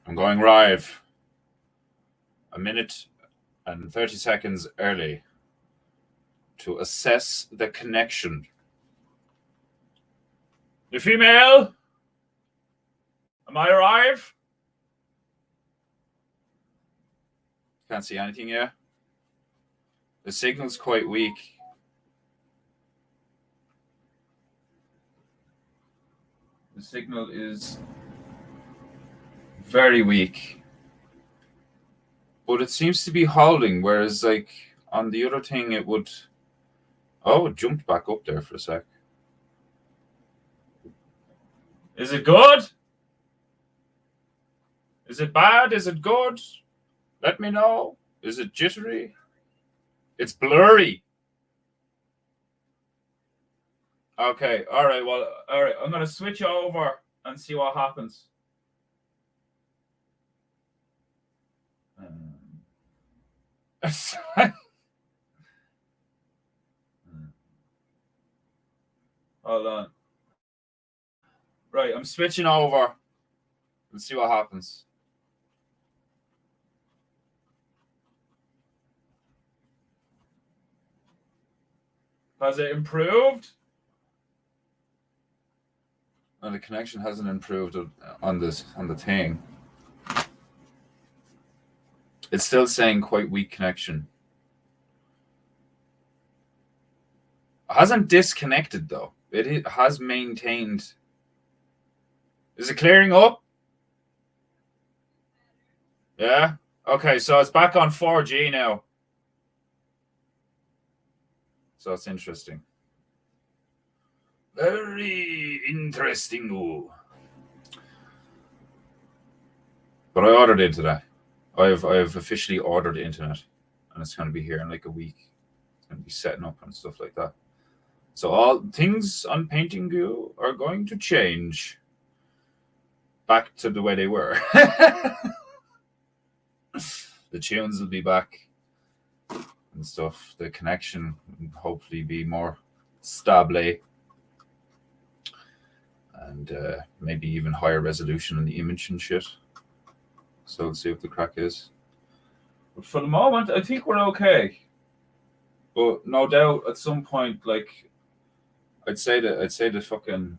I'm going live a minute and 30 seconds early to assess the connection. The female? Am I arrive? Can't see anything yet. The signal's quite weak. The signal is very weak. But it seems to be holding, whereas like on the other thing it would... Oh, it jumped back up there for a sec. Is it good? Is it bad? Is it good? Let me know. Is it jittery? It's blurry. Okay, all right, well, all right. I'm going to switch over and see what happens. Hold on. Right, I'm switching over. Let's see what happens. Has it improved? And the connection hasn't improved on the thing. It's still saying quite weak connection. It hasn't disconnected though. It has maintained. Is it clearing up? Yeah. Okay, so it's back on 4G now. So it's interesting. Very interesting. But I ordered it today. I have officially ordered internet, and it's going to be here in like a week. It's going to be setting up and stuff like that. So all things on PEINTEINGU are going to change back to the way they were. The tunes will be back and stuff. The connection will hopefully be more stable. And maybe even higher resolution in the image and shit. So let's see what the crack is. But for the moment, I think we're okay. But no doubt, at some point, like I'd say the fucking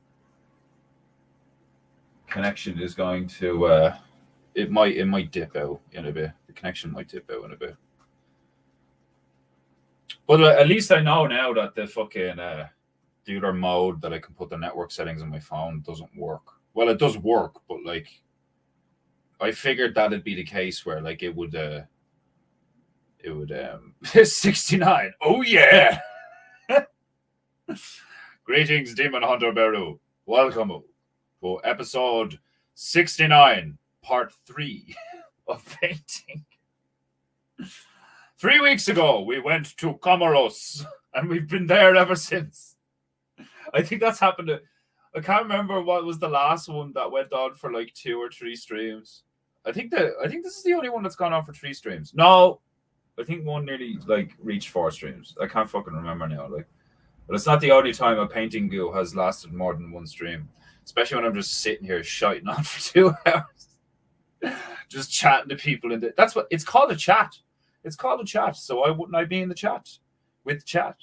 connection is going to. It might dip out in a bit. The connection might dip out in a bit. But at least I know now that the fucking. The other mode that I can put the network settings on my phone doesn't work. Well, it does work, but like I figured that'd be the case where like it would 69. Oh yeah. Greetings, Demon Hunter Beru. Welcome to episode 69, part 3 of painting. 3 weeks ago we went to Comoros and we've been there ever since. I think that's happened I can't remember what was the last one that went on for like 2 or 3 streams. I think this is the only one that's gone on for 3 streams. No, I think one nearly like reached 4 streams. I can't fucking remember now. Like, but it's not the only time a PEINTEINGU has lasted more than 1 stream. Especially when I'm just sitting here shiting on for 2 hours, just chatting to people in the. That's what it's called, a chat. It's called a chat. So why wouldn't I be in the chat with chat?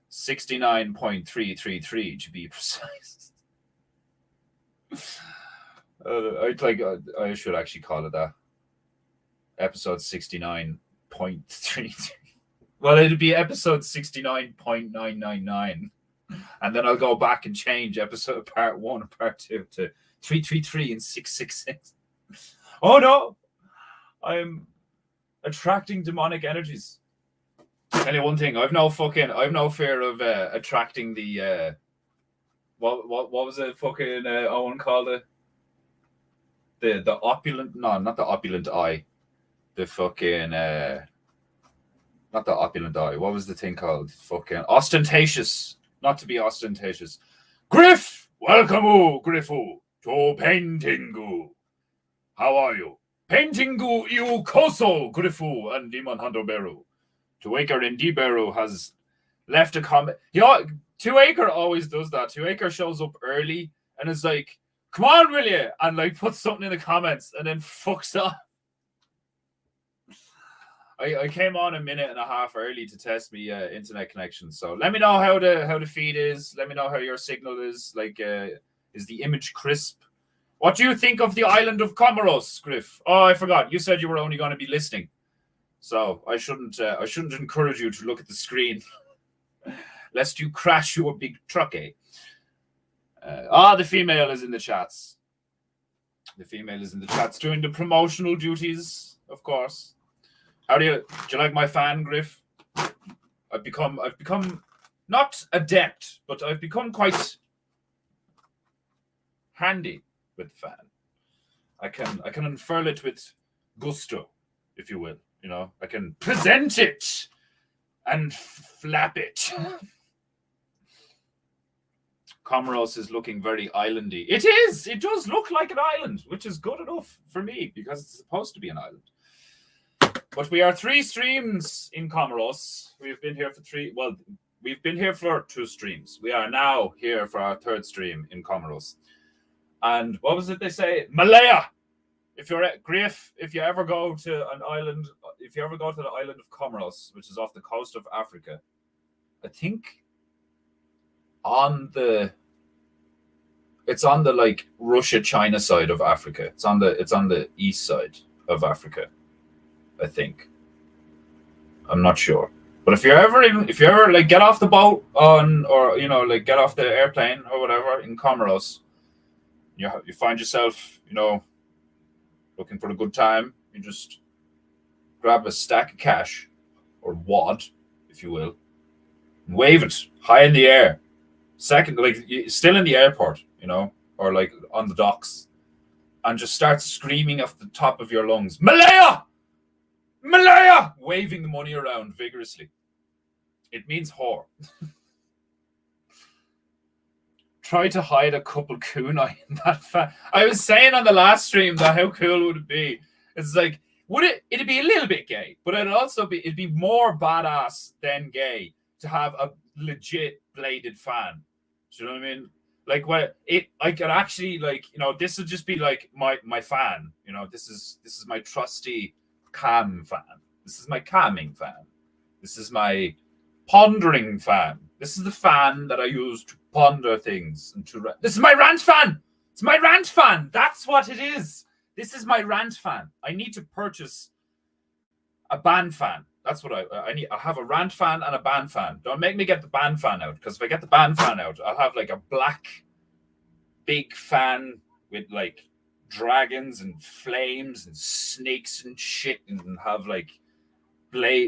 69.333 to be precise. I should actually call it that. Episode 69.33. Well, it'd be episode 69.999. And then I'll go back and change episode part 1 and part 2 to 333 and 666. Oh no! I'm attracting demonic energies. Tell you one thing, I've no fear of attracting the what was it fucking Owen called it? The opulent, no, not the opulent eye. The fucking not the opulent eye. What was the thing called? Fucking ostentatious. Not to be ostentatious. Griff! Welcome, Griffu, to PEINTEINGU. How are you? PEINTEINGU iu koso, Griffu and Demon Hunter Beru. 2acre in Dberu has left a comment. 2acre always does that. 2acre shows up early and is like, come on, will you? And like put something in the comments and then fucks off. I came on a minute and a half early to test me internet connection. So let me know how the feed is. Let me know how your signal is. Like, is the image crisp? What do you think of the island of Comoros, Griff? Oh, I forgot. You said you were only going to be listening, so I shouldn't encourage you to look at the screen, lest you crash your big truck, eh? The female is in the chats. The female is in the chats doing the promotional duties, of course. Do you like my fan, Griff? I've become not adept, but I've become quite handy with the fan. I can unfurl it with gusto, if you will. You know, I can present it and flap it. Comoros is looking very islandy. It is. It does look like an island, which is good enough for me because it's supposed to be an island. But we are 3 streams in Comoros. We've been here for 3. Well, we've been here for 2 streams. We are now here for our 3rd stream in Comoros. And what was it they say? Malaya! If you're at Griff, if you ever go to an island, if you ever go to the island of Comoros, which is off the coast of Africa, I think it's on the like Russia-China side of Africa. It's on the east side of Africa, I think. I'm not sure. But if you ever like get off the boat or you know, like get off the airplane or whatever in Comoros, you find yourself, you know, looking for a good time, you just grab a stack of cash or wad, if you will, and wave it high in the air. Second, like still in the airport, you know, or like on the docks, and just start screaming off the top of your lungs, Malaya! Malaya! Waving the money around vigorously. It means whore. Try to hide a couple kunai in that I was saying on the last stream that how cool would it be? It's like, it'd be a little bit gay, but it'd be more badass than gay to have a legit bladed fan. Do you know what I mean? Like I could actually, like, you know, this would just be like my fan. You know, this is my trusty calm fan. This is my calming fan. This is my pondering fan. This is the fan that I use to ponder things and to. This is my rant fan. It's my rant fan. That's what it is. This is my rant fan. I need to purchase a band fan. That's what I need. I have a rant fan and a band fan. Don't make me get the band fan out, because if I get the band fan out, I'll have like a black big fan with like dragons and flames and snakes and shit, and have like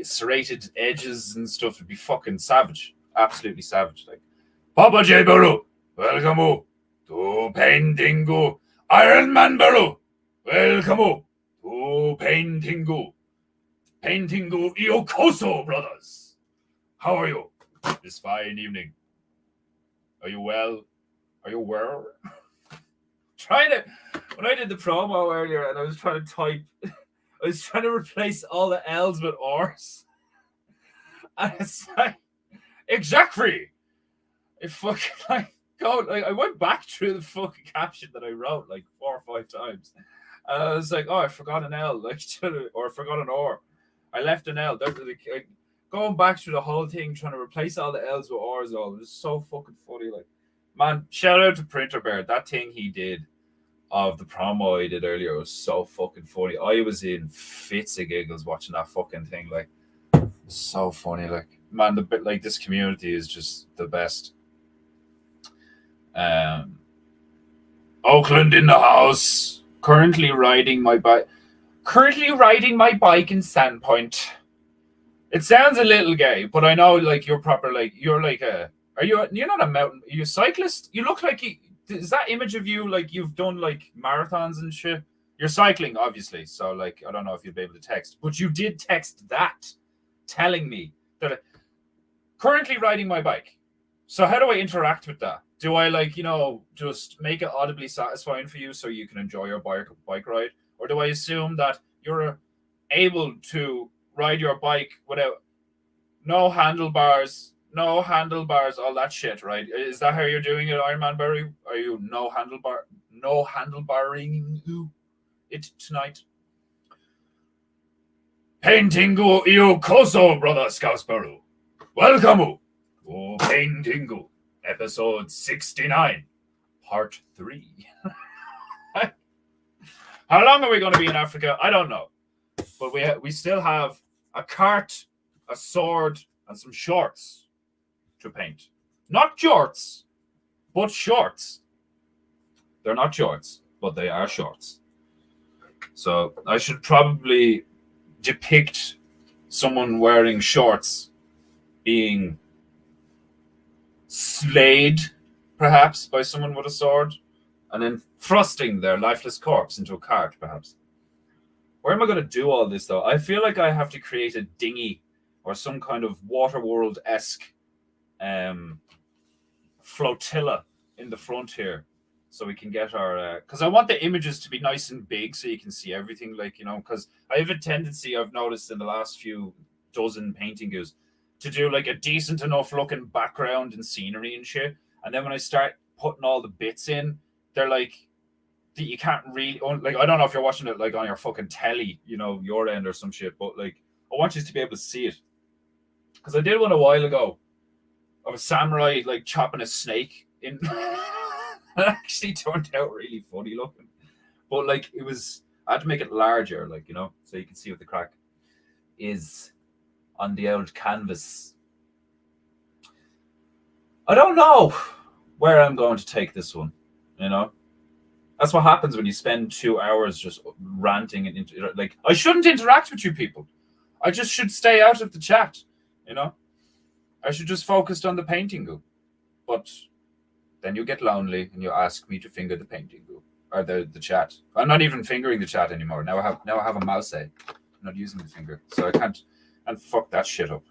serrated edges and stuff. It'd be fucking savage. Absolutely savage. Like, Papa J Buru, welcome to PEINTEINGU. Iron Man Buru, welcome to PEINTEINGU. PEINTEINGU Yokoso, brothers. How are you this fine evening? Are you well? Are you well? When I did the promo earlier and I was trying to type, I was trying to replace all the L's with R's. And it's like, exactly. It fucking I went back through the fucking caption that I wrote like 4 or 5 times. And I was like, oh, I forgot an L, like, or I forgot an R. I left an L. Going back through the whole thing, trying to replace all the L's with R's, all it was so fucking funny. Like, man, shout out to Printer Bear. That thing he did of the promo he did earlier was so fucking funny. I was in fits of giggles watching that fucking thing. Like, so funny. Like, man, this community is just the best. Oakland in the house. Currently riding my bike in Sandpoint. It sounds a little gay, but I know, like, you're proper, like, you're like you're not a mountain, are you a cyclist? You look like is that image of you, like, you've done, like, marathons and shit? You're cycling, obviously, so, like, I don't know if you'll be able to text, but you did text that, telling me that currently riding my bike. So how do I interact with that? Do I, like, you know, just make it audibly satisfying for you so you can enjoy your bike ride? Or do I assume that you're able to ride your bike without no handlebars, all that shit, right? Is that how you're doing it, Iron Man Berry? Are you no no handlebarring it tonight. PEINTEINGU Iokoso, brother Scouseborough. Welcome to PEINTEINGU, episode 69, part 3. How long are we going to be in Africa? I don't know. But we still have a cart, a sword, and some shorts to paint. Not jorts, but shorts. They're not shorts, but they are shorts. So I should probably depict someone wearing shorts being slayed, perhaps, by someone with a sword, and then thrusting their lifeless corpse into a cart, perhaps. Where am I going to do all this, though? I feel like I have to create a dinghy or some kind of Waterworld-esque flotilla in the front here, so we can get our... Because I want the images to be nice and big so you can see everything, like, you know, because I have a tendency, I've noticed in the last few dozen PEINTEINGUs, to do, like, a decent enough looking background and scenery and shit. And then when I start putting all the bits in, they're like... you can't really... Like, I don't know if you're watching it, like, on your fucking telly, you know, your end or some shit, but, like, I want you to be able to see it. Because I did one a while ago of a samurai, like, chopping a snake in... It actually turned out really funny looking. But, like, it was... I had to make it larger, like, you know, so you can see what the crack is on the old canvas. I don't know where I'm going to take this one, you know? That's what happens when you spend 2 hours just ranting and like, I shouldn't interact with you people. I just should stay out of the chat, you know? I should just focus on the PEINTEINGU. But then you get lonely and you ask me to finger the PEINTEINGU or the chat. I'm not even fingering the chat anymore. Now I have a mouse. I'm not using the finger, so I can't. And fuck that shit up.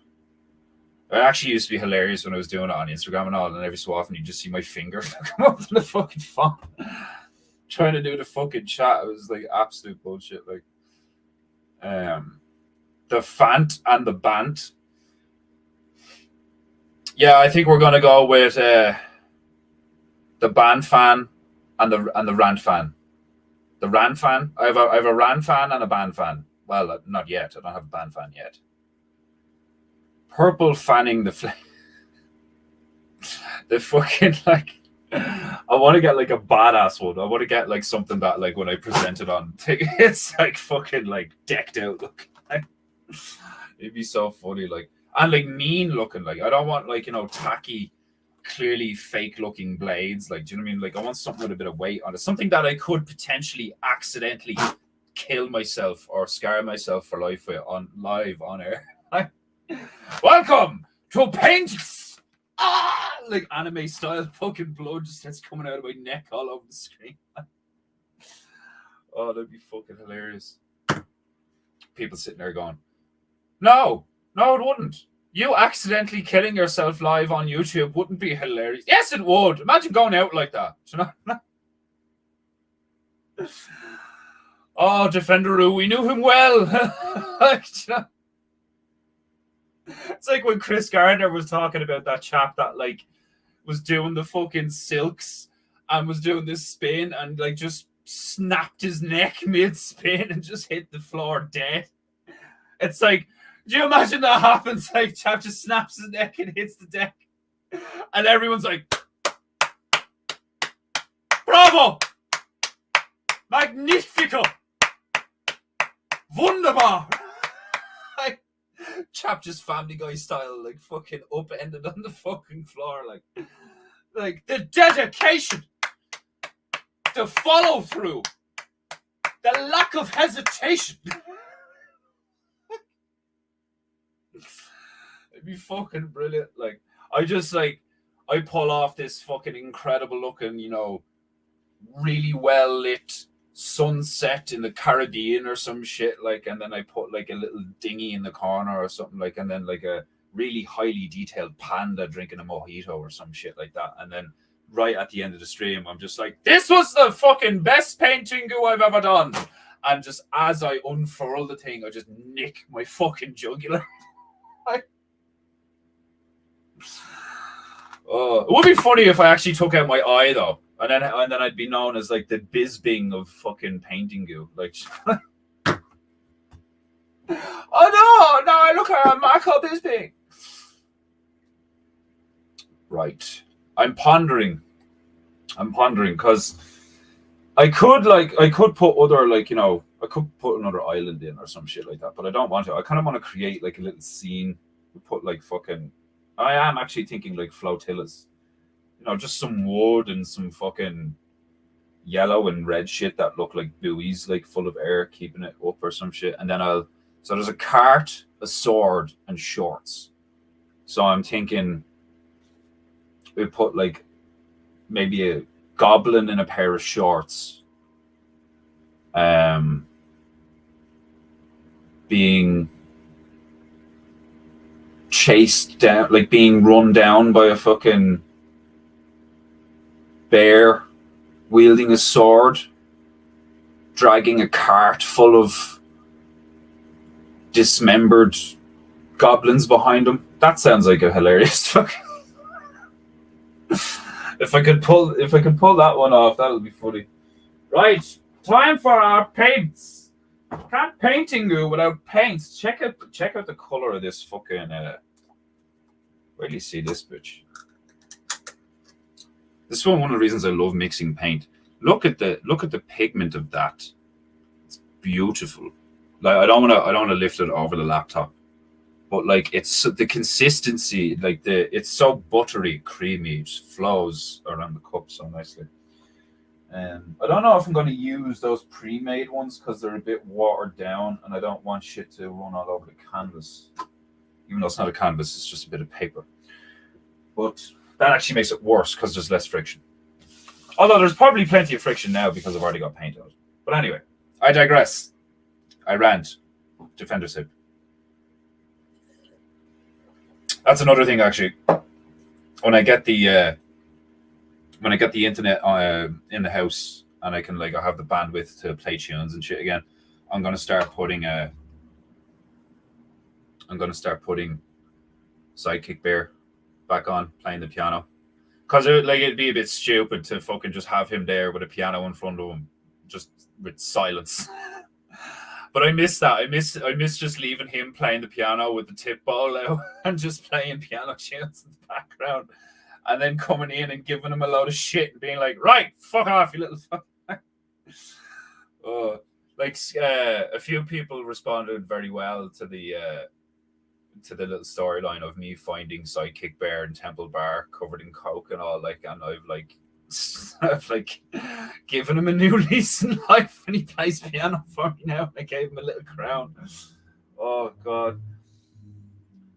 It actually used to be hilarious when I was doing it on Instagram and all, and every so often you just see my finger come up to the fucking font. Trying to do the fucking chat, it was like absolute bullshit. Like, the fant and the bant. Yeah, I think we're gonna go with the band fan and the rant fan. The rant fan. I have a rant fan and a band fan. Well, not yet. I don't have a band fan yet. Purple fanning the flame. The fucking, like, I want to get like a badass one. I want to get like something that, like, when I present it on, it's like fucking like decked out looking. Like, it'd be so funny, like, and like mean looking. Like, I don't want, like, you know, tacky, clearly fake looking blades. Like, do you know what I mean? Like, I want something with a bit of weight on it. Something that I could potentially accidentally kill myself or scar myself for life with on live on air. Welcome to Paints. Like anime style fucking blood just starts coming out of my neck all over the screen. Oh, that'd be fucking hilarious. People sitting there going, no, it wouldn't. You accidentally killing yourself live on YouTube wouldn't be hilarious. Yes, it would. Imagine going out like that. You know? Oh, Defenderoo, we knew him well. Like, you know? It's like when Chris Gardner was talking about that chap that, like, was doing the fucking silks and was doing this spin and, like, just snapped his neck mid-spin and just hit the floor dead. It's like, do you imagine that happens? Like, chap just snaps his neck and hits the deck. And everyone's like, bravo! Magnifico! Wunderbar! Like, chap just Family Guy style, like, fucking upended on the fucking floor. Like the dedication, the follow through, the lack of hesitation. It'd be fucking brilliant. Like, I pull off this fucking incredible looking, you know, really well lit sunset in the Caribbean or some shit, like, and then I put like a little dinghy in the corner or something, like, and then like a really highly detailed panda drinking a mojito or some shit like that, and then right at the end of the stream I'm just like, this was the fucking best PEINTEINGU I've ever done, and just as I unfurl the thing I just nick my fucking jugular. Oh, it would be funny if I actually took out my eye though, And then I'd be known as like the Bisbing of fucking PEINTEINGU. Like, oh no, I look at Marco Bisbing. Right. I'm pondering because I could put other, like, I could put another island in or some shit like that, but I don't want to. I kind of want to create like a little scene. Put like fucking. I am actually thinking like flotillas, just some wood and some fucking yellow and red shit that look like buoys, like full of air, keeping it up or some shit. And then so there's a cart, a sword, and shorts. So I'm thinking we put like maybe a goblin in a pair of shorts, being chased down, like being run down by a fucking bear wielding a sword, dragging a cart full of dismembered goblins behind him. That sounds like a hilarious fucking. If I could pull that one off, that would be funny. Right, time for our paints. Can't PEINTEINGU without paints. Check out the color of this fucking. Where do you see this bitch? This is one of the reasons I love mixing paint. Look at the pigment of that. It's beautiful. Like I don't want to lift it over the laptop, but like it's the consistency, like it's so buttery, creamy, it just flows around the cup so nicely. I don't know if I'm going to use those pre-made ones because they're a bit watered down, and I don't want shit to run all over the canvas. Even though it's not a canvas, it's just a bit of paper. But that actually makes it worse because there's less friction. Although there's probably plenty of friction now because I've already got paint on it. But anyway, I digress. I rant. Defender sip. That's another thing, actually. When I get the internet in the house and I have the bandwidth to play tunes and shit again, I'm gonna start putting Sidekick Bear back on playing the piano, because it'd be a bit stupid to fucking just have him there with a piano in front of him, just with silence. But I miss that. I miss just leaving him playing the piano with the tip bowl out and just playing piano tunes in the background, and then coming in and giving him a load of shit and being like, right, fuck off, you little fuck. A few people responded very well to the little storyline of me finding Sidekick Bear in Temple Bar covered in coke and all, like, and I've given him a new lease in life, and he plays piano for me now. I gave him a little crown. Oh god.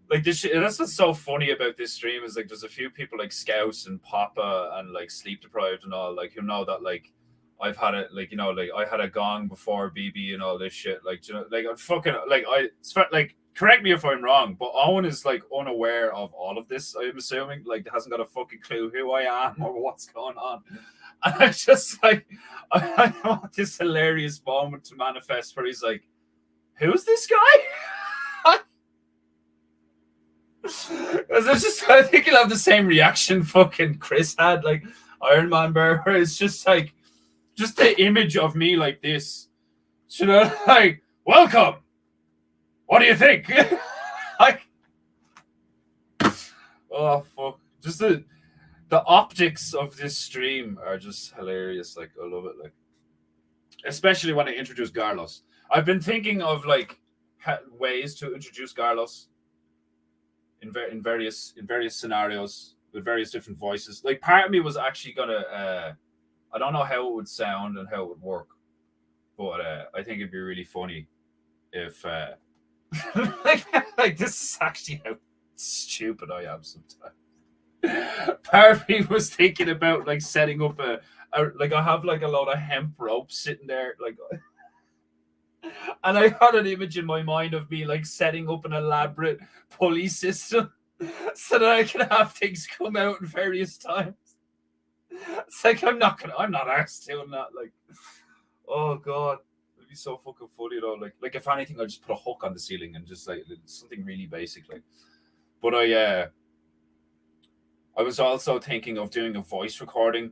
Like this shit, that's what's so funny about this stream is like there's a few people like Scouse and Papa and like Sleep Deprived and all, like, that like I've had it, like, I had a gong before BB and all this shit, like, like I'm fucking like correct me if I'm wrong, but Owen is like unaware of all of this, I'm assuming, like hasn't got a fucking clue who I am or what's going on. And I just like I want this hilarious moment to manifest where he's like, who's this guy? I think he'll have the same reaction fucking Chris had, like Iron Man Bear, where it's just like just the image of me like this, like, welcome. What do you think? Like, oh fuck! Just the optics of this stream are just hilarious. Like, I love it. Like, especially when I introduce Garlos. I've been thinking of like ways to introduce Garlos in various scenarios with various different voices. Like, part of me was actually gonna. I don't know how it would sound and how it would work, but I think it'd be really funny if. like this is actually how stupid I am sometimes. Part of me was thinking about like setting up like I have like a load of hemp rope sitting there, like, and I had an image in my mind of me like setting up an elaborate pulley system so that I can have things come out in various times. It's like I'm not arsed doing that. Like, oh god. Be so fucking funny though. Like if anything, I'll just put a hook on the ceiling and just like something really basic. Like, but I was also thinking of doing a voice recording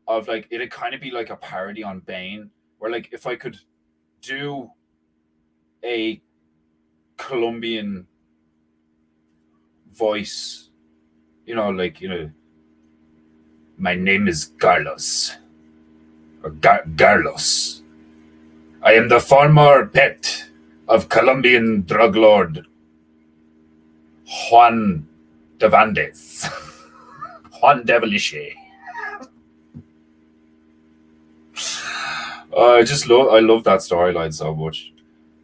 of like it'd kind of be like a parody on Bane, where like if I could do a Colombian voice, like my name is Carlos or Carlos. I am the former pet of Colombian drug lord Juan Devandes. Juan Deviliche. I love that storyline so much.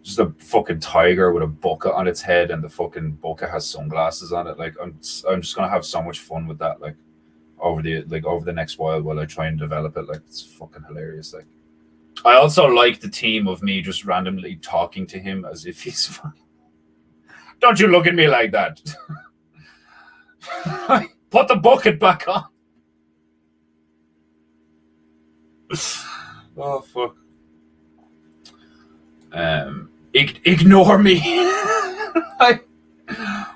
Just a fucking tiger with a bucket on its head, and the fucking bucket has sunglasses on it. Like I'm just gonna have so much fun with that. Like over the next while I try and develop it. Like it's fucking hilarious. Like I also like the team of me just randomly talking to him as if he's fine. Don't you look at me like that. Put the bucket back on. Oh fuck. Ignore me.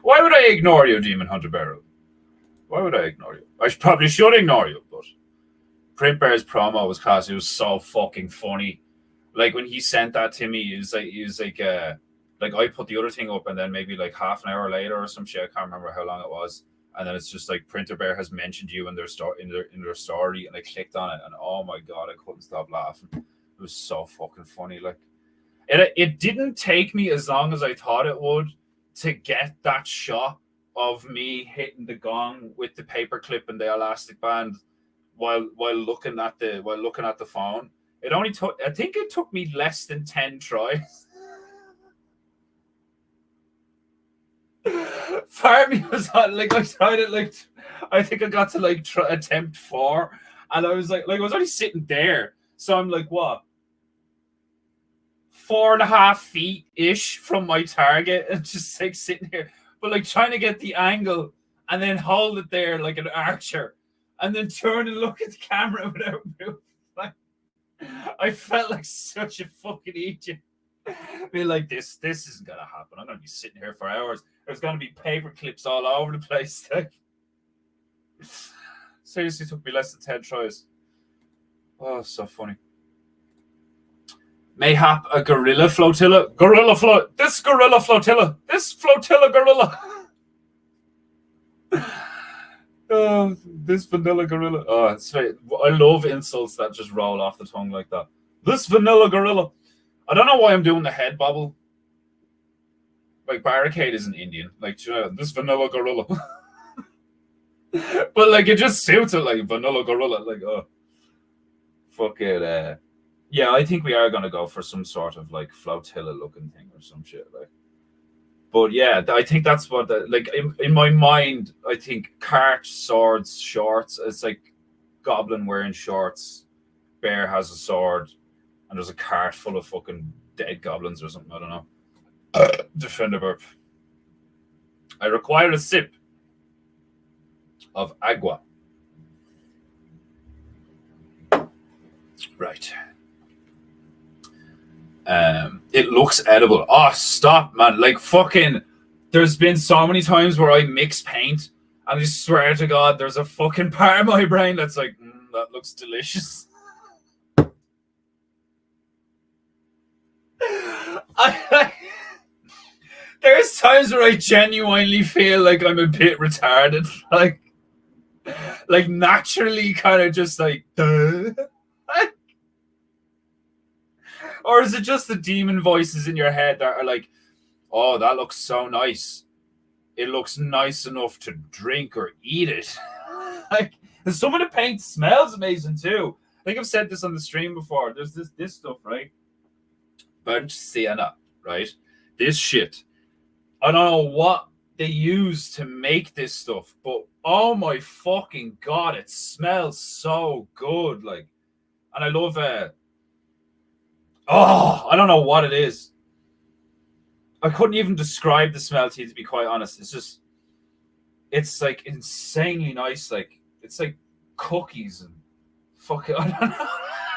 Why would I ignore you, Demon Hunter Barrel? Why would I ignore you? I probably should ignore you, but Print Bear's promo was class. It was so fucking funny. Like when he sent that to me, he was like I put the other thing up, and then maybe like half an hour later or some shit. I can't remember how long it was. And then it's just like Printer Bear has mentioned you in their story, and I clicked on it, and oh my god, I couldn't stop laughing. It was so fucking funny. Like it didn't take me as long as I thought it would to get that shot of me hitting the gong with the paperclip and the elastic band while looking at the phone. It only took, I think it took me less than 10 tries. Part of me was like, I tried it like, I think I got to like attempt 4, and I was like I was only sitting there, so I'm like, what, 4.5 feet ish from my target, and just like sitting here, but like trying to get the angle and then hold it there like an archer, and then turn and look at the camera without moving. Like, I felt like such a fucking idiot. Be like, this isn't gonna happen. I'm gonna be sitting here for hours. There's gonna be paper clips all over the place. Like, seriously, took me less than 10 tries. Oh, so funny. Mayhap a gorilla flotilla. This gorilla flotilla. This flotilla gorilla. Oh, this vanilla gorilla. Oh, it's very, I love insults that just roll off the tongue like that. This vanilla gorilla. I don't know why I'm doing the head bobble. Like, Barricade isn't Indian. Like, this vanilla gorilla. But, like, it just suits it, like, vanilla gorilla. Like, oh. Fuck it. Yeah, I think we are going to go for some sort of, like, flotilla-looking thing or some shit, like. But, yeah, I think that's what, like, in my mind, I think cart, swords, shorts, it's like goblin wearing shorts, bear has a sword, and there's a cart full of fucking dead goblins or something. I don't know. Defender burp. I require a sip of agua. Right. It looks edible. Oh, stop, man. Like, fucking, there's been so many times where I mix paint, and I swear to God, there's a fucking part of my brain that's like, that looks delicious. There's times where I genuinely feel like I'm a bit retarded, like naturally kind of just like, duh. Or is it just the demon voices in your head that are like, oh, that looks so nice. It looks nice enough to drink or eat it. Like, and some of the paint smells amazing too. I think I've said this on the stream before. There's this stuff, right? Burnt sienna, right? This shit. I don't know what they use to make this stuff, but oh my fucking God, it smells so good. Like, and I love I don't know what it is. I couldn't even describe the smell to you, to be quite honest. It's like insanely nice. Like, it's like cookies and fucking, I don't know.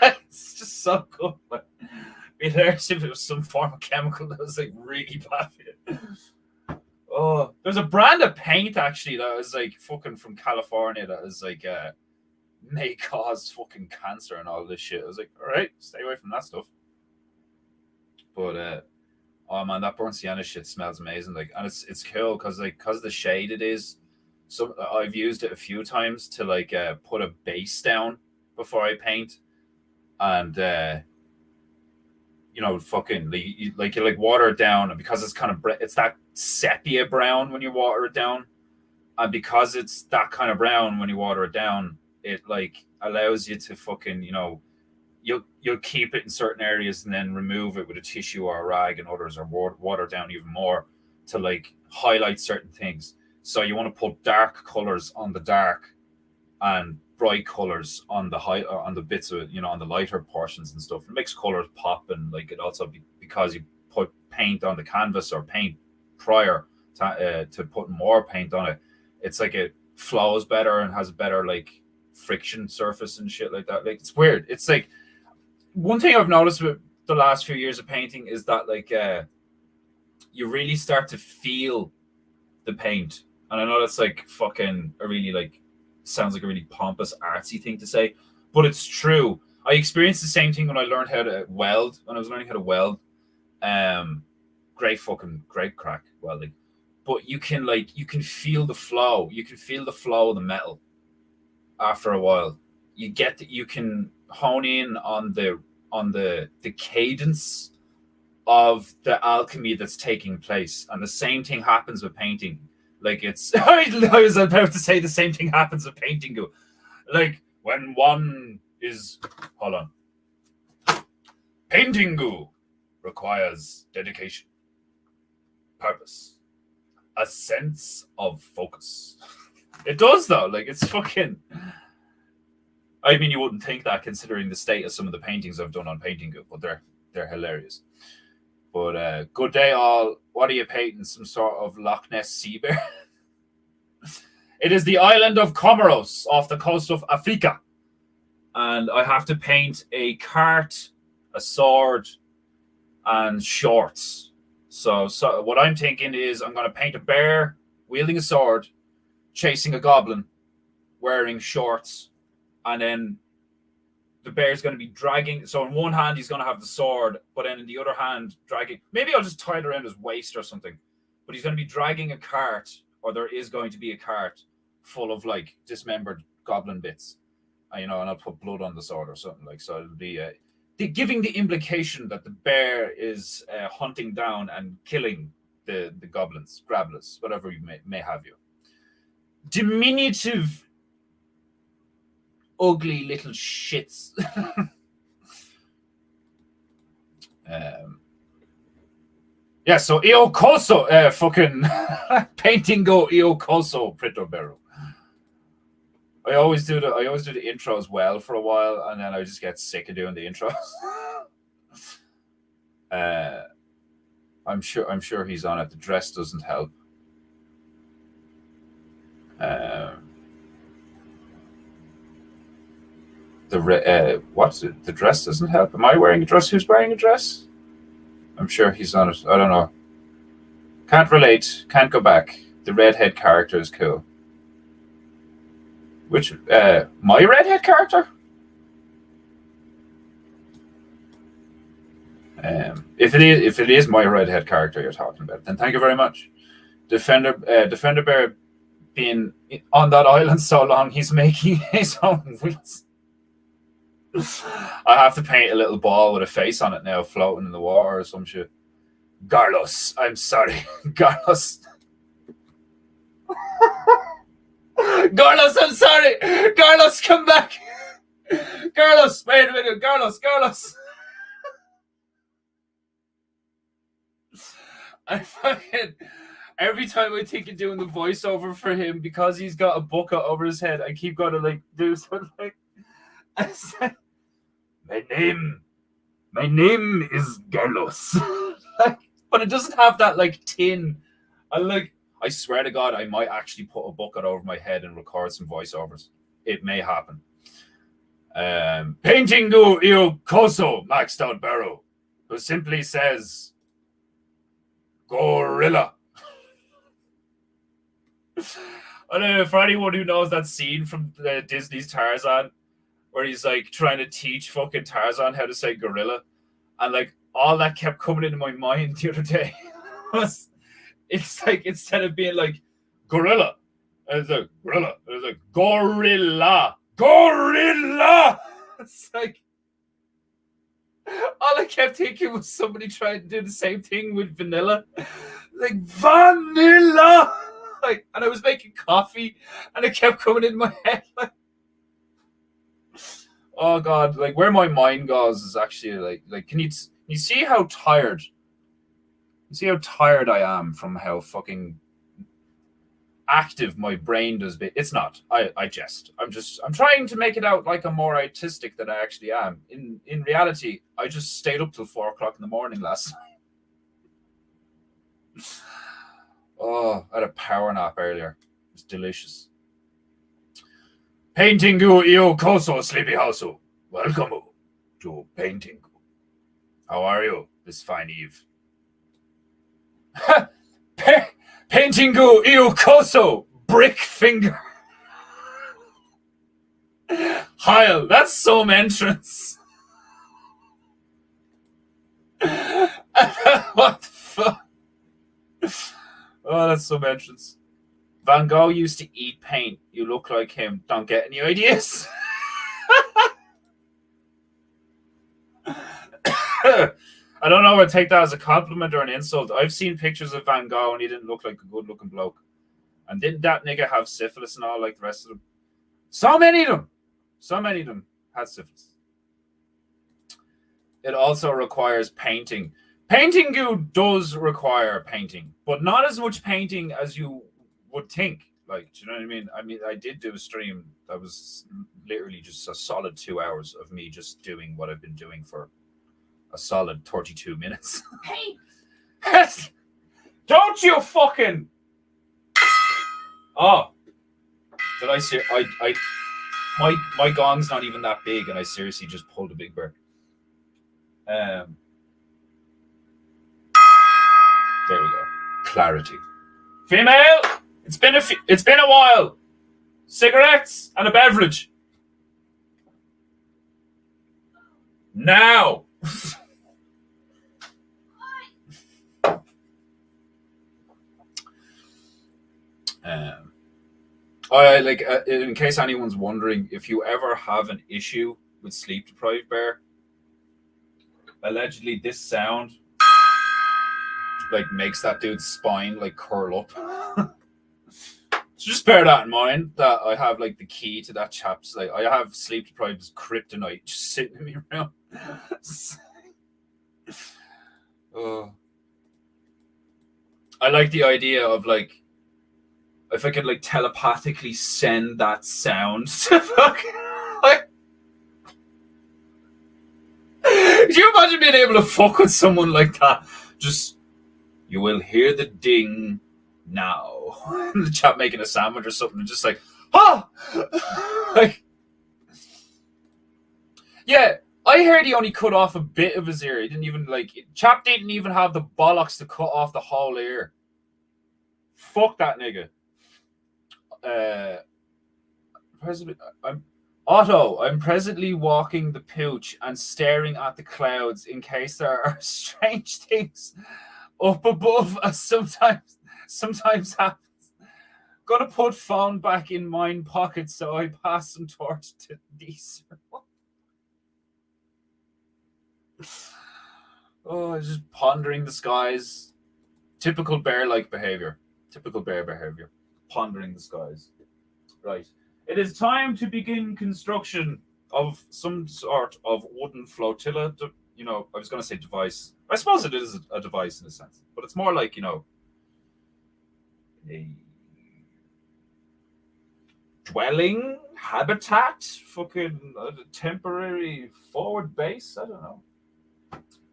It's just so good. Like, it'd be hilarious if it was some form of chemical that was like really bad for you. Oh, there's a brand of paint actually that is like fucking from California that is like may cause fucking cancer and all this shit. I was like, all right, stay away from that stuff. But oh man, that burnt sienna shit smells amazing. Like, and it's cool because the shade it is. So I've used it a few times to like put a base down before I paint, and fucking you water it down, and because it's kind of it's that sepia brown when you water it down, and because it's that kind of brown when you water it down, it like allows you to fucking you'll keep it in certain areas and then remove it with a tissue or a rag, and others are water down even more to like highlight certain things. So you want to put dark colors on the dark and bright colors on the high on the bits of on the lighter portions and stuff. It makes colors pop, and like it also because you put paint on the canvas or paint prior to putting more paint on it, it's like it flows better and has a better like friction surface and shit like that. Like it's weird. It's like one thing I've noticed with the last few years of painting is that like you really start to feel the paint. And I know that's like fucking a really like sounds like a really pompous artsy thing to say, but it's true. I experienced the same thing when I learned how to weld. When I was learning how to weld, great crack welding. But you can feel the flow. You can feel the flow of the metal after a while. You can hone in on the cadence of the alchemy that's taking place, and the same thing happens with painting. Like it's, I was about to say the same thing happens with painting. Like when one is, hold on. Paintingu requires dedication, purpose, a sense of focus. It does though. Like it's fucking. I mean, you wouldn't think that considering the state of some of the paintings I've done on Paintingu, but they're hilarious. But good day all. What are you painting? Some sort of Loch Ness sea bear? It is the island of Comoros off the coast of Africa. And I have to paint a cart, a sword, and shorts. So what I'm thinking is I'm going to paint a bear wielding a sword, chasing a goblin, wearing shorts, and then the bear's going to be dragging. So in one hand, he's going to have the sword, but then in the other hand, dragging. Maybe I'll just tie it around his waist or something. But he's going to be dragging a cart, or there is going to be a cart full of like dismembered goblin bits. And I'll put blood on the sword or something like. So it'll be giving the implication that the bear is hunting down and killing the goblins, grabblers, whatever you may have you. Diminutive, ugly little shits. Yeah, so io coso, fucking Paintingu io coso Pritobero. I always do the intros well for a while, and then I just get sick of doing the intros. I'm sure he's on it. The dress doesn't help. The dress doesn't help. Am I wearing a dress? Who's wearing a dress? I'm sure he's on it. I don't know. Can't relate. Can't go back. The redhead character is cool. Which my redhead character? If it is my redhead character you're talking about, then thank you very much. Defender Bear being on that island so long, he's making his own wheels. I have to paint a little ball with a face on it now, floating in the water or some shit. Carlos, I'm sorry, Carlos. Carlos, I'm sorry. Carlos, come back. Carlos, wait a minute. Carlos. I fucking every time I think of doing the voiceover for him, because he's got a bucket over his head, I keep going to like do something like I said, my name is Carlos. But it doesn't have that like tin. I swear to God, I might actually put a bucket over my head and record some voiceovers. It may happen. Paintingu io coso, maxed out barrow, who simply says, gorilla. I don't know, for anyone who knows that scene from Disney's Tarzan, where he's like trying to teach fucking Tarzan how to say gorilla, and like all that kept coming into my mind the other day was, it's like instead of being like gorilla, it's like gorilla, it's like gorilla, gorilla. It's like all I kept thinking was somebody trying to do the same thing with vanilla, like vanilla. Like, and I was making coffee, and it kept coming in my head. Like, oh god, like where my mind goes is actually like can you see how tired? You see how tired I am from how fucking active my brain does be. It's not. I jest. I'm trying to make it out like I'm more autistic than I actually am. In reality, I just stayed up till 4 o'clock in the morning last night. Oh, I had a power nap earlier. It was delicious. Paintingu io koso sleepy house. Welcome to Paintingu. How are you this fine eve? Paintingu io koso brick finger. Heil, that's some entrance. What the fuck? Oh, that's some entrance. Van Gogh used to eat paint. You look like him. Don't get any ideas? I don't know if I take that as a compliment or an insult. I've seen pictures of Van Gogh and he didn't look like a good looking bloke. And didn't that nigga have syphilis and all like the rest of them? So many of them had syphilis. It also requires painting. Paintingu does require painting, but not as much painting as you would think. Like, do you know what I mean? I mean, I did do a stream that was literally just a solid 2 hours of me just doing what I've been doing for a solid 32 minutes. Hey! Don't you fucking... Oh. Did I see... My gong's not even that big, and I seriously just pulled a big bird. There we go. Clarity. Female! It's been a while. Cigarettes and a beverage. Now. In case anyone's wondering, if you ever have an issue with sleep deprived bear, allegedly this sound like makes that dude's spine like curl up. So just bear that in mind, that I have like the key to that chap's, like I have sleep deprived as kryptonite just sitting in me around. Oh. I like the idea of like if I could like telepathically send that sound to fucking like, could you imagine being able to fuck with someone like that? Just, you will hear the ding now. The chap making a sandwich or something, and just like, ah! Like, yeah, I heard he only cut off a bit of his ear. He didn't even, like, chap didn't even have the bollocks to cut off the whole ear. Fuck that nigga. I'm presently walking the pooch and staring at the clouds in case there are strange things up above, as sometimes happens. Gonna put phone back in mine pocket so I pass some torch to these. Oh, just pondering the skies. Typical bear-like behavior. Typical bear behavior. Pondering the skies. Right. It is time to begin construction of some sort of wooden flotilla. You know, I was going to say device. I suppose it is a device in a sense, but it's more like, you know, a dwelling, habitat, fucking temporary forward base. I don't know.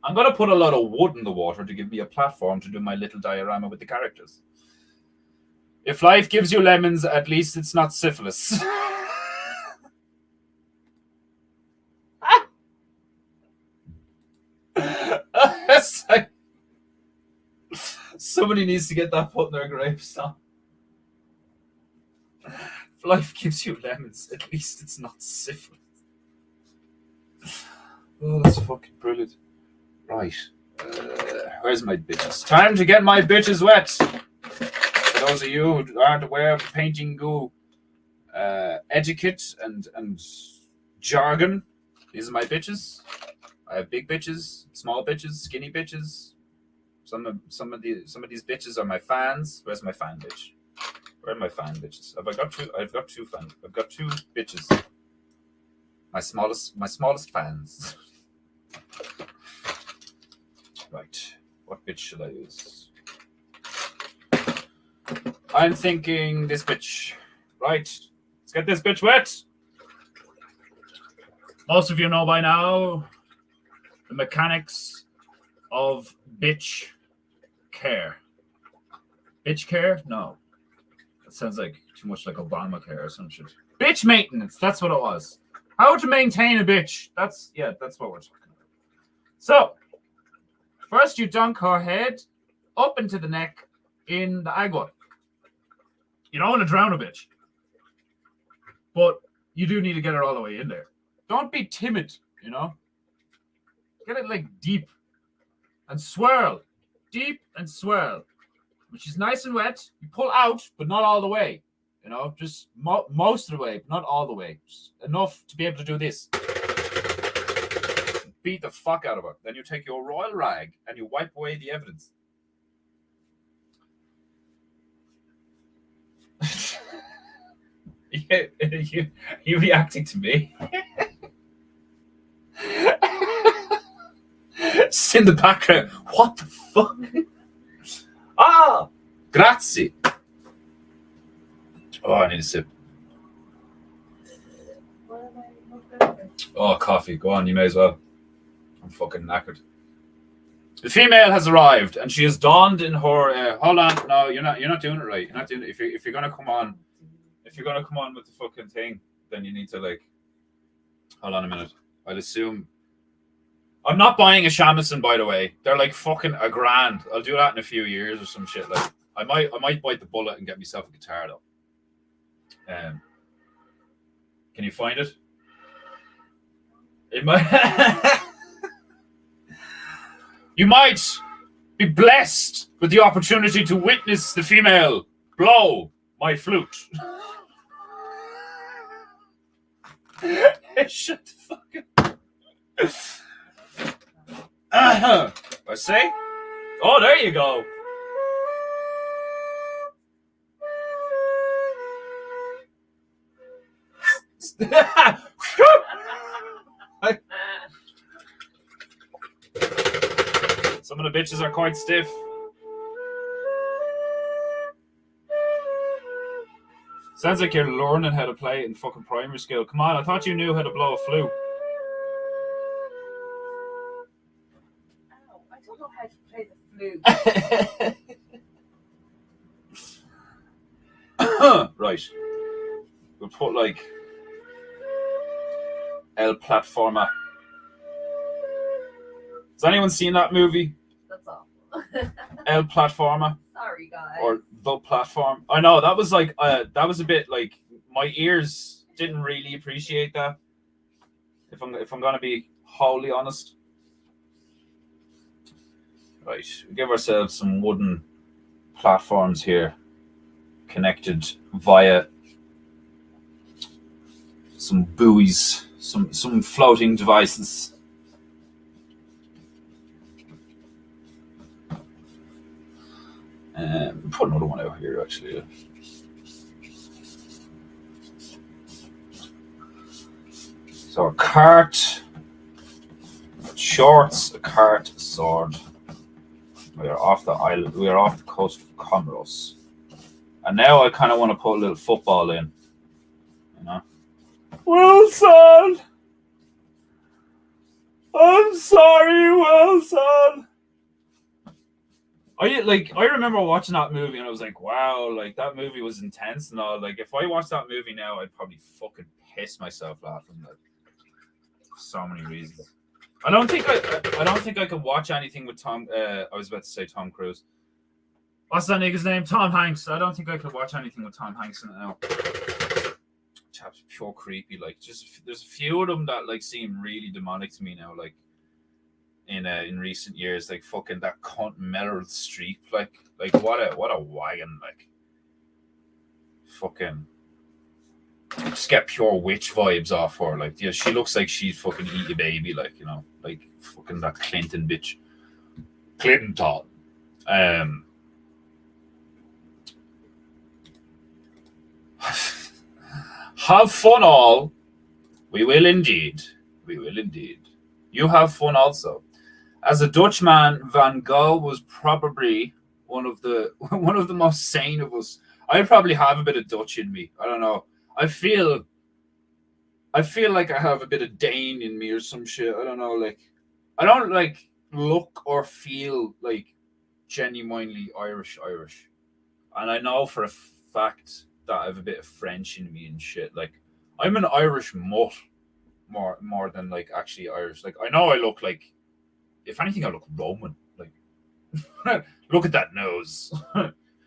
I'm going to put a lot of wood in the water to give me a platform to do my little diorama with the characters. If life gives you lemons, at least it's not syphilis. Like, somebody needs to get that put in their gravestone. life gives you lemons, at least it's not syphilis. Oh, that's fucking brilliant. Right. Where's my bitches? Time to get my bitches wet. For those of you who aren't aware of painting goo etiquette and jargon, these are my bitches. I have big bitches, small bitches, skinny bitches. Some of these bitches are my fans. Where's my fan bitch? Where are my fan bitches? Have I got two? I've got two fans. I've got two bitches. My smallest fans. Right. What bitch should I use? I'm thinking this bitch. Right. Let's get this bitch wet. Most of you know by now the mechanics of bitch care. Bitch care? No. That sounds like too much like Obamacare or some shit. Bitch maintenance. That's what it was. How to maintain a bitch. That's what we're talking about. So, first you dunk her head up into the neck in the agua. You don't want to drown a bitch. But you do need to get her all the way in there. Don't be timid, you know? Get it like deep and swirl. Deep and swirl. When she's nice and wet, you pull out, but not all the way. You know, just most of the way, but not all the way. Just enough to be able to do this. Beat the fuck out of her. Then you take your royal rag and you wipe away the evidence. You reacting to me? It's in the background. What the fuck? Ah, grazie. Oh, I need a sip. Oh, coffee. Go on, you may as well. I'm fucking knackered. The female has arrived, and she has donned in her. Hold on, no, you're not doing it right. You're not doing it. If you're gonna come on, with the fucking thing, then you need to like. Hold on a minute. I'll assume. I'm not buying a shamisen, by the way. They're like fucking $1,000. I'll do that in a few years or some shit. Like I might bite the bullet and get myself a guitar though. Can you find it? It might. You might be blessed with the opportunity to witness the female blow my flute. Shut the fuck up. I say? Oh, there you go. Some of the bitches are quite stiff. Sounds like you're learning how to play it in fucking primary school. Come on, I thought you knew how to blow a flute. Ow, I don't know how to play the flute. Right. We'll put like El Platforma. Has anyone seen that movie? That's awful. El Platforma? Sorry, guys. Or The Platform? I know, that was like, that was a bit like, my ears didn't really appreciate that. If I'm going to be wholly honest. Right, we give ourselves some wooden platforms here, connected via some buoys, some floating devices. Put another one out here, actually. So a cart, shorts, a cart, a sword. We are off the island. We are off the coast of Comoros. And now I kind of want to put a little football in. You know? Wilson! I'm sorry, Wilson! I remember watching that movie and I was like, wow, like that movie was intense and all. Like if I watched that movie now, I'd probably fucking piss myself laughing. Like, for so many reasons. I don't think I could watch anything with Tom. I was about to say Tom Cruise. What's that nigga's name? Tom Hanks. I don't think I could watch anything with Tom Hanks in it now. chap's pure creepy. Like, just there's a few of them that like seem really demonic to me now. Like in recent years, like fucking that cunt Meryl Streep. Like what a wagon. Like fucking just get pure witch vibes off her. Like, yeah, she looks like she'd fucking eat a baby. Like, you know, like fucking that Clinton bitch. Clinton. Have fun all. We will indeed. We will indeed. You have fun also. As a Dutchman, Van Gogh was probably one of the most sane of us. I probably have a bit of Dutch in me. I don't know. I feel like I have a bit of Dane in me or some shit. I don't know. Like, I don't like look or feel like genuinely Irish, and I know for a fact that I have a bit of French in me and shit. Like, I'm an Irish mutt more than like actually Irish. Like, I know I look like, if anything, I look Roman. Like, look at that nose.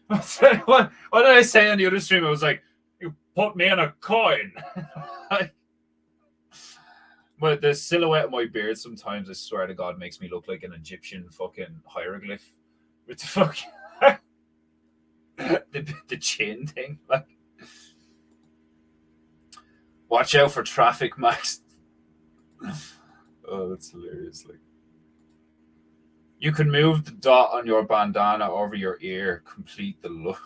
what did I say on the other stream? I was like, you put me in a coin. But the silhouette of my beard sometimes, I swear to God, makes me look like an Egyptian fucking hieroglyph with the fucking the chin thing. Like, watch out for traffic, Max. Oh, that's hilarious. Like, you can move the dot on your bandana over your ear, complete the look.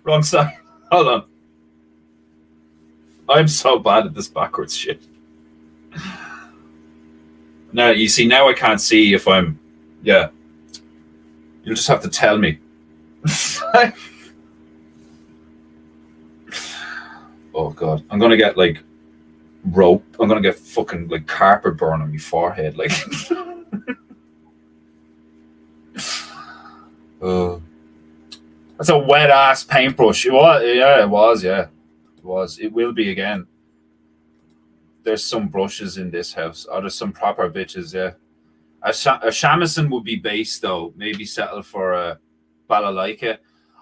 Wrong side. Hold on. I'm so bad at this backwards shit. Now, you see, now I can't see if I'm... Yeah. You'll just have to tell me. Oh, God. I'm going to get, like, rope. I'm going to get fucking, like, carpet burn on my forehead. Like... That's a wet ass paintbrush. It was, yeah, it was, yeah. It was. It will be again. There's some brushes in this house. Oh, there's some proper bitches, yeah. A shamisen would be base though. Maybe settle for a balalaika.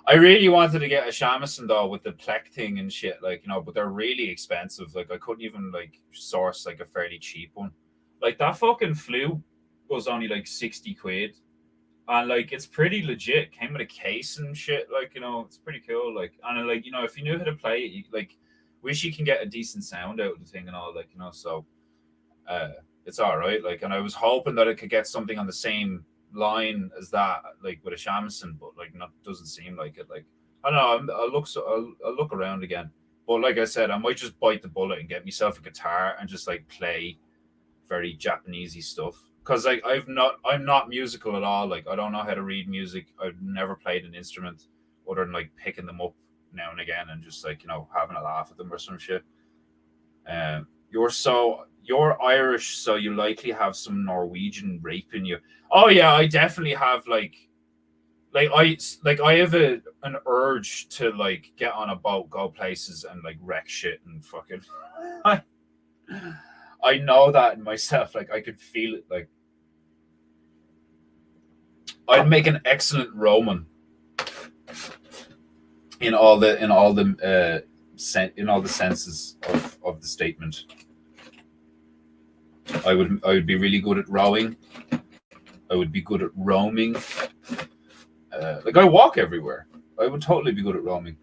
I really wanted to get a shamisen though with the plec thing and shit, like, you know, but they're really expensive. Like, I couldn't even like source like a fairly cheap one. Like, that fucking flute was only like 60 quid. And like, it's pretty legit. Came with a case and shit. Like, you know, it's pretty cool. Like, and like, you know, if you knew how to play it, you, like, wish you can get a decent sound out of the thing and all. Like, you know, so it's all right. Like, and I was hoping that it could get something on the same line as that, like with a shamisen, but like, not doesn't seem like it. Like, I don't know. I'll look around again. But like I said, I might just bite the bullet and get myself a guitar and just like play very Japanesey stuff. Because like, I'm not musical at all. Like, I don't know how to read music. I've never played an instrument other than like picking them up now and again and just like, you know, having a laugh at them or some shit. You're Irish, so you likely have some Norwegian rape in you. Oh yeah, I definitely have like I have an urge to like get on a boat, go places, and like wreck shit and fucking. I know that in myself. Like, I could feel it. Like, I'd make an excellent Roman in all the senses of the statement. I would be really good at rowing. I would be good at roaming. Like, I walk everywhere. I would totally be good at roaming.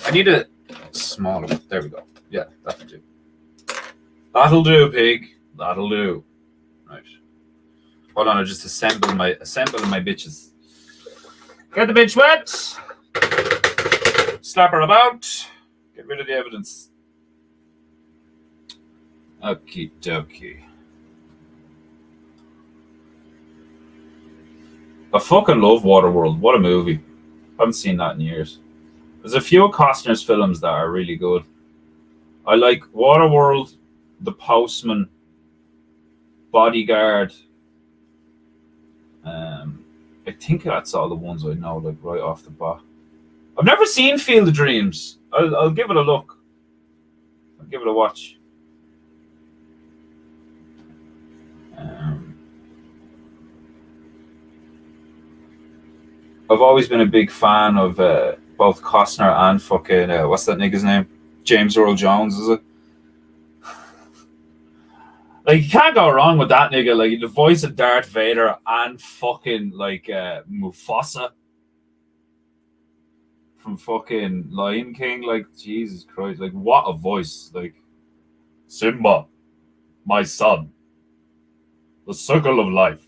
I need a smaller one. There we go. Yeah, that'll do. That'll do, pig. That'll do. Right. Hold on, I'll just assemble my bitches. Get the bitch wet. Slap her about. Get rid of the evidence. Okie dokie. I fucking love Waterworld. What a movie. I haven't seen that in years. There's a few Costner's films that are really good. I like Waterworld, The Postman, Bodyguard. I think that's all the ones I know, like, right off the bat. I've never seen Field of Dreams. I'll give it a look. I'll give it a watch. I've always been a big fan of both Costner and fucking what's that nigga's name? James Earl Jones, is it? Like, you can't go wrong with that nigga. Like, the voice of Darth Vader and fucking like Mufasa from fucking Lion King. Like, Jesus Christ! Like, what a voice! Like, Simba, my son, the circle of life.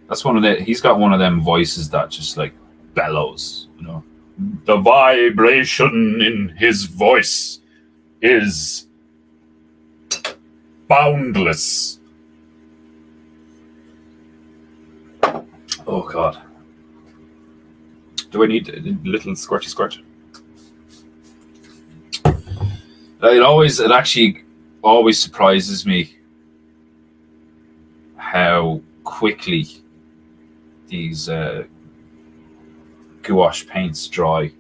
That's one of the. He's got one of them voices that just like bellows, you know. The vibration in his voice is boundless. Oh God. Do I need a little squirty squirt? It actually always surprises me how quickly these gouache paints dry,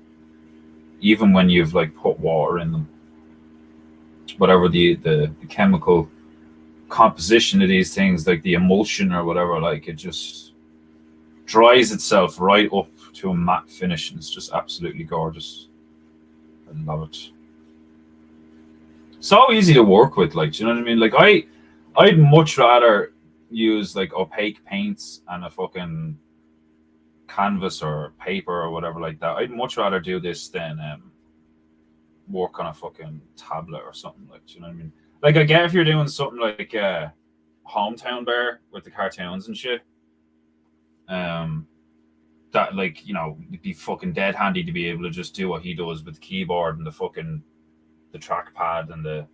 even when you've like put water in them. Whatever the chemical composition of these things, like the emulsion or whatever, like it just dries itself right up to a matte finish, and it's just absolutely gorgeous. I love it. So easy to work with, like, do you know what I mean? Like, I'd much rather use like opaque paints and a fucking canvas or paper or whatever like that. I'd much rather do this than work on a fucking tablet or something, like, do you know what I mean? Like, I get if you're doing something like Hometown Bear with the cartoons and shit, that, like, you know, it'd be fucking dead handy to be able to just do what he does with the keyboard and the trackpad and the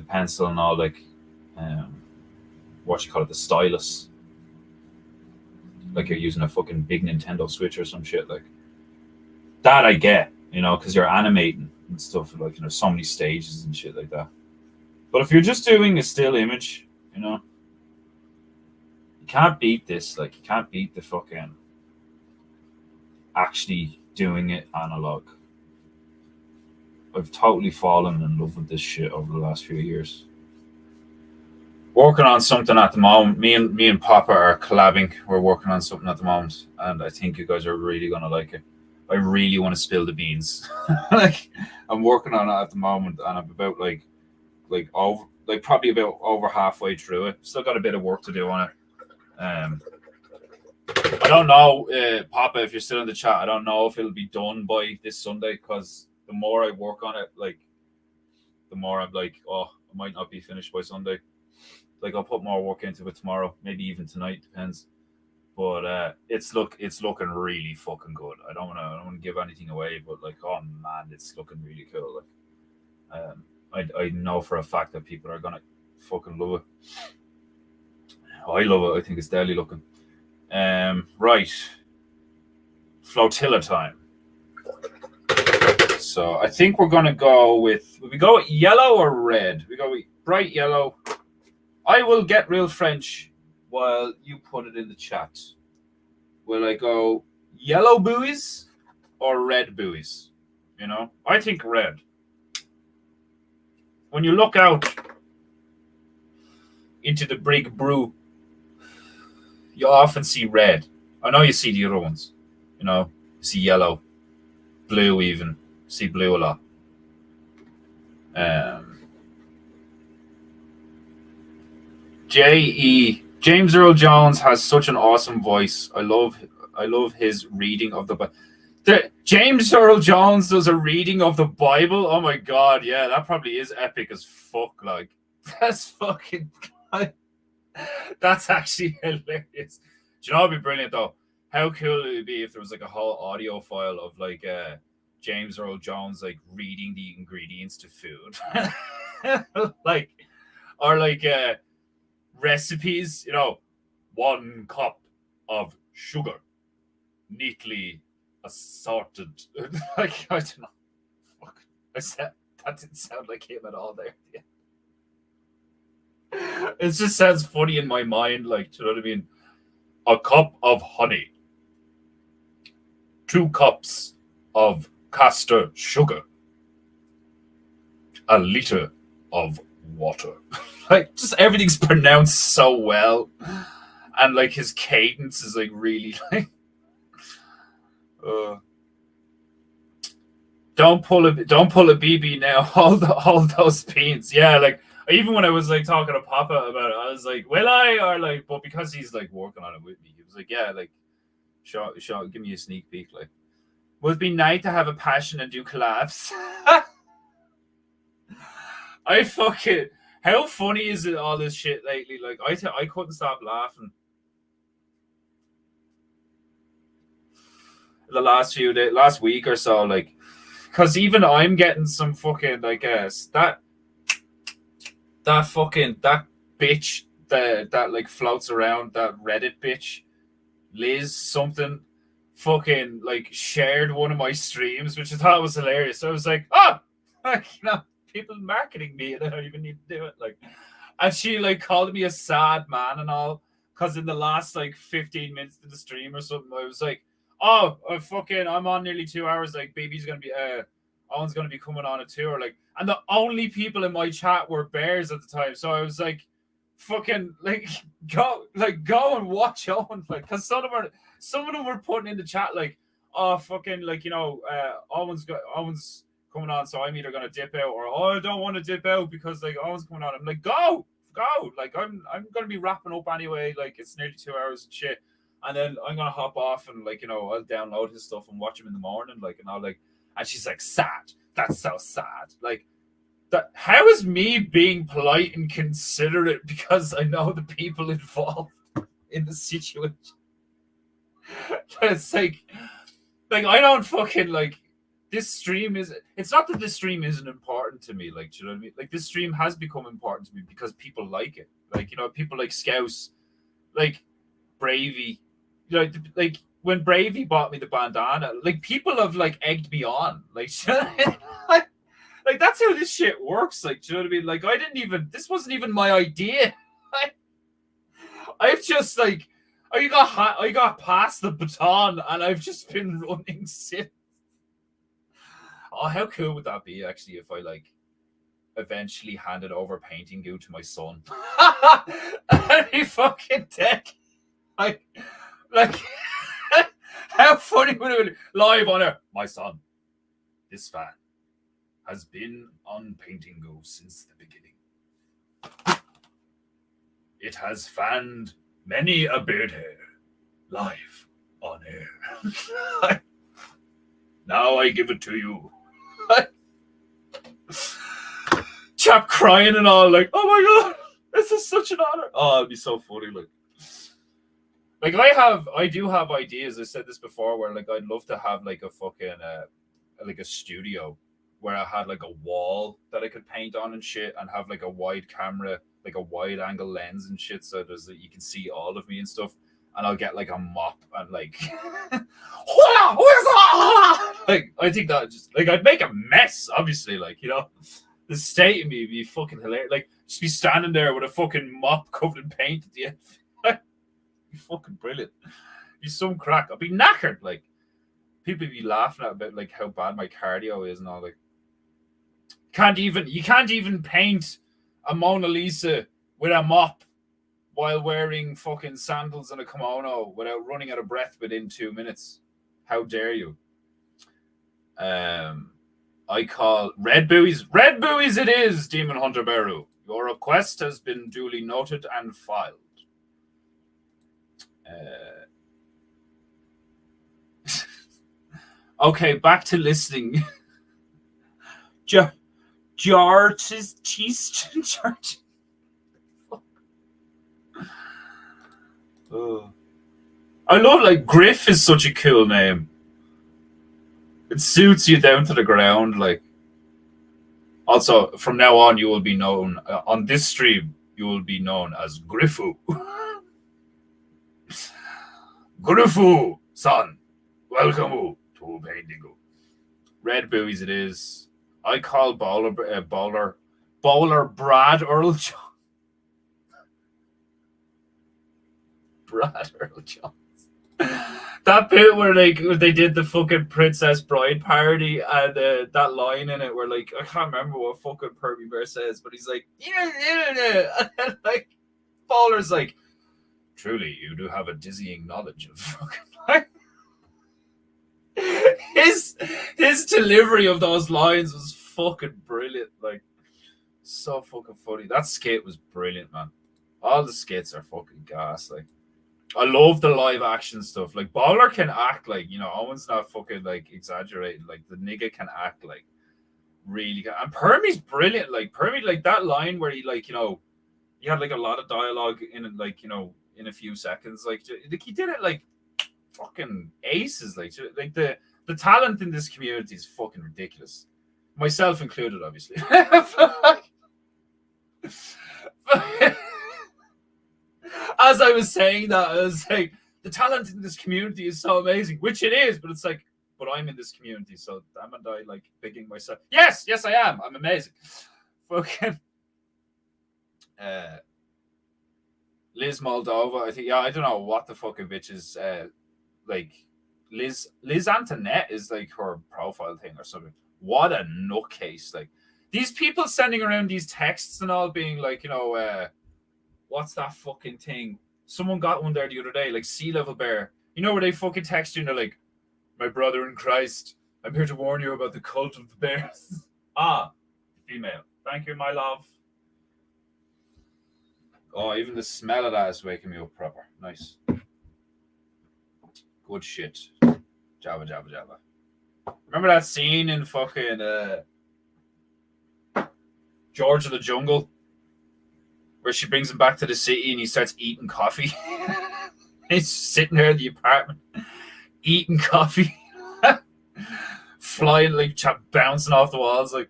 pencil and all, like what you call it, the stylus, like you're using a fucking big Nintendo Switch or some shit like that. I get, you know, because you're animating and stuff, like, you know, so many stages and shit like that. But if you're just doing a still image, you know, you can't beat this. Like, you can't beat the fucking actually doing it analog. I've totally fallen in love with this shit over the last few years. Working on something at the moment. Me and Papa are collabing. We're working on something at the moment, and I think you guys are really gonna like it. I really want to spill the beans. Like, I'm working on it at the moment, and I'm about probably about over halfway through it. Still got a bit of work to do on it. I don't know, Papa, if you're still in the chat. I don't know if it'll be done by this Sunday, because the more I work on it, like, the more I'm like, oh, I might not be finished by Sunday. Like, I'll put more work into it tomorrow, maybe even tonight, depends. But it's looking really fucking good. I don't wanna give anything away, but like, oh man, it's looking really cool. Like, I know for a fact that people are gonna fucking love it. I love it. I think it's deadly looking. Right, flotilla time. So I think we're gonna go with, we go with yellow or red? We go with bright yellow. I will get real French while you put it in the chat. Will I go yellow buoys or red buoys? You know, I think red. When you look out into the brig brew, you often see red. I know you see the other ones. You know, you see yellow, blue even. See blue a lot. James Earl Jones has such an awesome voice. I love his reading of James Earl Jones does a reading of the Bible. Oh my God, yeah, that probably is epic as fuck. Like, that's fucking, that's actually hilarious. Do you know what'd be brilliant though? How cool it would be if there was like a whole audio file of like James Earl Jones like reading the ingredients to food, like, or like recipes. You know, 1 cup of sugar, neatly assorted. Like, I don't know. Fuck. That didn't sound like him at all there. Yeah. It just sounds funny in my mind. Like, do you know what I mean? A cup of honey, 2 cups of castor sugar, 1 liter of water. like just everything's pronounced so well, and like his cadence is like really like. Don't pull a BB now. All those beans. Yeah, like even when I was like talking to Papa about it, I was like, "Will I?" Or like, but because he's like working on it with me, he was like, "Yeah, like, show, give me a sneak peek." Like, would it be nice to have a passion and do collabs? I fucking. How funny is it all this shit lately? Like, I couldn't stop laughing. The last week or so, like, because even I'm getting some fucking, I guess that bitch that like floats around, that Reddit bitch, Liz something, fucking like shared one of my streams, which I thought was hilarious. So I was like, oh, like, people marketing me, and I don't even need to do it. Like, and she like called me a sad man and all, because in the last like 15 minutes of the stream or something, I was like, oh, I'm on nearly 2 hours. Like, baby's gonna be Owen's gonna be coming on a tour. Like, and the only people in my chat were bears at the time. So I was like, fucking like go and watch Owen, like, because some of them were putting in the chat like, oh, fucking, like, Owen's coming on, so I'm either gonna dip out, or I don't want to dip out because like Owen's coming on. I'm like, go, like I'm gonna be wrapping up anyway. Like, it's nearly 2 hours and shit, and then I'm gonna hop off and like I'll download his stuff and watch him in the morning, like, and I'll like, and she's like, sad. That's so sad. Like, that, how is me being polite and considerate because I know the people involved in the situation? It's like I don't fucking like this stream is. It's not that this stream isn't important to me. Like, do you know what I mean? Like, this stream has become important to me because people like it. Like, people like Scouse, like Bravey, like when Bravey bought me the bandana, like, people have like egged me on. Like, like, that's how this shit works. Like, do you know what I mean? Like, this wasn't even my idea. I've just like, I got past the baton and I've just been running since. Oh, how cool would that be actually if I like eventually handed over PEINTEINGU to my son? And he fucking dead. Like how funny would it be? Live on air, my son, this fan has been on PEINTEINGU since the beginning. It has fanned many a beard hair live on air. Now I give it to you. Chap crying and all, like, oh my god, this is such an honor. Oh, it'd be so funny. Like I do have ideas. I said this before, where like I'd love to have like a fucking like a studio where I had like a wall that I could paint on and shit, and have like a wide camera, like a wide angle lens and shit, so there's you can see all of me and stuff. And I'll get like a mop and like, like, I think that just like I'd make a mess, obviously, like, the state of me would be fucking hilarious. Like, just be standing there with a fucking mop covered in paint at the end. Be fucking brilliant. Be some crack. I'd be knackered. Like, people would be laughing at about like how bad my cardio is and all. Like, you can't even paint a Mona Lisa with a mop while wearing fucking sandals and a kimono without running out of breath within 2 minutes. How dare you? I call red buoys. Red buoys it is, Demon Hunter Beru. Your request has been duly noted and filed. Okay, back to listening. I love, like, Griff is such a cool name. It suits you down to the ground. Like, also from now on, you will be known on this stream. You will be known as Griffu. Griffu, son, welcome to PEINTEINGU. Red buoys it is. I call bowler Brad Earl John. Brad Earl Jones. That bit where like they did the fucking Princess Bride parody and that line in it where like I can't remember what fucking Pervy Bear says, but he's like and then, like Baller's like, truly you do have a dizzying knowledge of fucking like his delivery of those lines was fucking brilliant, like so fucking funny. That skit was brilliant, man. All the skits are fucking gas, like. I love the live action stuff. Like Baller can act like, you know, Owen's not fucking like exaggerating. Like the nigga can act like really good. And Permy's brilliant. Like Permy, like that line where he like, you know, he had like a lot of dialogue in it, like, you know, in a few seconds. Like he did it like fucking aces. Like the talent in this community is fucking ridiculous. Myself included, obviously. As I was saying that, I was like, the talent in this community is so amazing, which it is, but it's like, but I'm in this community, so am I like bigging myself? Yes, I am. I'm amazing. Fucking Liz Moldova, I think, yeah, I don't know what the fucking bitch is, like, Liz Antoinette is like her profile thing or something. What a nutcase. Like, these people sending around these texts and all being like, you know, what's that fucking thing? Someone got one there the other day, like Sea Level Bear. You know where they fucking text you and they're like, my brother in Christ, I'm here to warn you about the cult of the bears. Female. Thank you, my love. Oh, even the smell of that is waking me up proper. Nice. Good shit. Jabba, jabba, jabba. Remember that scene in fucking George of the Jungle? Where she brings him back to the city and he starts eating coffee. He's sitting there in the apartment, eating coffee, flying like bouncing off the walls. Like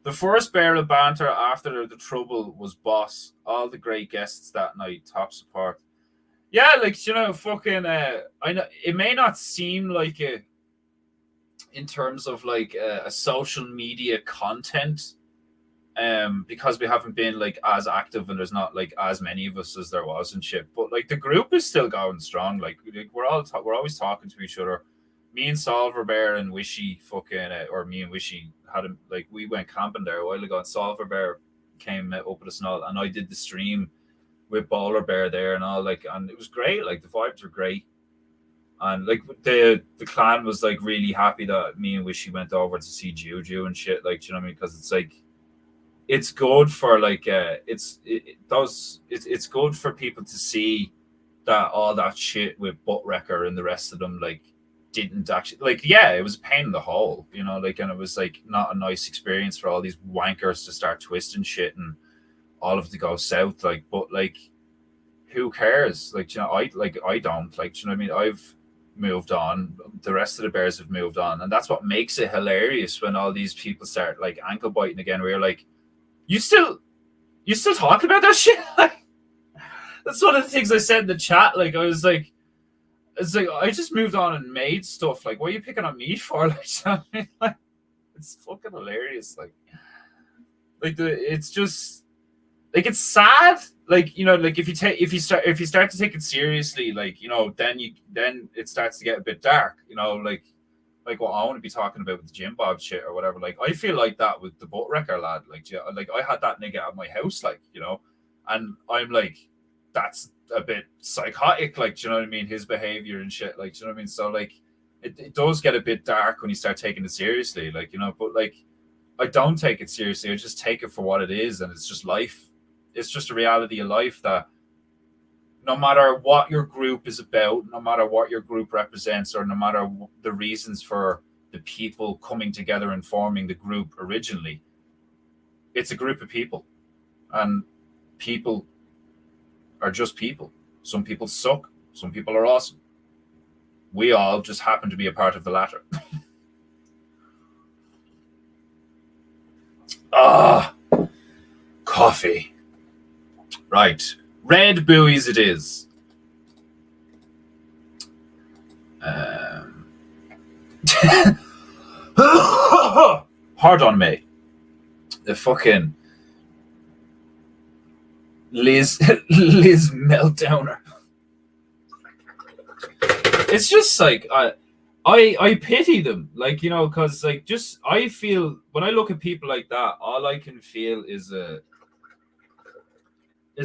the first bear of banter after the trouble was Boss. All the great guests that night, top support. Yeah, like you know, fucking. I know it may not seem like it in terms of like a social media content. Because we haven't been like as active and there's not like as many of us as there was and shit, but like the group is still going strong. Like we're always talking to each other. Me and Solver Bear and Wishy fucking or me and Wishy had him like we went camping there a while ago and Solver Bear came up with us and all, and I did the stream with Baller Bear there and all, like, and it was great. Like the vibes were great, and like the clan was like really happy that me and Wishy went over to see Juju and shit. Like, do you know what I mean? Because it's like. It's good for like it's good for people to see that all that shit with Butt Wrecker and the rest of them like didn't actually like it was a pain in the hole, you know, like, and it was like not a nice experience for all these wankers to start twisting shit and all of it to go south, like, but like who cares? Like, you know, I don't, like, you know what I mean? I've moved on, the rest of the bears have moved on, and that's what makes it hilarious when all these people start like ankle biting again, where you're like, You still talking about that shit? Like, that's one of the things I said in the chat. Like, I was like, it's like I just moved on and made stuff. Like, what are you picking on me for? Like, you know what I mean? Like, it's fucking hilarious. Like it's just like it's sad. Like, you know, like if you start to take it seriously, like, you know, then it starts to get a bit dark. You know, like what I want to be talking about with the Jim Bob shit or whatever. Like, I feel like that with the Butt Wrecker lad. Like, yeah, like I had that nigga at my house, like, you know, and I'm like, that's a bit psychotic, like, do you know what I mean? His behavior and shit, like, do you know what I mean? So, like, it does get a bit dark when you start taking it seriously, like, you know, but like, I don't take it seriously. I just take it for what it is, and it's just life. It's just a reality of life that no matter what your group is about, no matter what your group represents, or no matter the reasons for the people coming together and forming the group originally, it's a group of people. And people are just people. Some people suck. Some people are awesome. We all just happen to be a part of the latter. Coffee. Right. Red buoys it is. Pardon me. The fucking Liz meltdowner. it's just like I pity them, like, you know, because like just I feel when I look at people like that, all I can feel is a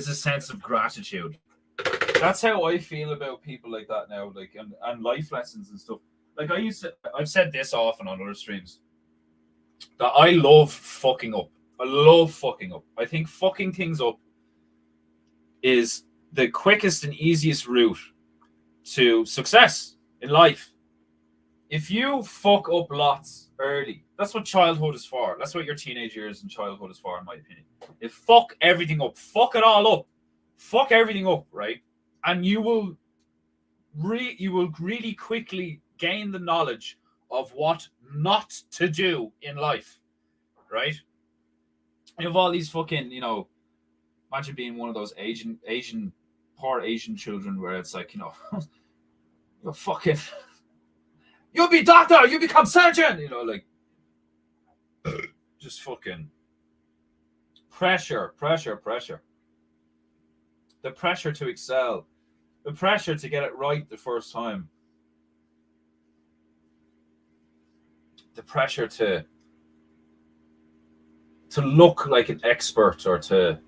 sense of gratitude. That's how I feel about people like that now, like and life lessons and stuff. Like I've said this often on other streams that I love fucking up. I love fucking up. I think fucking things up is the quickest and easiest route to success in life. If you fuck up lots early, that's what childhood is for. That's what your teenage years and childhood is for, in my opinion. If fuck everything up, fuck it all up, fuck everything up, right? And you will really quickly gain the knowledge of what not to do in life, right? You have all these fucking, you know, imagine being one of those poor Asian children where it's like, you know, you're fucking, you'll be doctor, you become surgeon, you know, like, just fucking pressure. The pressure to excel, the pressure to get it right the first time, the pressure to look like an expert or to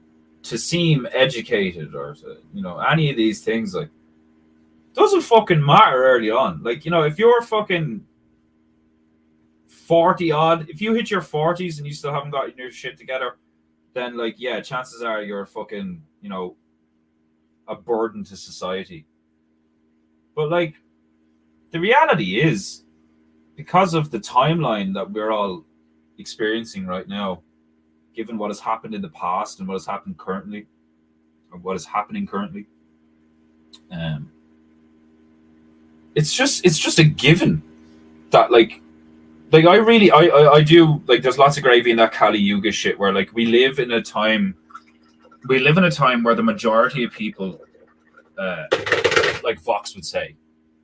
seem educated or to, you know, any of these things, like, doesn't fucking matter early on. Like, you know, if you're fucking 40 odd, if you hit your 40s and you still haven't got your shit together, then like, yeah, chances are you're fucking, you know, a burden to society. But like, the reality is, because of the timeline that we're all experiencing right now, given what has happened in the past and what has happened currently, or what is happening currently, it's just a given that like I do, like, there's lots of gravy in that Kali Yuga shit where like we live in a time where the majority of people, like Vox would say,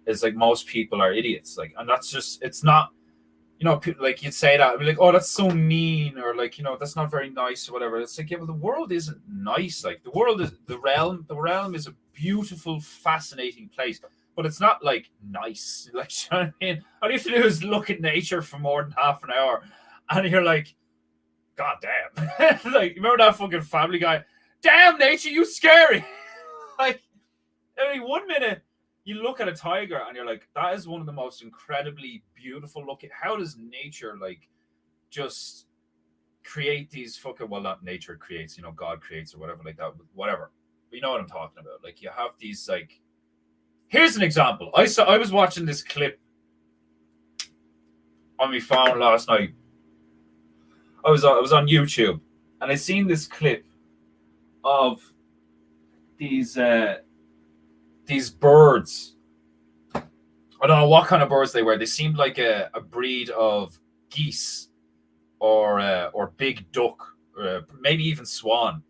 is like most people are idiots, like, and that's just, it's not, you know, like you'd say that, like, oh, that's so mean, or like, you know, that's not very nice or whatever. It's like, yeah, but the world isn't nice. Like, the world is the realm is a beautiful, fascinating place, but it's not like nice. Like, you know what I mean? All you have to do is look at nature for more than half an hour, and you're like, God damn. Like, remember that fucking Family Guy? Damn, nature, you scary. Like, I mean, 1 minute you look at a tiger and you're like, that is one of the most incredibly beautiful looking. How does nature like just create these fucking, well, not nature creates, you know, God creates or whatever like that, whatever. But you know what I'm talking about? Like, you have these, like, here's an example. I was watching this clip on my phone last night. I was on YouTube and I seen this clip of these birds. I don't know what kind of birds they were. They seemed like a breed of geese or big duck, or maybe even swan.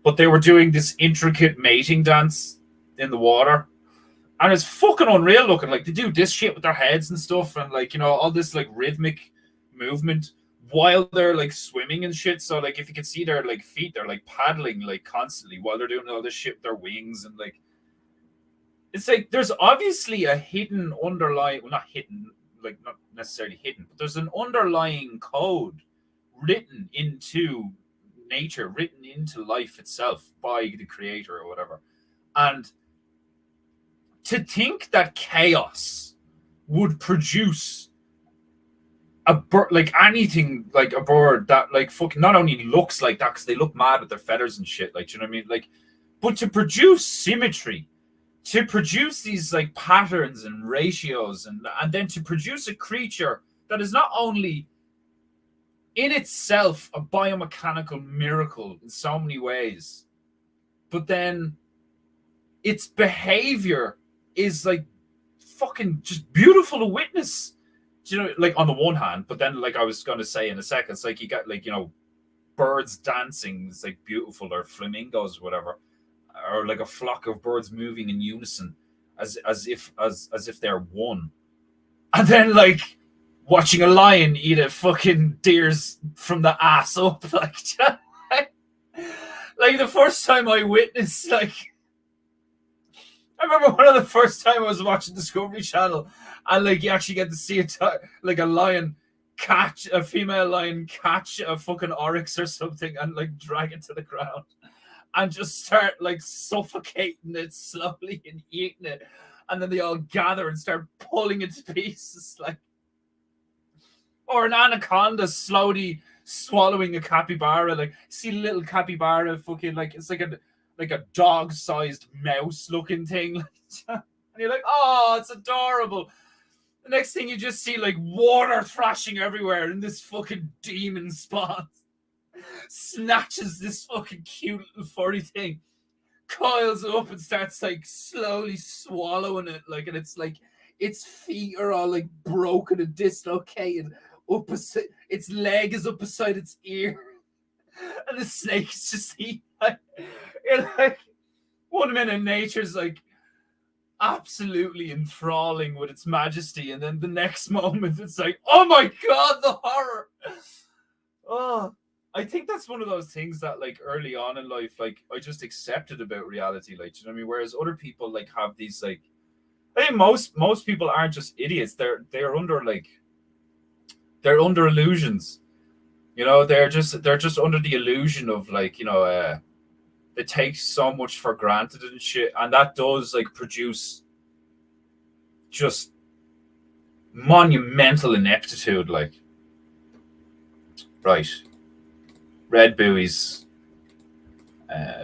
But they were doing this intricate mating dance in the water. And it's fucking unreal looking. Like, they do this shit with their heads and stuff, and like, you know, all this like rhythmic movement while they're like swimming and shit. So like, if you can see their like feet, they're like paddling like constantly while they're doing all this shit with their wings. And like, it's like there's obviously a hidden underlying, well, not hidden, like not necessarily hidden, but there's an underlying code written into nature, written into life itself by the creator or whatever. And to think that chaos would produce a bird, like anything, like a bird that like fucking not only looks like that because they look mad with their feathers and shit, like, do you know what I mean? Like, but to produce symmetry, to produce these like patterns and ratios, and then to produce a creature that is not only in itself a biomechanical miracle in so many ways, but then its behavior is like fucking just beautiful to witness. Do you know, like, on the one hand, but then like I was going to say in a second, it's like you got like, you know, birds dancing, it's like beautiful, or flamingos, whatever, or like a flock of birds moving in unison as if they're one. And then like watching a lion eat a fucking deer's from the ass up, like, like the first time I witnessed, like, I remember one of the first time I was watching Discovery Channel, and like you actually get to see like a lion catch a female lion catch a fucking oryx or something and like drag it to the ground and just start like suffocating it slowly and eating it, and then they all gather and start pulling it to pieces, like, or an anaconda slowly swallowing a capybara. Like, see little capybara, fucking like it's like a dog-sized mouse-looking thing, and you're like, oh, it's adorable. The next thing you just see like water thrashing everywhere, and this fucking demon spawn snatches this fucking cute little furry thing, coils up and starts like slowly swallowing it, like, and it's like its feet are all like broken and dislocated. Its leg is up beside its ear, and the snake is just eating. You're like, 1 minute nature's like absolutely enthralling with its majesty, and then the next moment it's like, oh my god, the horror. Oh, I think that's one of those things that like early on in life, like I just accepted about reality, like, you know what I mean? Whereas other people like have these like, I think most people aren't just idiots. They're under illusions. You know, they're just under the illusion of like, you know, they take so much for granted and shit, and that does like produce just monumental ineptitude. Like, right, red buoys.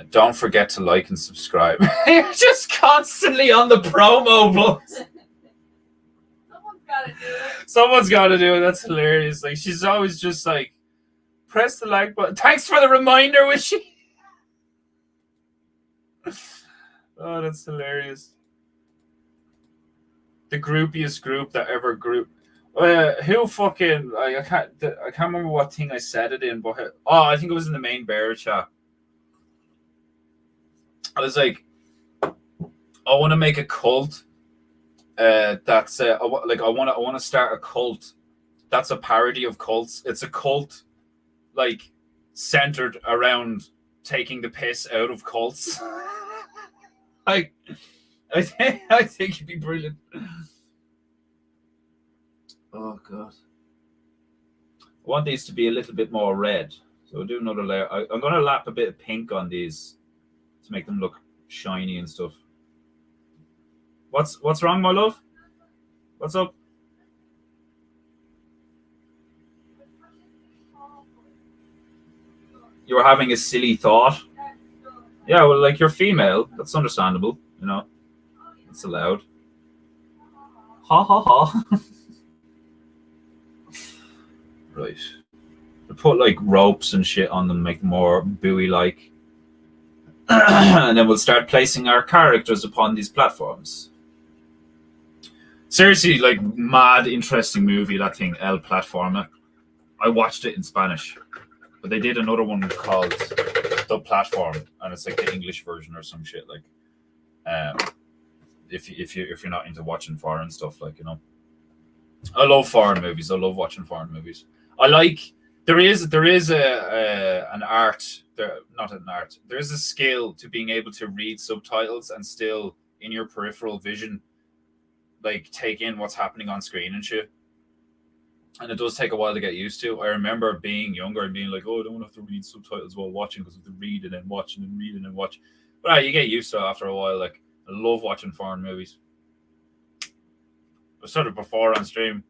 Don't forget to like and subscribe. You're just constantly on the promo button. Someone's got to do it. That's hilarious. Like, she's always just like, press the like button. Thanks for the reminder, Wishy. Oh, that's hilarious. The groupiest group that ever group. Who fucking I can't remember what thing I said it in, but I think it was in the main bear chat. I was like, I want to make a cult. That's I want to start a cult that's a parody of cults. It's a cult like centered around taking the piss out of cults. I think it'd be brilliant. Oh god, I want these to be a little bit more red, so I'll do another layer. I'm going to lap a bit of pink on these to make them look shiny and stuff. What's wrong, my love? What's up? You were having a silly thought. Yeah, well, like, you're female. That's understandable, you know. It's allowed. Ha ha ha. Right. We put like ropes and shit on them, make them more buoy-like. And then we'll start placing our characters upon these platforms. Seriously, like, mad interesting movie, that thing, El Platforma. I watched it in Spanish, but they did another one called The Platform, and it's like the English version or some shit. Like, if you're not into watching foreign stuff, like, you know, I love foreign movies. I love watching foreign movies. I like there is an art there, not an art. There is a skill to being able to read subtitles and still in your peripheral vision, like, take in what's happening on screen and shit. And it does take a while to get used to. I remember being younger and being like, oh, I don't have to read subtitles while watching because I have to read and then watch and then read and then watch. But you get used to it after a while. Like, I love watching foreign movies. I said it before on stream.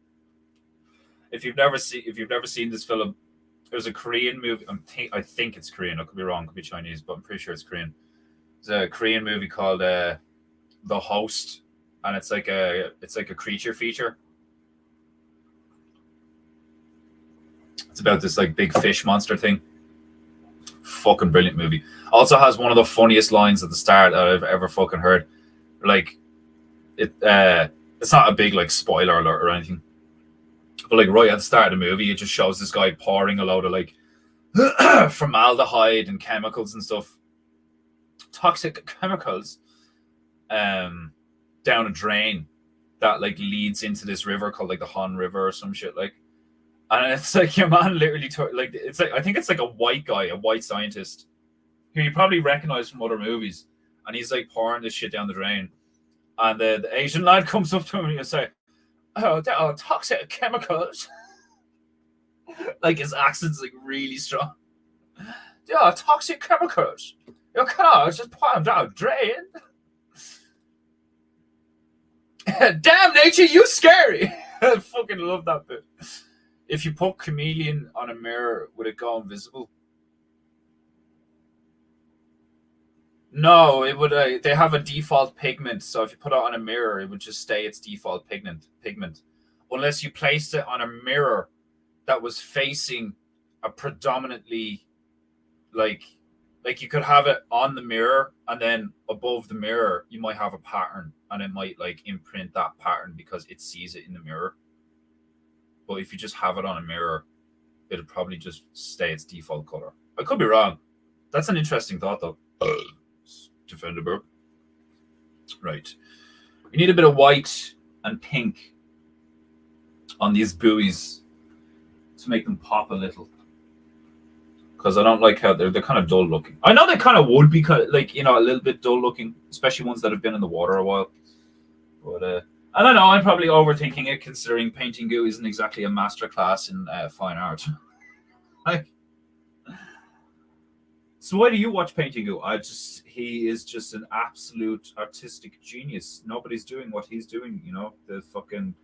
If you've never seen this film, there's a Korean movie. I think it's Korean. I could be wrong. It could be Chinese, but I'm pretty sure it's Korean. There's a Korean movie called The Host, and it's like a creature feature. It's about this like big fish monster thing. Fucking brilliant movie. Also has one of the funniest lines at the start that I've ever fucking heard. Like, it's not a big like spoiler alert or anything, but like right at the start of the movie, it just shows this guy pouring a load of like formaldehyde and chemicals and stuff, toxic chemicals, down a drain that like leads into this river called like the Han River or some shit, like. And it's like your man literally like, it's like, I think it's like a white guy, a white scientist who you probably recognize from other movies, and he's like pouring this shit down the drain, And the Asian lad comes up to him and you say, "Oh, there are toxic chemicals." Like his accent's like really strong. There are toxic chemicals. You cannot just put them down drain. Damn nature, you scary. I fucking love that bit. If you put chameleon on a mirror, would it go invisible? No, it would. They have a default pigment, so if you put it on a mirror, it would just stay its default pigment. Unless you placed it on a mirror that was facing a predominantly like you could have it on the mirror, and then above the mirror you might have a pattern, and it might like imprint that pattern because it sees it in the mirror. But if you just have it on a mirror, it'll probably just stay its default color. I could be wrong. That's an interesting thought, though. Defendable. Right. We need a bit of white and pink on these buoys to make them pop a little. Because I don't like how they're kind of dull looking. I know they kind of would be kind of like, you know, a little bit dull looking, especially ones that have been in the water a while. But I don't know. I'm probably overthinking it, considering painting goo isn't exactly a masterclass in fine art. Like, so why do you watch Painting Goo? He is just an absolute artistic genius. Nobody's doing what he's doing, you know, the fucking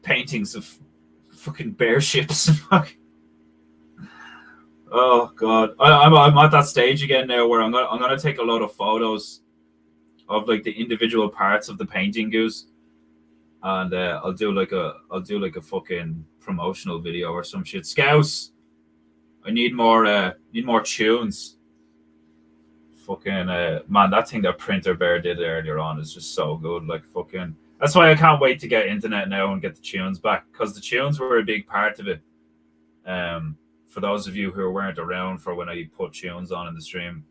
paintings of fucking bear ships. Oh god, I'm at that stage again now where I'm gonna take a lot of photos of like the individual parts of the painting goose, and I'll do like a fucking promotional video or some shit. Scouse, I need more tunes. Fucking man, that thing that Printer Bear did earlier on is just so good. Like fucking, that's why I can't wait to get internet now and get the tunes back, because the tunes were a big part of it. For those of you who weren't around for when I put tunes on in the stream,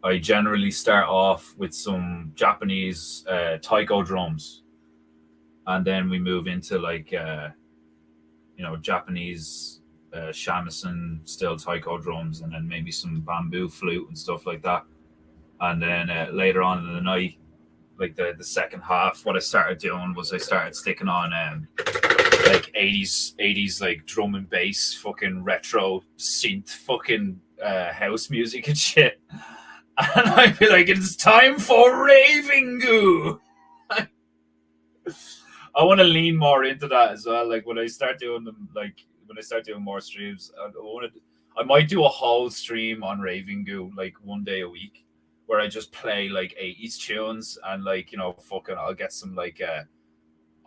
I generally start off with some Japanese taiko drums, and then we move into like Japanese shamisen style taiko drums, and then maybe some bamboo flute and stuff like that. And then later on in the night, like the second half, what I started doing was I started sticking on like 80s like drum and bass fucking retro synth fucking house music and shit. And I'd be like, it's time for raving goo. I want to lean more into that as well. Like when I start doing them, like when I start doing more streams, I might do a whole stream on raving goo, like one day a week, where I just play like 80s tunes and like, you know, fucking I'll get some like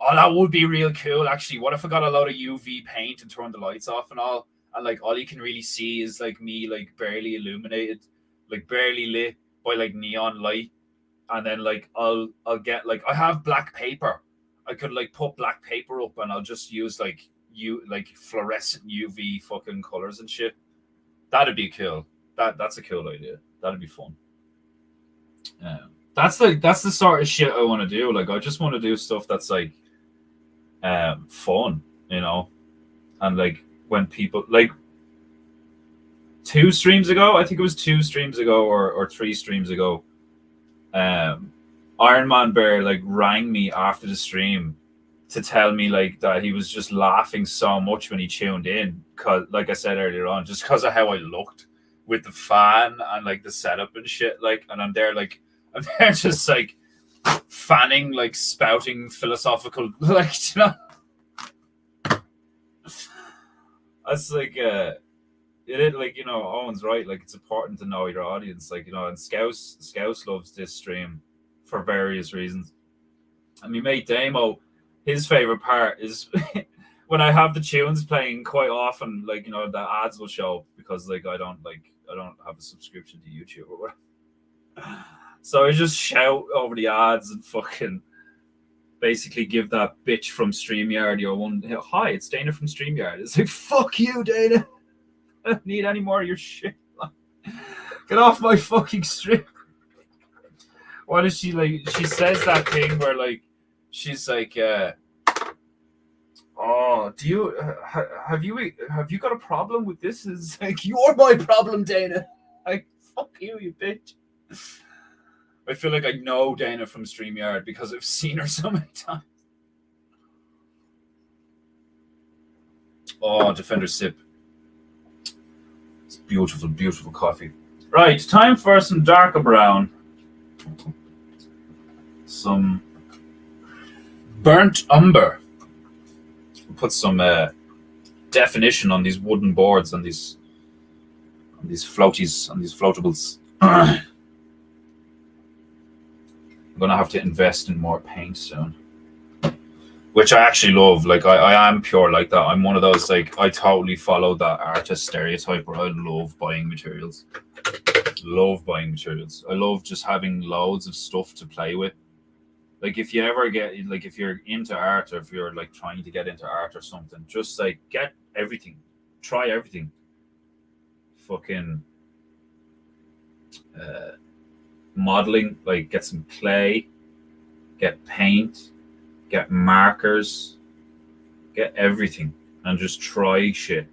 oh, that would be real cool actually. What if I got a lot of UV paint and turned the lights off and all, and like all you can really see is like me like barely illuminated, like barely lit by like neon light, and then like I'll get like, I have black paper. I could like put black paper up and I'll just use like fluorescent UV fucking colors and shit. That'd be cool. That's a cool idea. That'd be fun. That's the sort of shit I want to do. Like I just want to do stuff that's like fun, you know. And like when people like 2 streams ago, I think it was 2 streams ago or 3 streams ago, Iron Man Bear like rang me after the stream to tell me like that he was just laughing so much when he tuned in, cause like I said earlier on, just because of how I looked with the fan and like the setup and shit. Like, and I'm there just like fanning, like spouting philosophical, like, you know. That's like it like, you know, Owen's right. Like it's important to know your audience, like, you know. And Scouse loves this stream for various reasons. And my mate Damo, his favorite part is when I have the tunes playing quite often, like, you know, the ads will show, because like I don't have a subscription to YouTube or whatever. So I just shout over the ads and fucking basically give that bitch from StreamYard your one, hi, it's Dana from StreamYard. It's like, fuck you, Dana. I don't need any more of your shit. Get off my fucking stream. What is she like? She says that thing where like she's like, oh, do you have you got a problem with this? Is like, you're my problem, Dana. Like, Fuck you bitch. I feel like I know Dana from StreamYard because I've seen her so many times. Oh, Defender Sip. It's beautiful, beautiful coffee. Right, time for some darker brown. Some burnt umber. We'll put some definition on these wooden boards, on these floaties, on these floatables. I'm gonna have to invest in more paint soon, which I actually love. Like I am pure like that. I'm one of those, like, I totally follow that artist stereotype where I love buying materials. Love buying materials. I love just having loads of stuff to play with. Like if you ever get, like, if you're into art, or if you're like trying to get into art or something, just like get everything, try everything. Fucking modeling, like get some clay, get paint, get markers, get everything, and just try shit.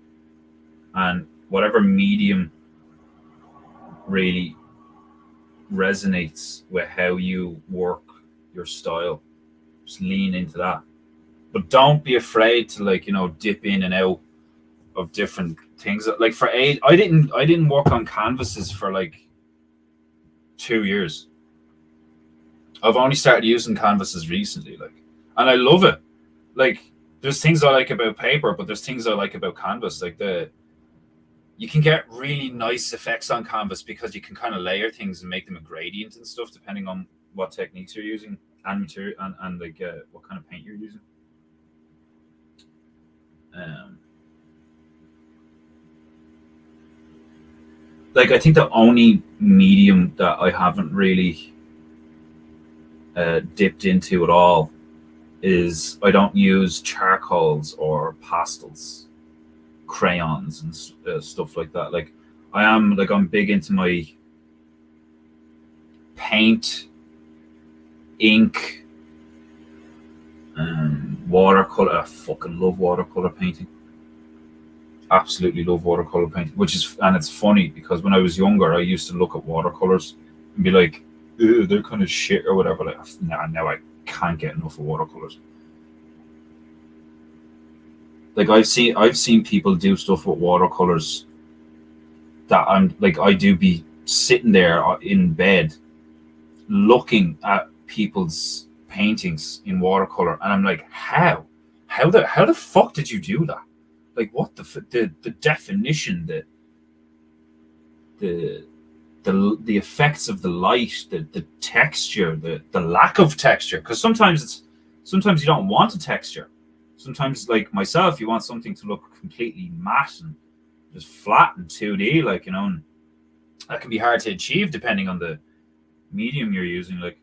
And whatever medium really resonates with how you work your style, just lean into that. But don't be afraid to, like, you know, dip in and out of different things. Like for I didn't work on canvases for like 2 years. I've only started using canvases recently, like, and I love it. Like, there's things I like about paper, but there's things I like about canvas. Like you can get really nice effects on canvas because you can kind of layer things and make them a gradient and stuff depending on what techniques you're using and material and like what kind of paint you're using. Like, I think the only medium that I haven't really dipped into at all is I don't use charcoals or pastels, crayons and stuff like that. Like I'm big into my paint, ink, watercolor. I fucking love watercolor painting. Absolutely love watercolor painting, and it's funny because when I was younger, I used to look at watercolors and be like, ew, they're kind of shit or whatever. Like, nah, now I can't get enough of watercolors. Like I've seen people do stuff with watercolors that I'm like, I do be sitting there in bed looking at people's paintings in watercolor, and I'm like, how the fuck did you do that? Like, what the definition, the effects of the light, the texture, the lack of texture. Because sometimes you don't want a texture. Sometimes, like myself, you want something to look completely matte and just flat and 2D, like, you know, and that can be hard to achieve depending on the medium you're using. Like,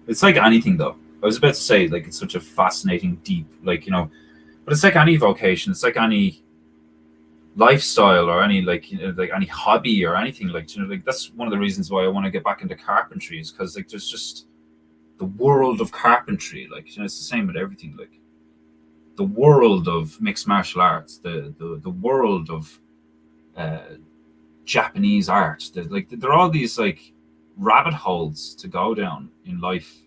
it's like anything, though. I was about to say, like, it's such a fascinating, deep, like, you know, but it's like any vocation. It's like any lifestyle or any, like, you know, like any hobby or anything. Like, you know, like, that's one of the reasons why I want to get back into carpentry, is because, like, there's just the world of carpentry. Like, you know, it's the same with everything. Like, the world of mixed martial arts, the world of Japanese art. Like, there are all these, like, rabbit holes to go down in life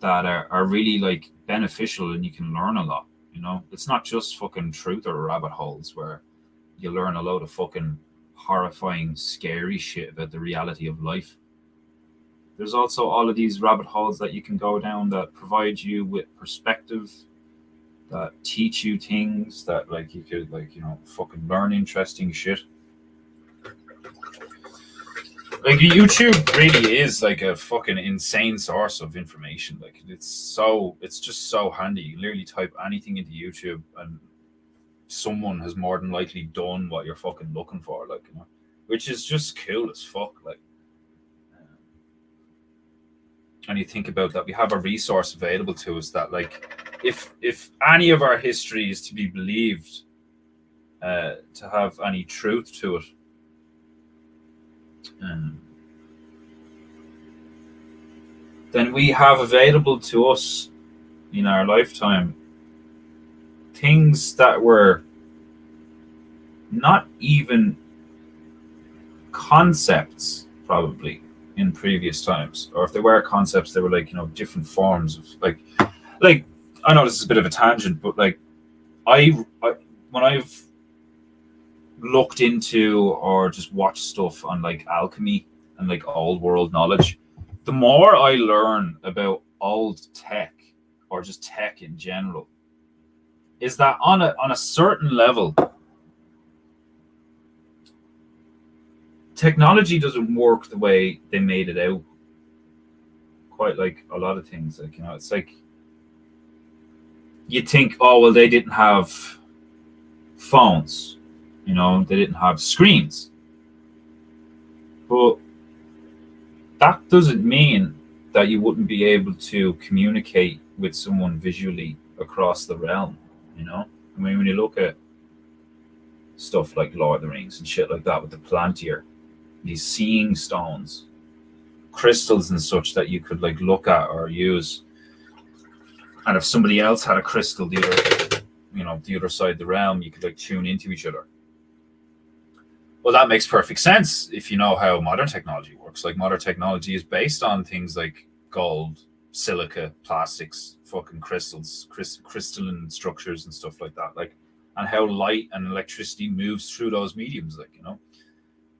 that are really, like, beneficial, and you can learn a lot. You know, it's not just fucking truth or rabbit holes where you learn a load of fucking horrifying, scary shit about the reality of life. There's also all of these rabbit holes that you can go down that provide you with perspective, that teach you things, that, like, you could, like, you know, fucking learn interesting shit. Like, YouTube really is like a fucking insane source of information. Like, it's just so handy. You literally type anything into YouTube and someone has more than likely done what you're fucking looking for, like, you know, which is just cool as fuck. Like, and you think about that, we have a resource available to us that, like, if any of our history is to be believed, to have any truth to it, then we have available to us in our lifetime things that were not even concepts probably in previous times, or if they were concepts, they were like, you know, different forms of like I know this is a bit of a tangent, but like I when I've looked into or just watched stuff on like alchemy and like old world knowledge, the more I learn about old tech or just tech in general, is that on a certain level, technology doesn't work the way they made it out. Quite like a lot of things, like, you know, it's like you think, oh well, they didn't have phones, you know, they didn't have screens, but that doesn't mean that you wouldn't be able to communicate with someone visually across the realm, you know. I mean, when you look at stuff like Lord of the Rings and shit like that with the Palantir, these seeing stones, crystals and such that you could like look at or use, and if somebody else had a crystal the other, you know, the other side of the realm, you could like tune into each other. Well, that makes perfect sense if you know how modern technology works. Like, modern technology is based on things like gold, silica, plastics, fucking crystals, crystalline structures and stuff like that. Like, and how light and electricity moves through those mediums, like, you know.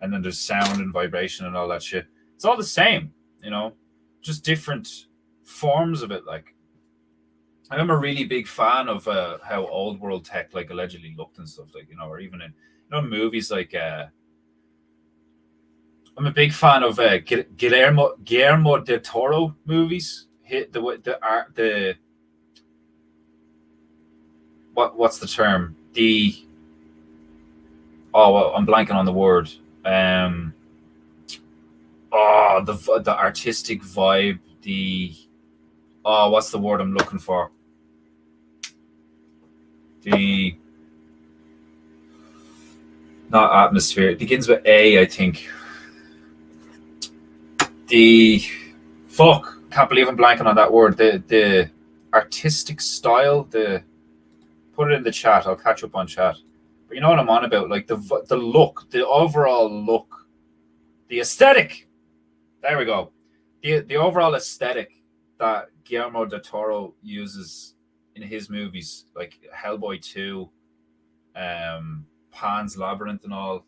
And then there's sound and vibration and all that shit. It's all the same, you know, just different forms of it. Like, I'm a really big fan of how old world tech like allegedly looked and stuff, like, you know, or even in, you know, movies like I'm a big fan of Guillermo del Toro movies. Hit the what's the term? Well, I'm blanking on the word. The artistic vibe. What's the word I'm looking for? Not atmosphere. It begins with A, I think. Can't believe I'm blanking on that word. The artistic style. Put it in the chat. I'll catch up on chat. But you know what I'm on about? Like the look, the overall look, the aesthetic. There we go. The overall aesthetic that Guillermo del Toro uses in his movies, like Hellboy 2, Pan's Labyrinth, and all.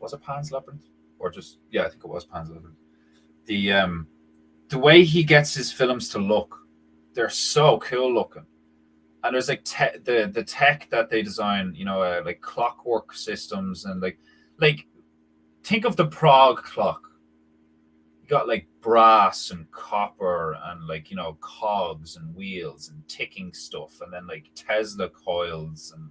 Was it Pan's Labyrinth? Or just, yeah, I think it was Pan's Labyrinth. The way he gets his films to look, they're so cool looking. And there's like the tech that they design, you know, like clockwork systems, and like think of the Prague clock. You got like brass and copper and, like, you know, cogs and wheels and ticking stuff, and then like Tesla coils and,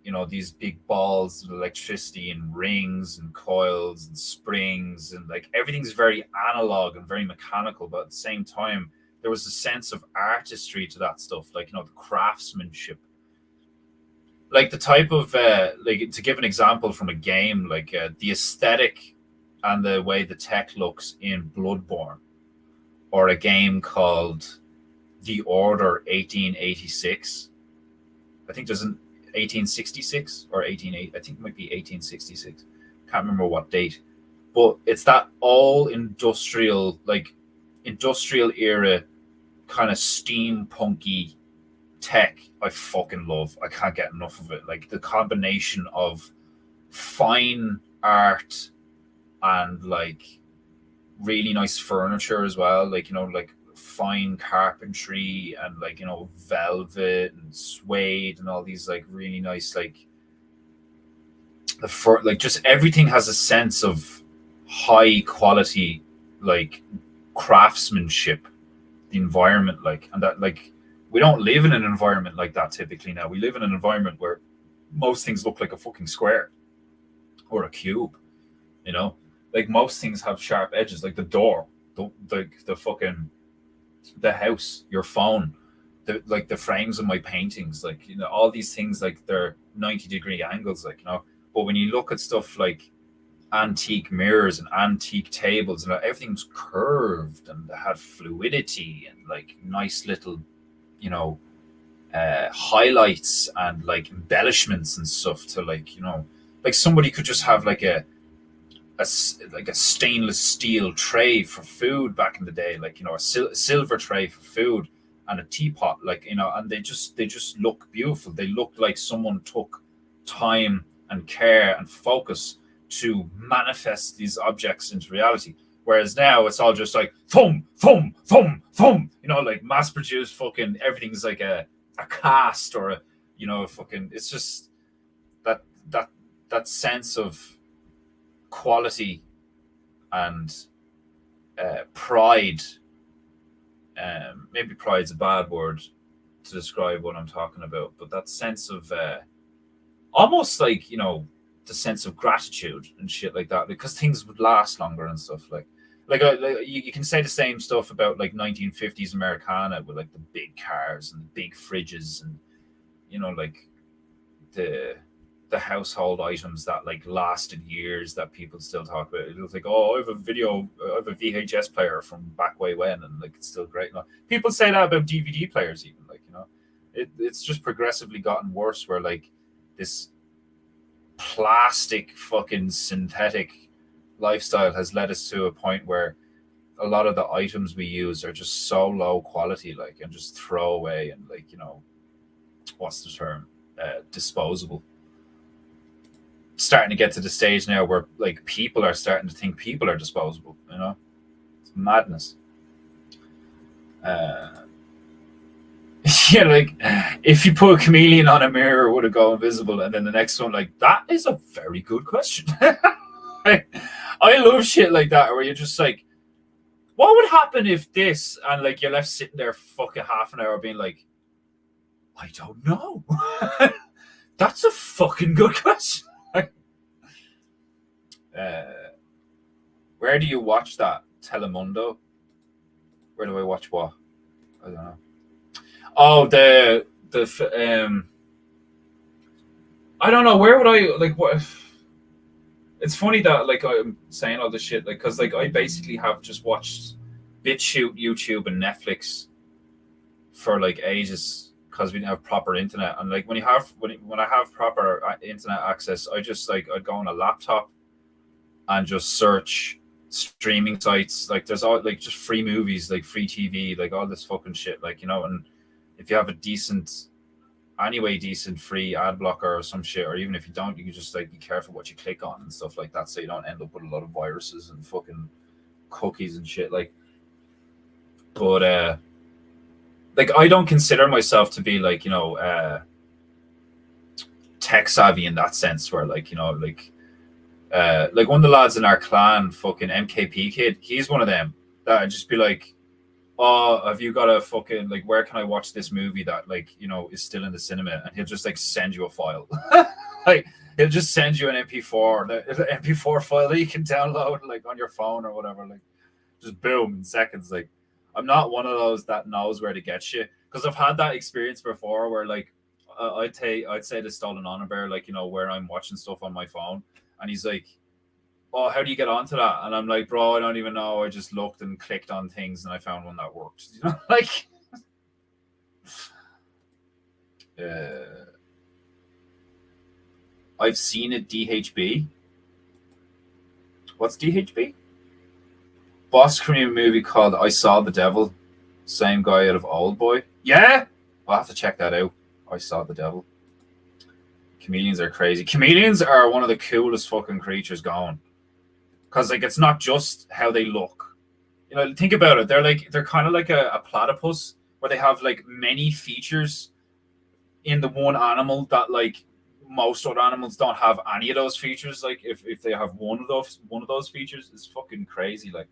you know, these big balls of electricity and rings and coils and springs, and like everything's very analog and very mechanical, but at the same time there was a sense of artistry to that stuff, like, you know, the craftsmanship, like the type of like, to give an example from a game, like the aesthetic and the way the tech looks in Bloodborne, or a game called The Order 1886. I think there's an 1866 or 188. I think it might be 1866. Can't remember what date, but it's that all industrial, like industrial era kind of steampunky tech I fucking love. I can't get enough of it. Like the combination of fine art and like really nice furniture as well, like, you know, like fine carpentry and, like, you know, velvet and suede and all these like really nice, like like just everything has a sense of high quality, like craftsmanship, the environment, like, and that, like, we don't live in an environment like that typically now. We live in an environment where most things look like a fucking square or a cube, you know, like most things have sharp edges, like the door, the fucking, the house, your phone, like the frames of my paintings, like, you know, all these things, like they're 90-degree angles, like, you know. But when you look at stuff like antique mirrors and antique tables, and everything was curved and had fluidity and like nice little, you know, highlights and like embellishments and stuff to like, you know, like somebody could just have like like a stainless steel tray for food back in the day, like, you know, a silver tray for food and a teapot, like, you know, and they just look beautiful. They look like someone took time and care and focus to manifest these objects into reality. Whereas now it's all just like thum, thum, thum, thum, you know, like mass produced fucking everything's like a cast or a, you know, fucking, it's just that sense of quality and pride. Maybe pride's a bad word to describe what I'm talking about, but that sense of almost like, you know, the sense of gratitude and shit like that, because things would last longer and stuff. Like you can say the same stuff about like 1950s Americana with like the big cars and the big fridges and, you know, like the household items that like lasted years that people still talk about. It was like, oh, I have a VHS player from back way when, and like it's still great. People say that about DVD players even, like, you know, it's just progressively gotten worse where like this plastic fucking synthetic lifestyle has led us to a point where a lot of the items we use are just so low quality, like, and just throw away and like, you know, what's the term? Disposable. Starting to get to the stage now where like people are starting to think people are disposable, you know? It's madness. Yeah, like if you put a chameleon on a mirror, would it go invisible? And then the next one, like, that is a very good question. I love shit like that where you're just like, what would happen if this, and like you're left sitting there fucking half an hour being like, I don't know. That's a fucking good question. Where do you watch that? Telemundo? Where do I watch what? I don't know. Oh, I don't know. Where would I like what? It's funny that like I'm saying all this shit, like, because like I basically have just watched BitChute, YouTube, and Netflix for like ages because we didn't have proper internet. And like when I have proper internet access, I just like I'd go on a laptop and just search streaming sites. Like there's all like just free movies, like free TV, like all this fucking shit, like, you know. And if you have a decent free ad blocker or some shit, or even if you don't, you can just like be careful what you click on and stuff like that, so you don't end up with a lot of viruses and fucking cookies and shit. Like, but like I don't consider myself to be like, you know, tech savvy in that sense, where like, you know, like one of the lads in our clan, fucking MKP kid, he's one of them that I'd just be like, oh, have you got a fucking, like, where can I watch this movie that, like, you know, is still in the cinema? And he'll just like send you a file. Like he'll just send you an MP4, the MP4 file that you can download like on your phone or whatever, like just boom in seconds. Like I'm not one of those that knows where to get shit, because I've had that experience before where like I'd say to Stolen Honor Bear, like, you know, where I'm watching stuff on my phone, and he's like, oh, how do you get onto that? And I'm like, bro, I don't even know. I just looked and clicked on things and I found one that worked. You know, like, I've seen it. DHB. What's DHB? Boss Korean movie called I Saw the Devil. Same guy out of Old Boy. Yeah, I'll have to check that out. I Saw the Devil. Chameleons are crazy. Chameleons are one of the coolest fucking creatures going. Because like it's not just how they look. You know, think about it. They're kind of like a platypus, where they have like many features in the one animal that like most other animals don't have any of those features. Like if they have one of those features, it's fucking crazy. Like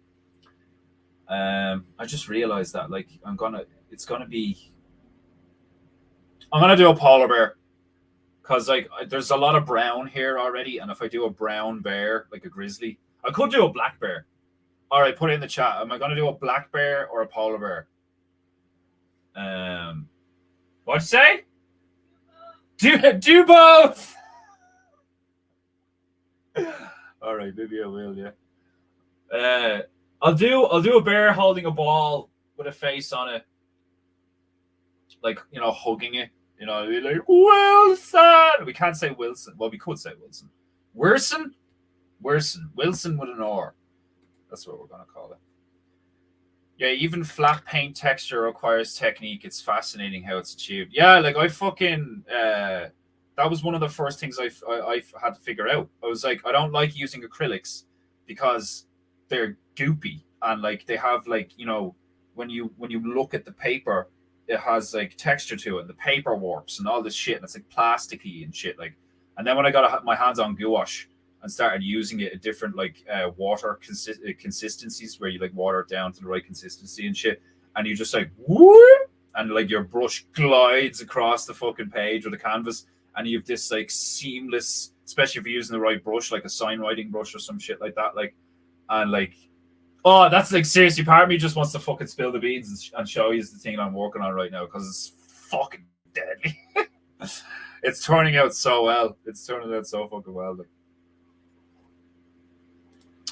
I just realized that like I'm gonna do a polar bear, because like there's a lot of brown here already, and if I do a brown bear, like a grizzly, I could do a black bear. All right, put it in the chat. Am I going to do a black bear or a polar bear? What'd you say? Do both. All right, maybe I will. Yeah. I'll do a bear holding a ball with a face on it, like, you know, hugging it, You know, you're like, Wilson. We can't say Wilson. Well, we could say Wilson. Wilson? Wilson with an R. That's what we're going to call it. Yeah, even flat paint texture requires technique. It's fascinating how it's achieved. Yeah, like I fucking that was one of the first things I had to figure out. I was like, I don't like using acrylics because they're goopy and like they have like, you know, when you look at the paper, it has like texture to it. The paper warps and all this shit, and it's like plasticky and shit. Like, and then when I got my hands on gouache and started using it at different like water consistencies, where you like water it down to the right consistency and shit, and you just like whoop, and like your brush glides across the fucking page or the canvas, and you have this like seamless, especially if you're using the right brush, like a sign writing brush or some shit like that, like, and like, oh, that's like seriously, part of me just wants to fucking spill the beans and show you the thing I'm working on right now because it's fucking deadly. It's turning out so well. It's turning out so fucking well. Like,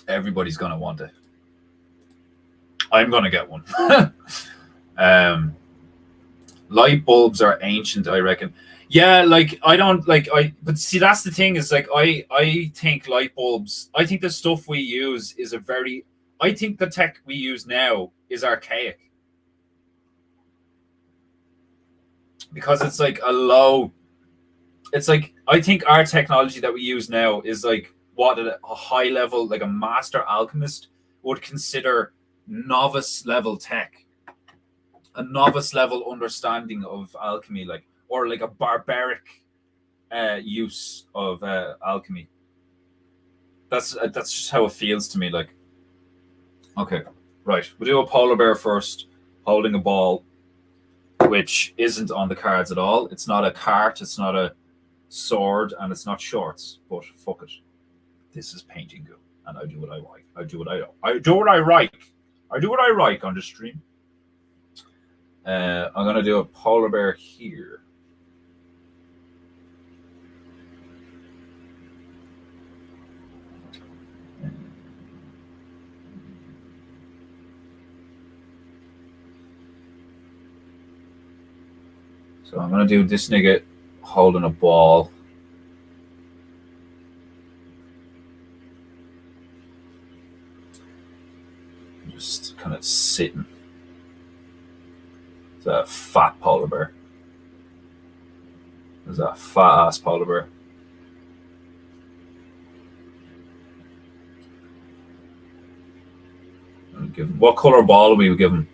everybody's gonna want it. I'm gonna get one. Light bulbs are ancient, I reckon. Yeah, like I don't like but see that's the thing is like I think light bulbs, I think the stuff we use is I think the tech we use now is archaic. Because it's like it's like I think our technology that we use now is like what a high level, like a master alchemist would consider novice level tech, a novice level understanding of alchemy, like, or like a barbaric use of alchemy. That's just how it feels to me. Like, okay, right, we'll do a polar bear first, holding a ball, which isn't on the cards at all. It's not a cart, it's not a sword, and it's not shorts. But fuck it, this is painting goo, and I do what I like. I do what I like on the stream. I'm gonna do a polar bear here. So I'm gonna do this nigga holding a ball. Just kind of sitting. It's a fat polar bear. There's a fat ass polar bear. Give him, what color ball will we give him?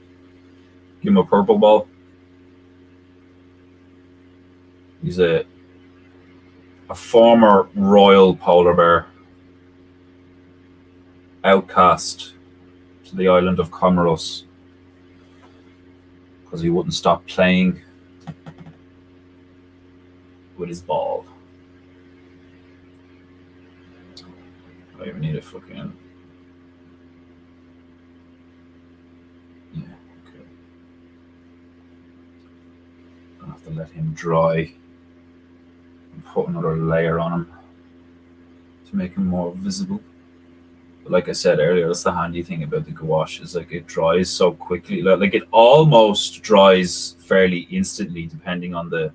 Give him a purple ball. He's a former royal polar bear, outcast to the island of Comoros because he wouldn't stop playing with his ball. I don't even need a fucking... Yeah, okay. Gonna have to let him dry and put another layer on him to make him more visible. But like I said earlier, that's the handy thing about the gouache, is like it dries so quickly. Like it almost dries fairly instantly depending on the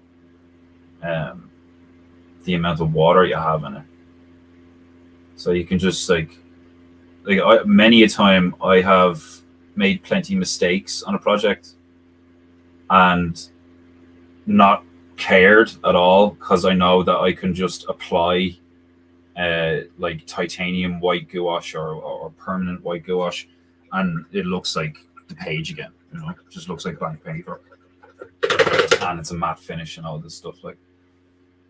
amount of water you have in it. So you can just many a time I have made plenty mistakes on a project and not cared at all because I know that I can just apply like titanium white gouache or permanent white gouache, and it looks like the page again. You know, it just looks like blank paper, and it's a matte finish and all this stuff. Like,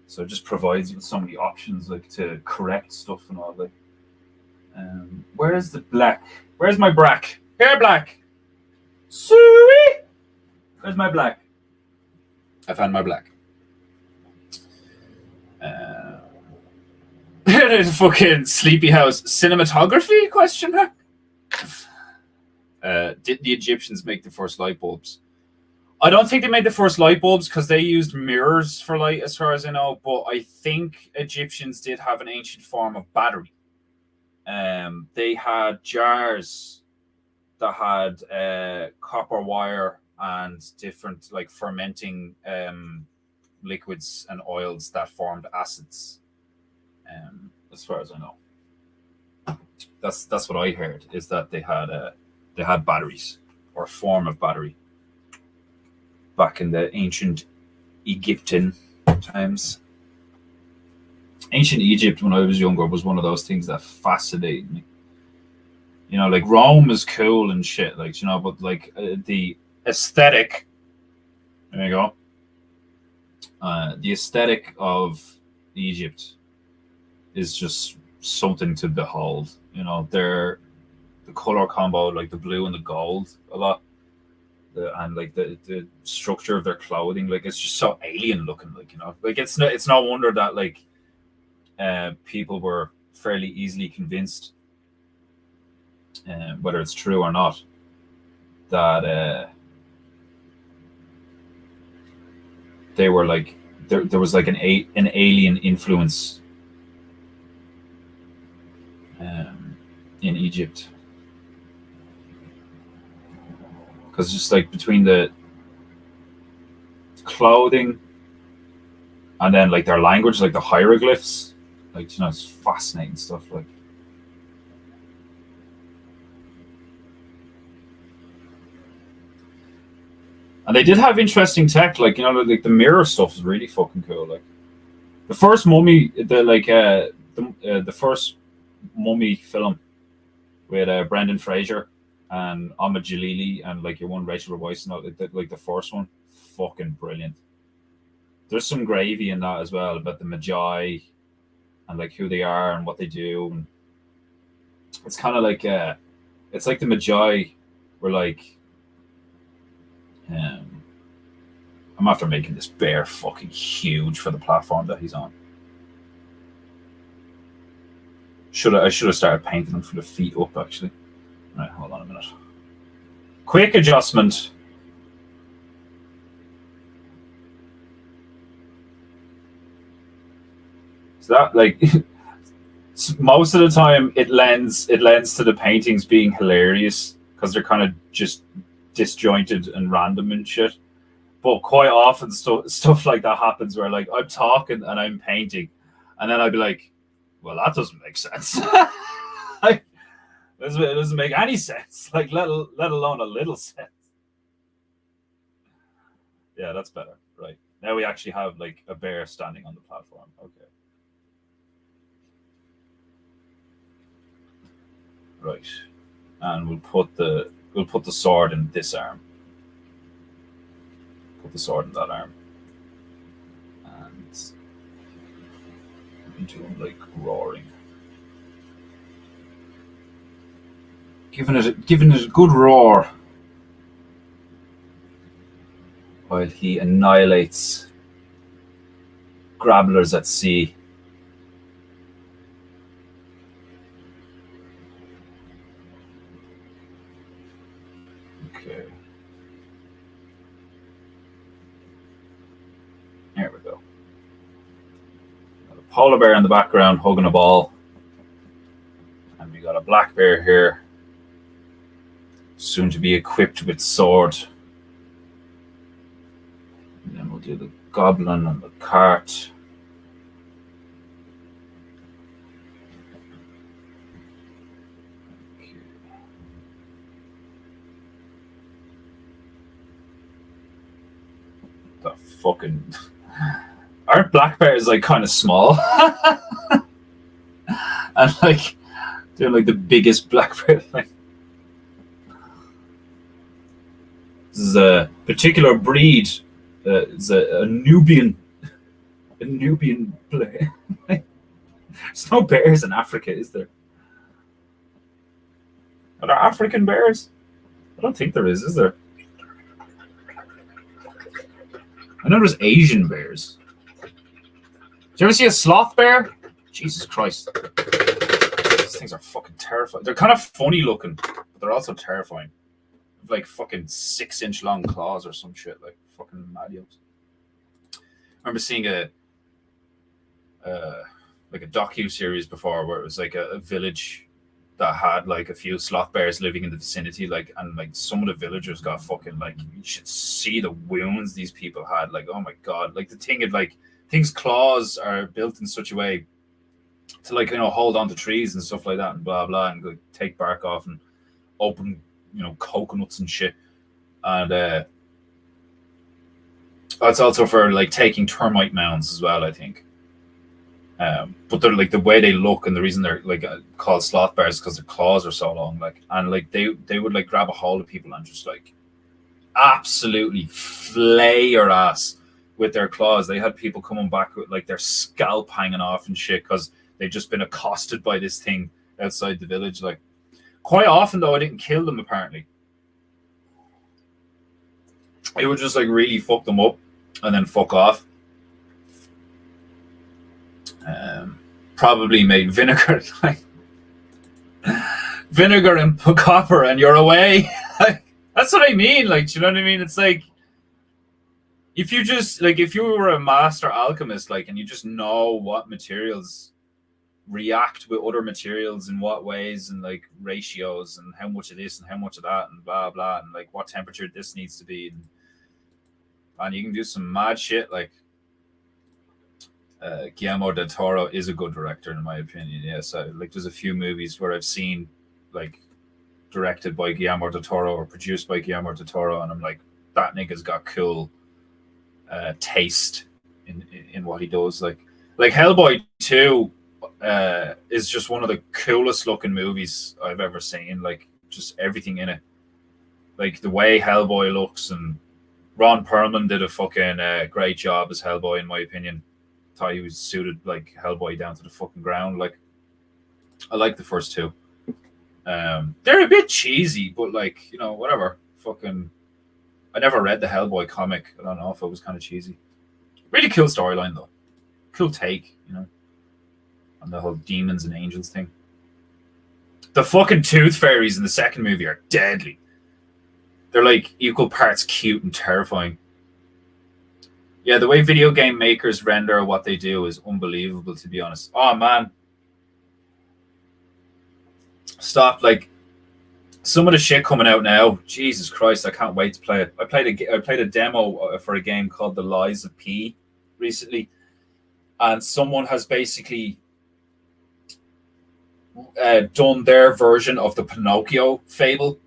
so it just provides you with so many options, like to correct stuff and all that. Where's the black? Where's my black? Here, black. Sweet. Where's my black? I found my black. Fucking Sleepy House cinematography? Question mark. Did the Egyptians make the first light bulbs? I don't think they made the first light bulbs because they used mirrors for light, as far as I know. But I think Egyptians did have an ancient form of battery. They had jars that had copper wire and different like fermenting liquids and oils that formed acids. As far as I know, that's what I heard, is that they had batteries, or a form of battery, back in the ancient Egyptian times. Ancient Egypt, when I was younger, was one of those things that fascinated me. You know, like Rome is cool and shit, like, you know, but like the aesthetic. There you go. The aesthetic of Egypt is just something to behold. You know, the color combo, like the blue and the gold, a lot, and like the structure of their clothing, like it's just so alien looking. Like, you know, like it's no wonder that like people were fairly easily convinced, whether it's true or not, that they were like there was like an alien influence in Egypt, because just like between the clothing and then like their language, like the hieroglyphs, like, you know, it's fascinating stuff. Like, and they did have interesting tech, like, you know, like the mirror stuff is really fucking cool. Like the first mummy, the first mummy film with Brendan Fraser and Ahmed Jalili and like your one Rachel Weisz, like the first one, fucking brilliant. There's some gravy in that as well about the Magi and like who they are and what they do. And it's kind of like it's like the Magi were like, I'm after making this bear fucking huge for the platform that he's on. I should have started painting him from the feet up, actually. Right, hold on a minute. Quick adjustment. So that, like, most of the time it lends to the paintings being hilarious because they're kind of just disjointed and random and shit. But quite often stuff like that happens where like I'm talking and I'm painting, and then I'd be like, well, that doesn't make sense. Like, it doesn't make any sense. Like, let alone a little sense. Yeah, that's better. Right. Now we actually have like a bear standing on the platform. Okay. Right. And we'll put the sword in this arm. Put the sword in that arm. And into him like roaring. Giving it a good roar while he annihilates grabblers at sea. Okay. There we go. Got a polar bear in the background hugging a ball. And we got a black bear here, soon to be equipped with sword. And then we'll do the goblin and the cart. Okay. The fucking aren't black bears like kind of small? And like they're like the biggest black bear thing. This is a particular breed. It's a Nubian bear. There's no bears in Africa, is there? Are there African bears? I don't think there is there? I know there's Asian bears. Did you ever see a sloth bear? Jesus Christ. These things are fucking terrifying. They're kind of funny looking, but they're also terrifying. Like fucking 6-inch long claws or some shit, like fucking madios. I remember seeing a like a docu series before where it was like a village that had like a few sloth bears living in the vicinity, like, and like some of the villagers got fucking like, you should see the wounds these people had. Like, oh my god, like the thing had like things claws are built in such a way to like, you know, hold on to trees and stuff like that and blah blah, and like take bark off and open, you know, coconuts and shit. And that's also for like taking termite mounds as well, I think. But they're like, the way they look and the reason they're like called sloth bears because their claws are so long, like, and like they would like grab a hold of people and just like absolutely flay your ass with their claws. They had people coming back with like their scalp hanging off and shit because they'd just been accosted by this thing outside the village. Like, quite often though, I didn't kill them apparently. It would just like really fuck them up and then fuck off. Probably made vinegar, like vinegar and copper, and you're away. That's what I mean. Like, do you know what I mean? It's like if you just like, if you were a master alchemist, like, and you just know what materials react with other materials in what ways and like ratios and how much of this and how much of that and blah blah, and like what temperature this needs to be, and you can do some mad shit. Like, Guillermo del Toro is a good director in my opinion. Yes, like there's a few movies where I've seen like directed by Guillermo del Toro or produced by Guillermo del Toro, and I'm like, that nigga's got cool taste in what he does. Like Hellboy 2 is just one of the coolest looking movies I've ever seen. Like, just everything in it, like the way Hellboy looks, and Ron Perlman did a fucking great job as Hellboy in my opinion. Thought he was suited like Hellboy down to the fucking ground. Like, I like the first two. They're a bit cheesy, but like, you know, whatever. Fucking, I never read the Hellboy comic. I don't know if it was kind of cheesy. Really cool storyline though. Cool take, you know, on the whole demons and angels thing. The fucking tooth fairies in the second movie are deadly. They're like equal parts cute and terrifying. Yeah, the way video game makers render what they do is unbelievable, to be honest. Oh man, stop! Like, some of the shit coming out now, Jesus Christ, I can't wait to play it. I played a demo for a game called The Lies of P recently, and someone has basically done their version of the Pinocchio fable.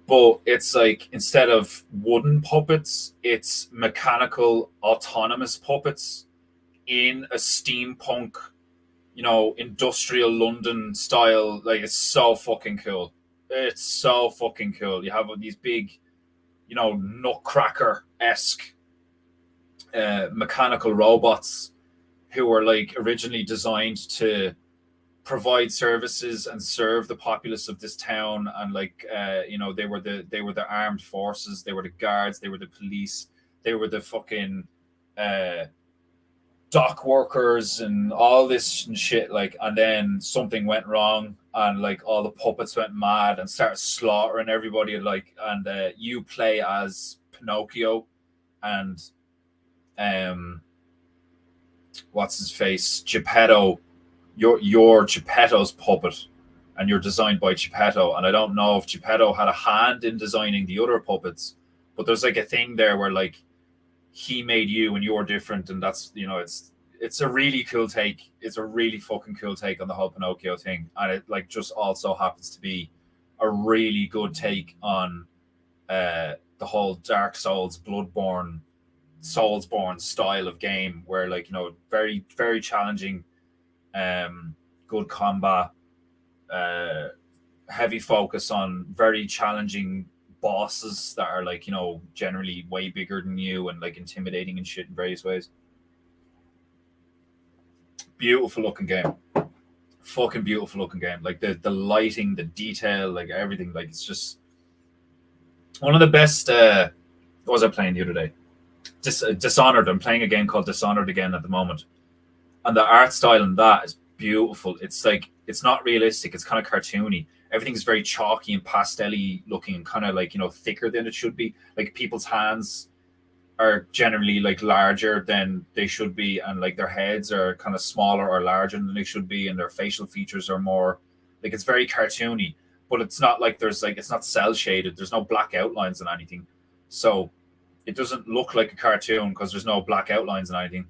But it's like, instead of wooden puppets, it's mechanical, autonomous puppets in a steampunk, you know, industrial London style. Like, it's so fucking cool. It's so fucking cool. You have these big, you know, Nutcracker-esque mechanical robots who were like originally designed to provide services and serve the populace of this town, and like you know, they were the armed forces, they were the guards, they were the police, they were the fucking dock workers and all this shit. Like, and then something went wrong and like all the puppets went mad and started slaughtering everybody. Like, and you play as Pinocchio, and what's his face, Geppetto. You're Geppetto's puppet, and you're designed by Geppetto. And I don't know if Geppetto had a hand in designing the other puppets, but there's like a thing there where like he made you and you're different, and that's, you know, it's a really cool take. It's a really fucking cool take on the whole Pinocchio thing, and it like just also happens to be a really good take on the whole Dark Souls, Bloodborne, Soulsborne style of game, where like, you know, very very challenging. Good combat, heavy focus on very challenging bosses that are like, you know, generally way bigger than you and like intimidating and shit in various ways. Beautiful looking game. Fucking beautiful looking game. Like the lighting, the detail, like everything. Like, it's just one of the best. What was I playing the other day? Dishonored. I'm playing a game called Dishonored again at the moment. And the art style in that is beautiful. It's like, it's not realistic. It's kind of cartoony. Everything's very chalky and pastel-y looking, and kind of like, you know, thicker than it should be. Like, people's hands are generally like larger than they should be, and like their heads are kind of smaller or larger than they should be, and their facial features are more Like it's very cartoony, but it's not like it's not cell shaded. There's no black outlines and anything, so it doesn't look like a cartoon because there's no black outlines and anything.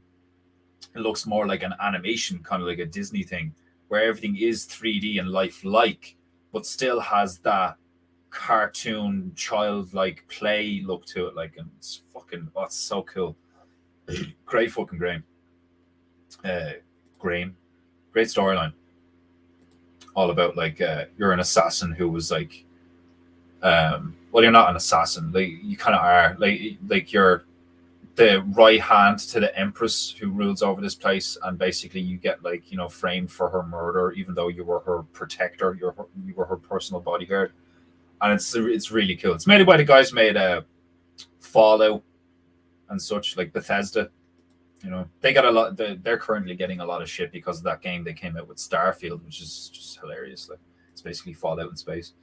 It looks more like an animation, kind of like a Disney thing, where everything is 3D and lifelike, but still has that cartoon childlike play look to it. Like, and it's fucking, oh, it's so cool. Great fucking Graham. Great storyline. All about like you're an assassin who was like, well, you're not an assassin. Like you kind of are. Like you're the right hand to the empress who rules over this place, and basically you get like framed for her murder, even though you were her protector. You were her personal bodyguard, and it's really cool. It's made by the guys who made Fallout and such, like Bethesda. They got a lot. They're currently getting a lot of shit because of that game they came out with, Starfield, which is just hilarious. Like it's basically Fallout in space.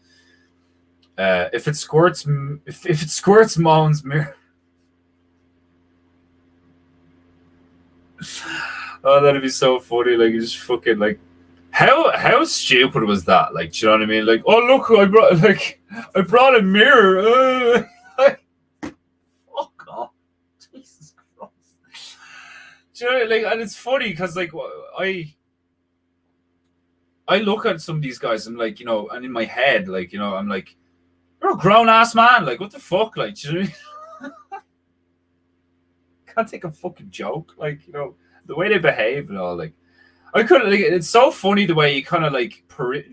If it squirts Moan's mirror. Oh, that'd be so funny. Like, you just fucking like, how stupid was that? Like, do you know what I mean? Like, oh look, I brought a mirror. Fuck off, Jesus Christ. Do you know, like, and it's funny because like I look at some of these guys, I'm like, and in my head, like, I'm like, you're a grown ass man. Like, what the fuck? Like, do you know what I mean? Can't take a fucking joke, like the way they behave and all. Like I couldn't. Like, it's so funny the way you kind of like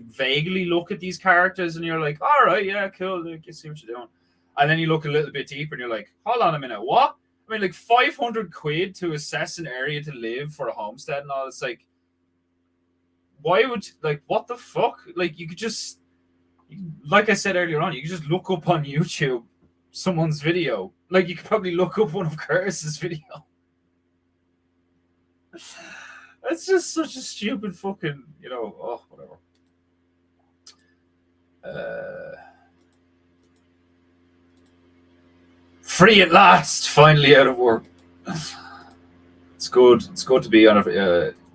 vaguely look at these characters, and you're like, all right, yeah, cool. Like, you see what you're doing, and then you look a little bit deeper, and you're like, hold on a minute, what? I mean, like 500 quid to assess an area to live for a homestead and all. It's like, why would what the fuck? Like you could just, like I said earlier on, you could just look up on YouTube someone's video. Like you could probably look up one of Curtis's video. It's just such a stupid fucking, oh, whatever. Free at last, finally out of work. It's good. It's good to be on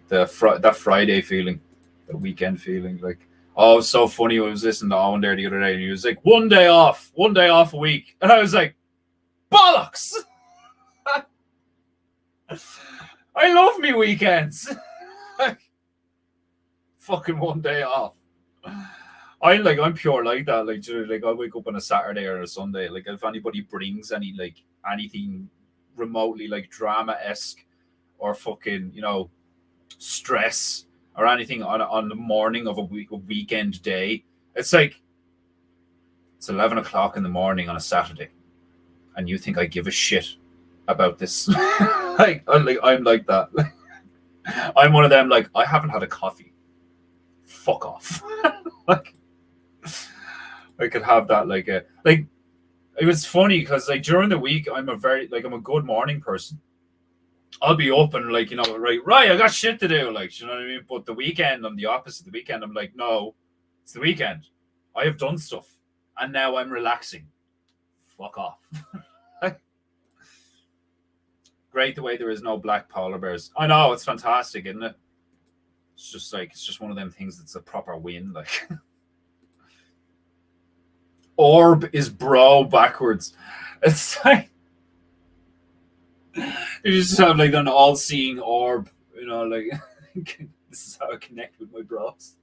that Friday feeling, the weekend feeling. Like, oh, it was so funny. I was listening to Owen there the other day, and he was like, one day off a week. And I was like, bollocks! I love me weekends. Fucking one day off. I'm pure like that. Like I'll wake up on a Saturday or a Sunday. Like if anybody brings anything remotely like drama-esque or fucking, stress or anything on the morning of a weekend day, it's like it's 11 o'clock in the morning on a Saturday, and you think I give a shit about this? I'm like that. I'm one of them. Like, I haven't had a coffee. Fuck off. Like, I could have that. It was funny because like during the week I'm a good morning person. I'll be up and right, I got shit to do, like, you know what I mean? But the weekend, I'm the opposite. The weekend, I'm like, no, it's the weekend. I have done stuff, and now I'm relaxing. Fuck off. Great the way there is no black polar bears. I know, it's fantastic, isn't it? It's just one of them things that's a proper win. Like, orb is bro backwards. It's like you just have like an all-seeing orb, like this is how I connect with my bros.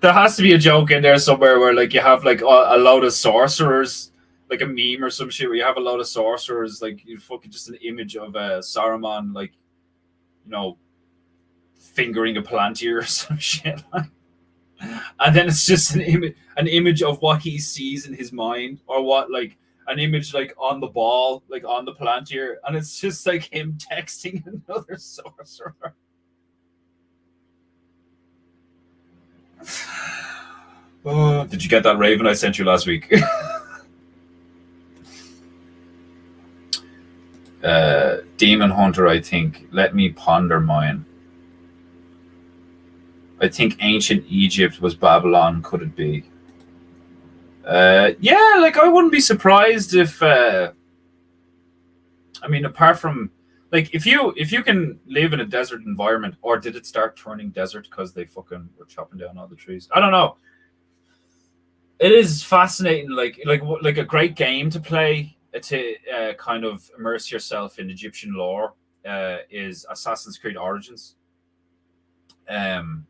There has to be a joke in there somewhere where like you have like a load of sorcerers, like a meme or some shit where you have a load of sorcerers, like you fucking just an image of Saruman, like, fingering a Palantir or some shit, and then it's just an image of what he sees in his mind, or what, like an image like on the ball, like on the Palantir, and it's just like him texting another sorcerer. Oh, did you get that raven I sent you last week? Demon Hunter, I think. Let me ponder mine. I think ancient Egypt was Babylon. Could it be? Yeah, like I wouldn't be surprised if. I mean, apart from Like if you can live in a desert environment, or did it start turning desert because they fucking were chopping down all the trees? I don't know. It is fascinating, like a great game to play to kind of immerse yourself in Egyptian lore is Assassin's Creed Origins. Um,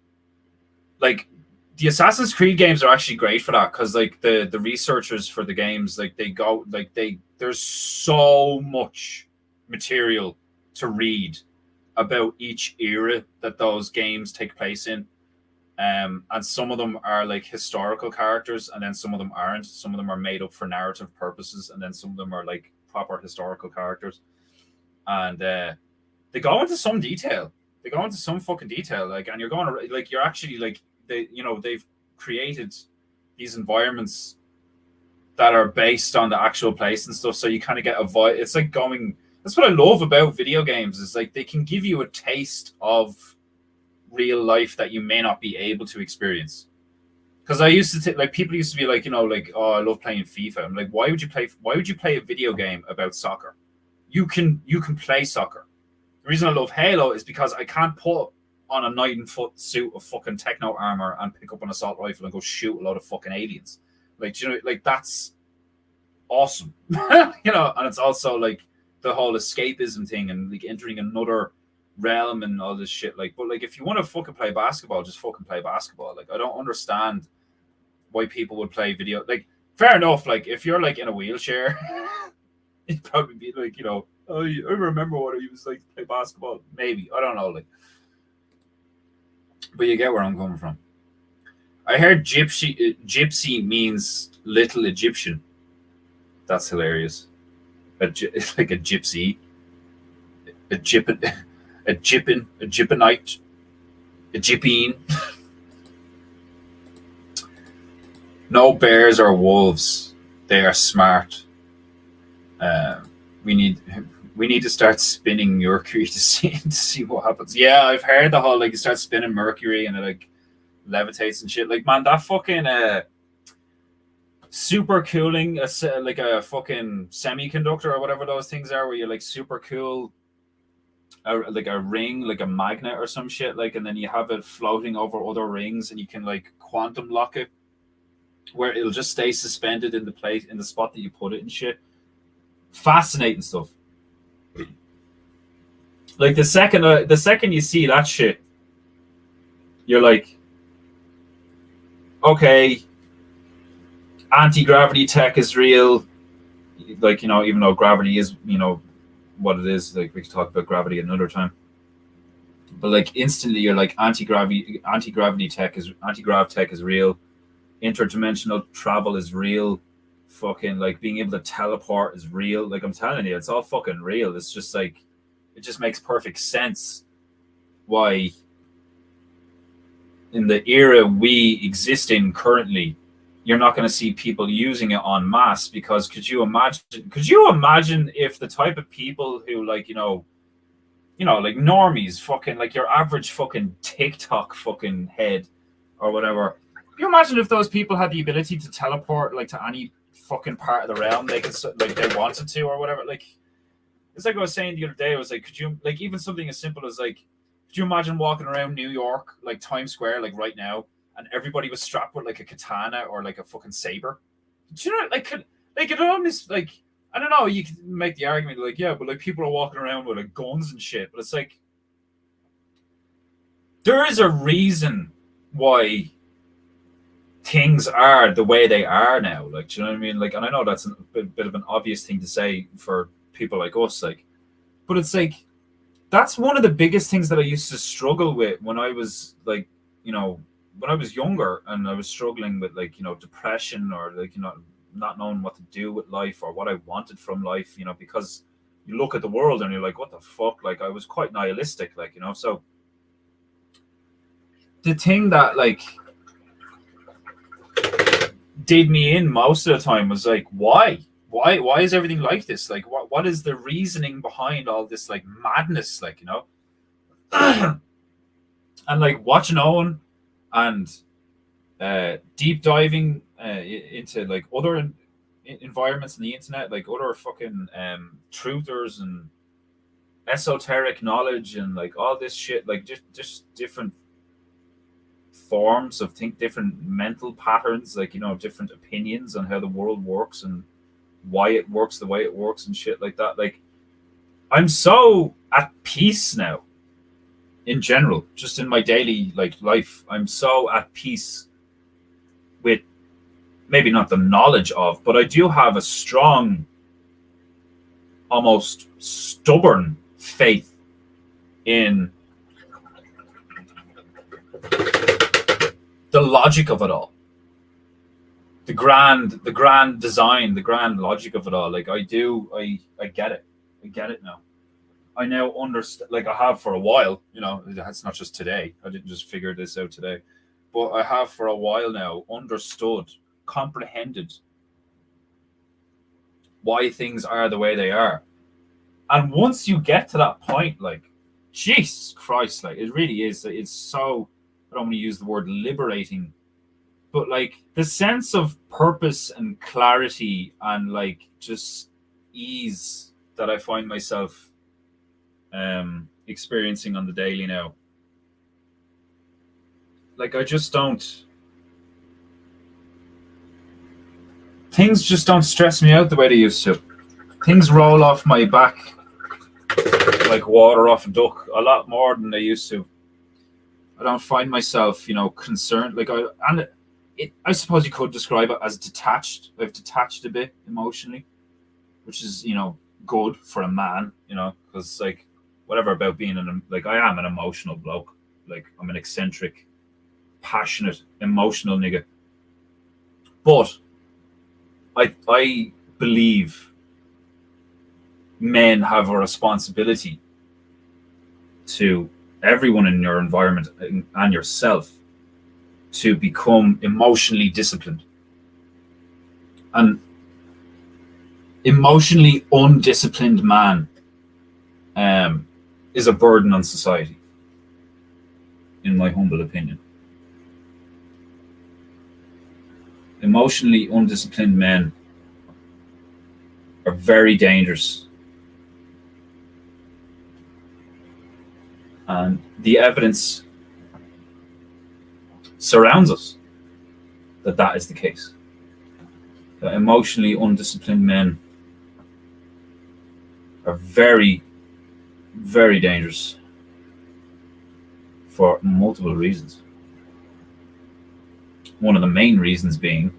like the Assassin's Creed games are actually great for that because like the researchers for the games, like they go like they there's so much material to read about each era that those games take place in. And some of them are like historical characters, and then some of them aren't. Some of them are made up for narrative purposes, and then some of them are like proper historical characters. And they go into some detail. They go into some fucking detail, like, and you're going to like you're actually like they've created these environments that are based on the actual place and stuff. So you kind of get a vibe. It's like going. That's what I love about video games is like they can give you a taste of real life that you may not be able to experience. Because I used to like people used to be like, like, oh, I love playing FIFA. I'm like, why would you play a video game about soccer? You can play soccer. The reason I love Halo is because I can't put on a knight and foot suit of fucking techno armor and pick up an assault rifle and go shoot a lot of fucking aliens. Like, like that's awesome. And it's also like the whole escapism thing and like entering another realm and all this shit. Like, but like if you want to fucking play basketball, just fucking play basketball. Like, I don't understand why people would play video. Like, fair enough. Like, if you're like in a wheelchair, it'd probably be like, oh, I remember what it was like to play basketball. Maybe, I don't know. Like, but you get where I'm coming from. I heard gypsy means little Egyptian. That's hilarious. It's like a gypsy, a gypin, a gypinite, a gypine. No bears or wolves. They are smart. We need to start spinning Mercury to see what happens. Yeah, I've heard the whole like you start spinning Mercury and it like levitates and shit. Like, man, that fucking super cooling, like a fucking semiconductor or whatever those things are, where you like super cool, like a ring, like a magnet or some shit, like, and then you have it floating over other rings, and you can like quantum lock it, where it'll just stay suspended in the place in the spot that you put it and shit. Fascinating stuff. Like the second you see that shit, you're like, okay, anti-gravity tech is real. Like, even though gravity is, what it is, like we could talk about gravity another time. But like instantly you're like anti-grav tech is real. Interdimensional travel is real. Fucking like being able to teleport is real. Like, I'm telling you, it's all fucking real. It's just like, it just makes perfect sense why in the era we exist in currently, you're not going to see people using it en masse. Because could you imagine if the type of people who like, like normies, fucking like your average fucking TikTok fucking head or whatever, can you imagine if those people had the ability to teleport like to any fucking part of the realm they could, like, they wanted to or whatever? Like, it's like I was saying the other day, I was like, could you, like, even something as simple as like, could you imagine walking around New York, like Times Square, like right now, and everybody was strapped with like a katana or like a fucking saber? Do you know, like, it almost, like, I don't know, you could make the argument like, yeah, but like people are walking around with like guns and shit, but it's like, there is a reason why things are the way they are now. Like, do you know what I mean? Like, and I know that's a bit of an obvious thing to say for people like us, like, but it's like, that's one of the biggest things that I used to struggle with when I was like, when I was younger and I was struggling with like, depression or like, not knowing what to do with life or what I wanted from life, because you look at the world and you're like, what the fuck? Like, I was quite nihilistic, like, so the thing that like did me in most of the time was like, why is everything like this? Like, what is the reasoning behind all this like madness? Like, and like watching Owen and deep diving into like other environments in the internet, like other fucking truthers and esoteric knowledge and like all this shit, like just different forms of different mental patterns, like, you know, different opinions on how the world works and why it works the way it works and shit like that. Like, I'm so at peace now in general, just in my daily like life. I'm so at peace with maybe not the knowledge of, but I do have a strong, almost stubborn faith in the logic of it all, the grand design, the grand logic of it all. Like, I get it. I get it now. I now understand, like I have for a while, you know, that's not just today. I didn't just figure this out today, but I have for a while now understood, comprehended why things are the way they are. And once you get to that point, like, Jesus Christ, like, it really is. It's so, I don't want to use the word liberating, but like the sense of purpose and clarity and like just ease that I find myself experiencing on the daily now. Like, I just don't, things just don't stress me out the way they used to. Things roll off my back like water off a duck a lot more than they used to. I don't find myself, you know, concerned. Like, I suppose you could describe it as detached. I've detached a bit emotionally, which is, you know, good for a man, you know, because like whatever about being like, I am an emotional bloke. Like, I'm an eccentric, passionate, emotional nigga. But I believe men have a responsibility to everyone in your environment and yourself to become emotionally disciplined. An emotionally undisciplined man is a burden on society, in my humble opinion. Emotionally undisciplined men are very dangerous. And the evidence surrounds us that that is the case. That emotionally undisciplined men are very, very dangerous for multiple reasons. One of the main reasons being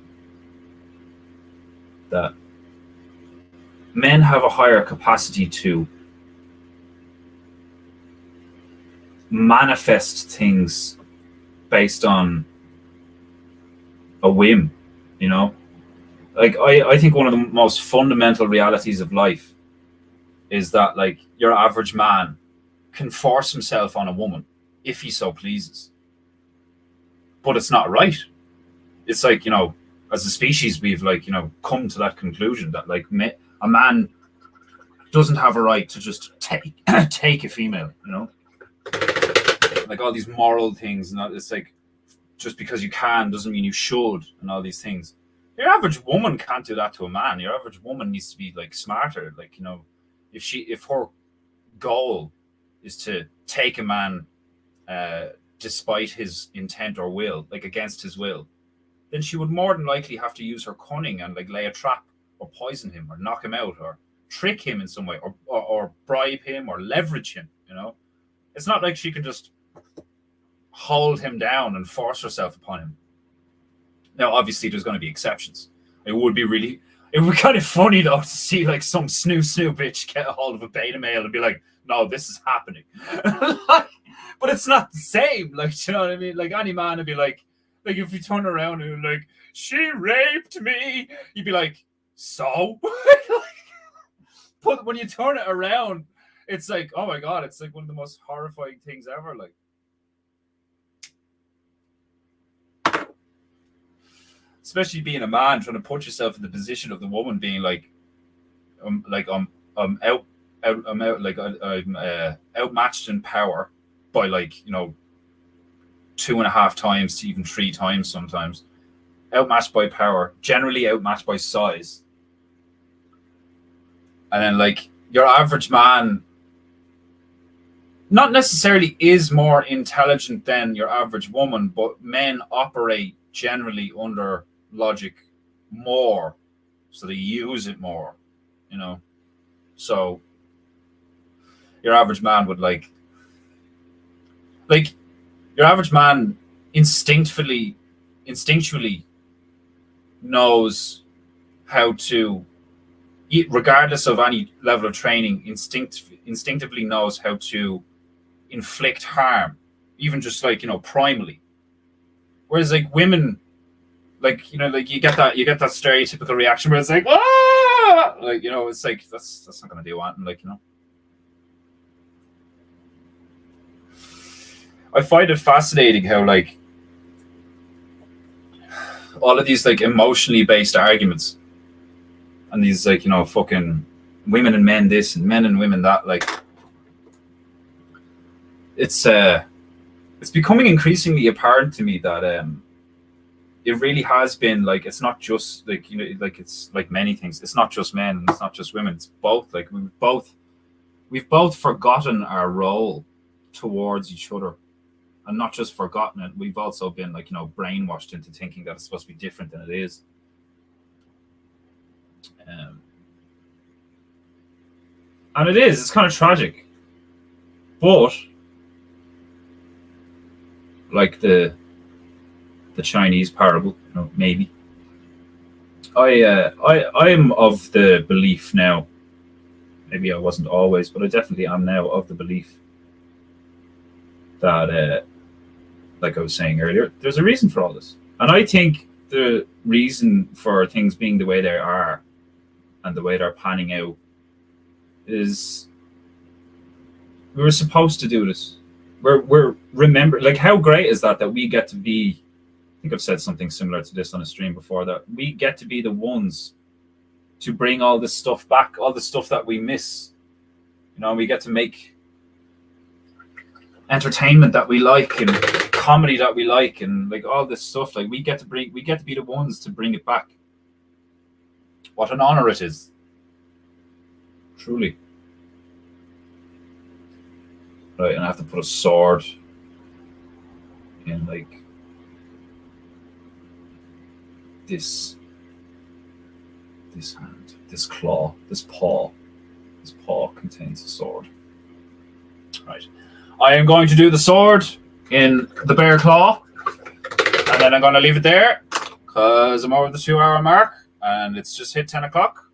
that men have a higher capacity to manifest things based on a whim, you know? Like, I think one of the most fundamental realities of life is that, like, your average man can force himself on a woman if he so pleases. But it's not right. It's like, you know, as a species, we've, like, you know, come to that conclusion that, like, a man doesn't have a right to just take a female, you know? Like, all these moral things, and it's like, just because you can doesn't mean you should, and all these things. Your average woman can't do that to a man. Your average woman needs to be, like, smarter. Like, you know, if her goal is to take a man despite his intent or will, like against his will, then she would more than likely have to use her cunning and like lay a trap or poison him or knock him out or trick him in some way or bribe him or leverage him, you know? It's not like she can just hold him down and force herself upon him. Now, obviously, there's going to be exceptions. It would be kind of funny, though, to see like some snoo bitch get a hold of a beta male and be like, no, this is happening. But it's not the same. Like, do you know what I mean? Like, any man would be like if you turn around and like, she raped me, you'd be like, so? But when you turn it around, it's like, oh my God, it's like one of the most horrifying things ever. Like, especially being a man, trying to put yourself in the position of the woman being like, I'm outmatched in power by, like, you know, 2.5 times to even 3 times sometimes. Outmatched by power, generally outmatched by size. And then, like, your average man not necessarily is more intelligent than your average woman, but men operate generally under logic more, so they use it more, you know. So your average man would like your average man instinctually knows how to, regardless of any level of training, instinctively knows how to inflict harm, even just like, you know, primally. Whereas like women, like, you know, like you get that stereotypical reaction where it's like, ah, like, you know, it's like that's not gonna do anything, like, you know. I find it fascinating how like all of these like emotionally based arguments and these like, you know, fucking women and men this and men and women that, like it's becoming increasingly apparent to me that it really has been like, it's not just like, you know, like it's like many things, it's not just men and it's not just women, it's both. Like we've both forgotten our role towards each other, and not just forgotten it, we've also been like, you know, brainwashed into thinking that it's supposed to be different than it is. And it is, it's kind of tragic, but like the Chinese parable, you know, maybe I am of the belief now, maybe I wasn't always, but I definitely am now of the belief that like I was saying earlier, there's a reason for all this. And I think the reason for things being the way they are and the way they're panning out is we were supposed to do this. We're remember, like, how great is that we get to be, I think I've said something similar to this on a stream before, that we get to be the ones to bring all this stuff back, all the stuff that we miss. You know, we get to make entertainment that we like and comedy that we like and like all this stuff. Like we get to be the ones to bring it back. What an honor it is. Truly. Right, and I have to put a sword in like this hand, this claw, this paw. This paw contains a sword. Right. I am going to do the sword in the bear claw, and then I'm going to leave it there because I'm over the 2-hour mark and it's just hit 10 o'clock.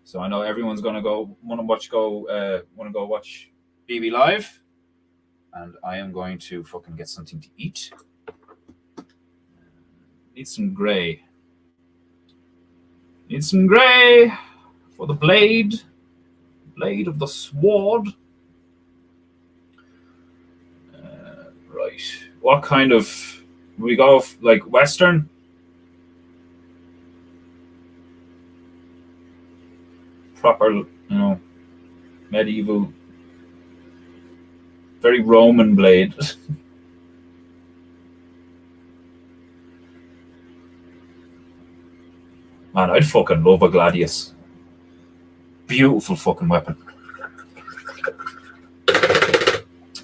So I know everyone's going to want to watch BB Live, and I am going to fucking get something to eat. Need some gray. Need some gray for the blade of the sword. Right. What kind of, we go like Western? Proper, you know, medieval, very Roman blade. Man, I'd fucking love a gladius. Beautiful fucking weapon.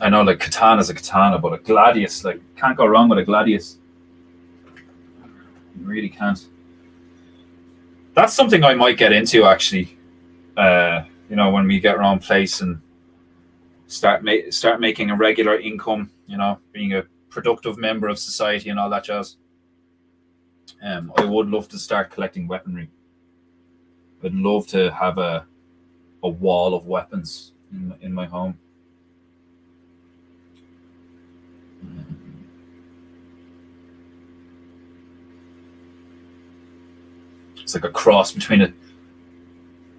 I know, like, katana's a katana, but a gladius, like, can't go wrong with a gladius. You really can't. That's something I might get into, actually. You know, when we get around place and start making a regular income, you know, being a productive member of society and all that jazz. I would love to start collecting weaponry. I'd love to have a wall of weapons in my home. It's like a cross between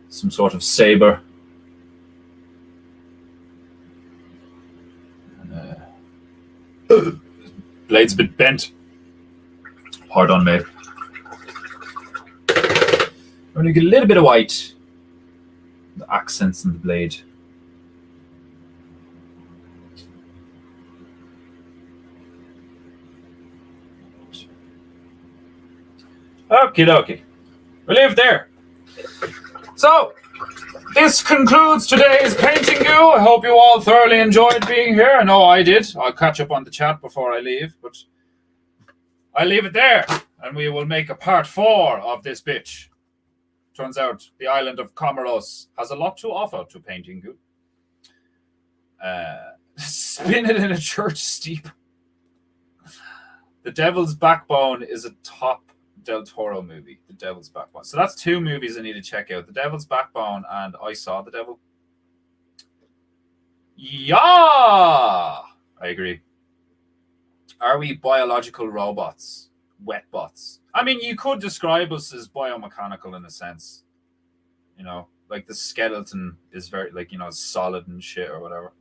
some sort of saber. Blade's a bit bent. Pardon me. We're going to get a little bit of white. The accents in the blade. Okie dokie. We'll leave it there. So, This concludes today's PEINTEINGU. I hope you all thoroughly enjoyed being here. I know I did. I'll catch up on the chat before I leave, but I leave it there, and we will make a part 4 of this bitch. Turns out the island of Comoros has a lot to offer to PEINTEINGU. Spin it in a church steeple. The Devil's Backbone is a top Del Toro movie. The Devil's Backbone. So that's 2 movies I need to check out. The Devil's Backbone and I Saw the Devil. Yeah! I agree. Are we biological robots? Wet bots? I mean, you could describe us as biomechanical in a sense. You know, like the skeleton is very, like, you know, solid and shit or whatever.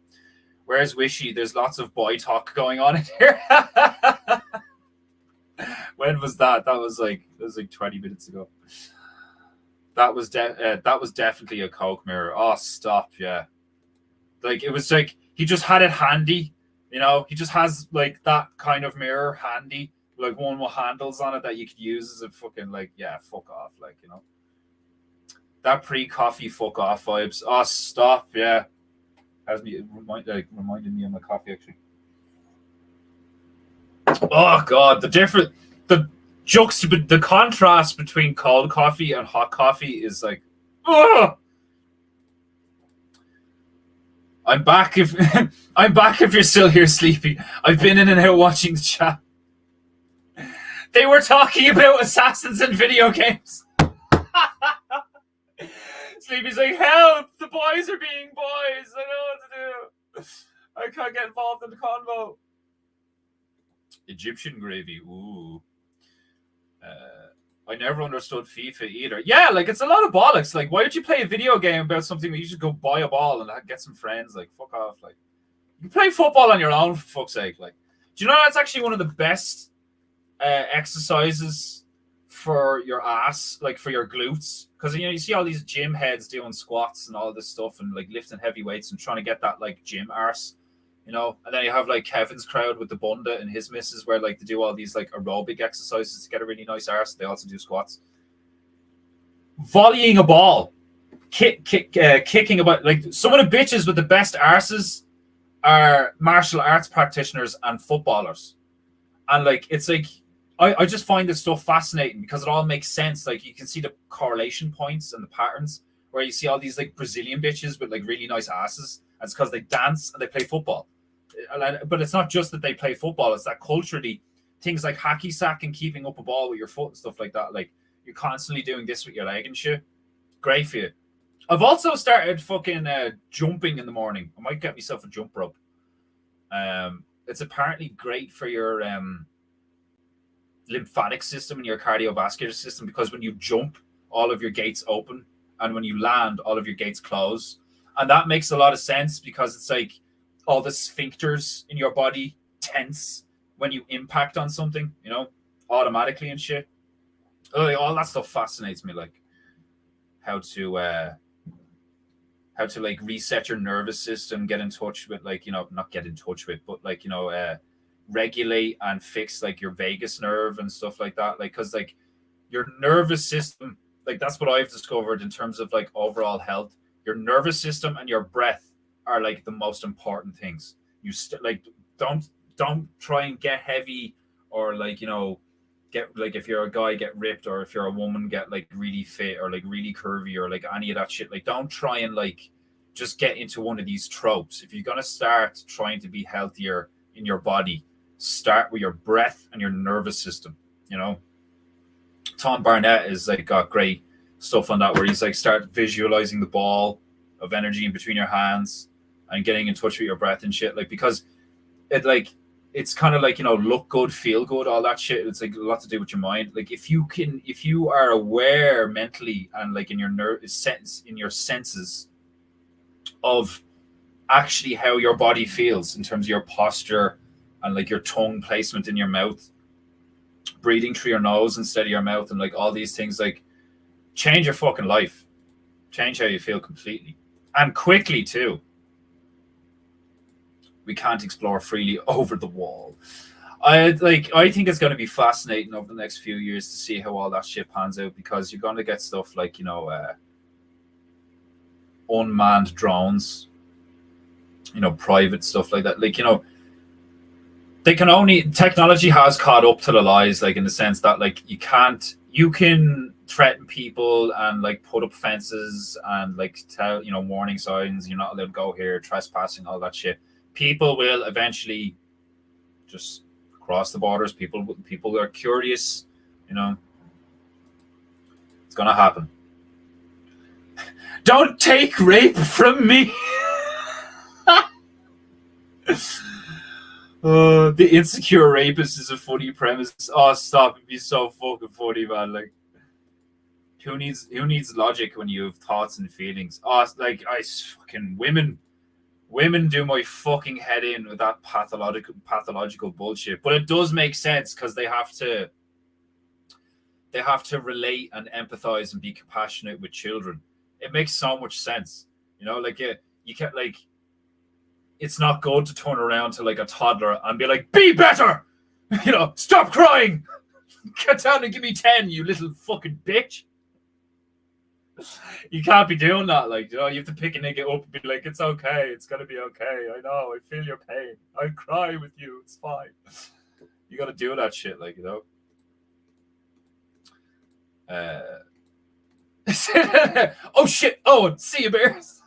Where's Wishy? There's lots of boy talk going on in here. When was that? That was like 20 minutes ago. That was definitely a Coke mirror. Oh, stop! Yeah, like it was like he just had it handy. You know, he just has like that kind of mirror handy, like one with handles on it that you could use as a fucking like, yeah, fuck off, like, you know. That pre-coffee fuck off vibes. Oh, stop! Yeah, has me reminded me of my coffee actually. Oh god, the contrast between cold coffee and hot coffee is like, ugh! I'm back if you're still here, Sleepy. I've been in and out watching the chat. They were talking about assassins in video games. Sleepy's like, help! The boys are being boys. I don't know what to do. I can't get involved in the convo. Egyptian gravy. Ooh. I never understood FIFA either. Yeah, like it's a lot of bollocks. Like, why would you play a video game about something where you should go buy a ball and get some friends? Like, fuck off. Like, you can play football on your own, for fuck's sake. Like, do you know that's actually one of the best exercises for your ass, like for your glutes? Because, you know, you see all these gym heads doing squats and all this stuff and like lifting heavy weights and trying to get that like gym arse. You know, and then you have like Kevin's crowd with the Bunda and his missus where like they do all these like aerobic exercises to get a really nice arse. They also do squats. Volleying a ball, kicking about, like some of the bitches with the best arses are martial arts practitioners and footballers. And like, it's like, I just find this stuff fascinating because it all makes sense. Like you can see the correlation points and the patterns where you see all these like Brazilian bitches with like really nice asses. And it's because they dance and they play football. But it's not just that they play football, it's that culturally things like hacky sack and keeping up a ball with your foot and stuff like that, like you're constantly doing this with your leg and shit. Great for you. I've also started fucking jumping in the morning. I might get myself a jump rope. It's apparently great for your lymphatic system and your cardiovascular system because when you jump, all of your gates open, and when you land, all of your gates close. And that makes a lot of sense because it's like all the sphincters in your body tense when you impact on something, you know, automatically and shit. All that stuff fascinates me, like how to like reset your nervous system, get in touch with, like, you know, not get in touch with, but like, you know, regulate and fix like your vagus nerve and stuff like that. Like, because like your nervous system, like that's what I've discovered in terms of like overall health. Your nervous system and your breath are like the most important things. You like don't try and get heavy or like, you know, get like, if you're a guy, get ripped, or if you're a woman, get like really fit or like really curvy or like any of that shit. Like don't try and like just get into one of these tropes. If you're gonna start trying to be healthier in your body, start with your breath and your nervous system. You know, Tom Barnett is like got great stuff on that where he's like start visualizing the ball of energy in between your hands and getting in touch with your breath and shit, like because it like it's kind of like, you know, look good, feel good, all that shit. It's like a lot to do with your mind. Like if you are aware mentally and like in your senses of actually how your body feels in terms of your posture and like your tongue placement in your mouth, breathing through your nose instead of your mouth, and like all these things, like change your fucking life, change how you feel completely and quickly too. We can't explore freely over the wall. I think it's going to be fascinating over the next few years to see how all that shit pans out, because you're going to get stuff like, you know, unmanned drones, private stuff like that. Like, technology has caught up to the lies, like in the sense that like you can threaten people and like put up fences and like tell, warning signs, you're not allowed to go here, trespassing, all that shit. People will eventually just cross the borders. People are curious, it's gonna happen. Don't take rape from me. The insecure rapist is a funny premise. Oh, stop! It'd be so fucking funny, man. Like, who needs logic when you have thoughts and feelings? Oh, like women do my fucking head in with that pathological bullshit. But it does make sense because they have to relate and empathize and be compassionate with children. It makes so much sense, like you can't, like, it's not good to turn around to like a toddler and be like, be better, stop crying, get down and give me 10, you little fucking bitch. You can't be doing that. Like, you have to pick a nigga up and be like, it's okay, it's gonna be okay, I know, I feel your pain, I'll cry with you, it's fine. You gotta do that shit, like, oh shit, oh, see you, bears.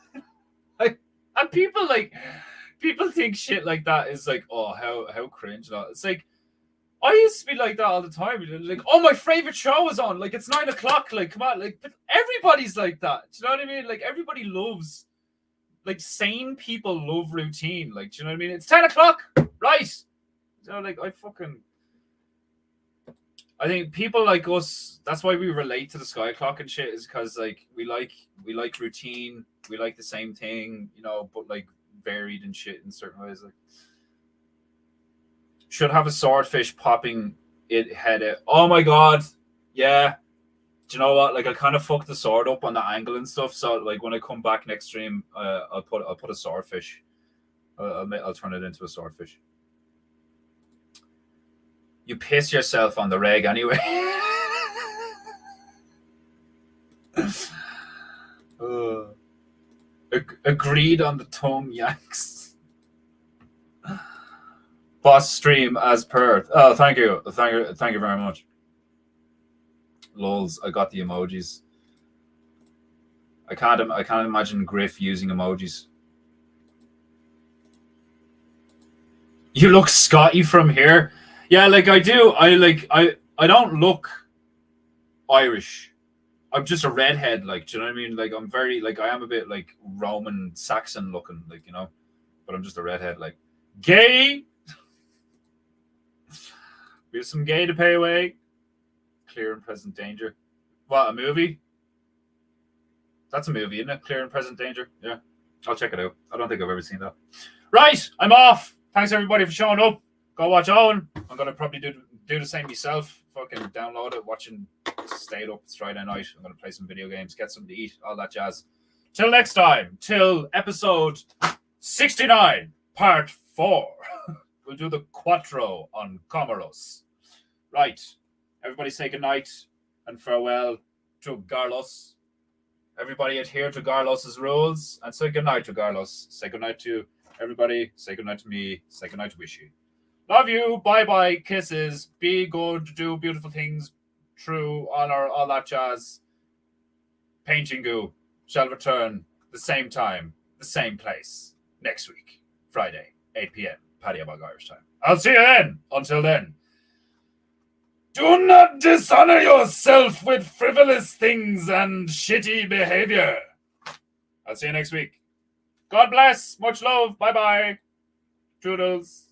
Like, and people think shit like that is like, oh, how cringe. It's like, I used to be like that all the time. Like, oh, my favorite show is on. Like, it's 9:00. Like, come on. Like, but everybody's like that. Do you know what I mean? Like, everybody loves, like, sane people love routine. Like, do you know what I mean? It's 10:00, right? Like, I think people like us, that's why we relate to the sky clock and shit, is because like we like routine, we like the same thing, but like varied and shit in certain ways. Like, should have a swordfish popping it head out. Oh my god, yeah. Do you know what? Like, I kind of fucked the sword up on the angle and stuff. So like when I come back next stream, I'll put a swordfish. I'll turn it into a swordfish. You piss yourself on the reg anyway. Agreed on the Tom Yanks. Boss stream as per. Oh, thank you very much. Lols, I got the emojis. I can't imagine Griff using emojis. You look Scotty from here. Yeah, like I do. I don't look Irish. I'm just a redhead, like, do you know what I mean? Like, I'm very, like, I am a bit like Roman Saxon looking, like, but I'm just a redhead, like, gay. We have some gay to pay away. Clear and Present Danger. What, a movie? That's a movie, isn't it? Clear and Present Danger. Yeah, I'll check it out. I don't think I've ever seen that. Right, I'm off. Thanks everybody for showing up. Go watch Owen. I'm gonna probably do the same myself. Fucking download it, watching, stayed up. It's Friday night. I'm gonna play some video games, get something to eat, all that jazz. Till next time, till episode 69, part 4. We'll do the Quattro on Comoros. Right. Everybody say goodnight and farewell to Garlos. Everybody adhere to Garlos's rules and say goodnight to Garlos. Say goodnight to everybody. Say goodnight to me. Say goodnight to Wishy. Love you. Bye-bye. Kisses. Be good. Do beautiful things. True. Honor. All that jazz. PEINTEINGU shall return the same time, the same place, next week, Friday, 8 p.m. Paddy Abog Irish time. I'll see you then. Until then. Do not dishonor yourself with frivolous things and shitty behavior. I'll see you next week. God bless. Much love. Bye-bye. Toodles.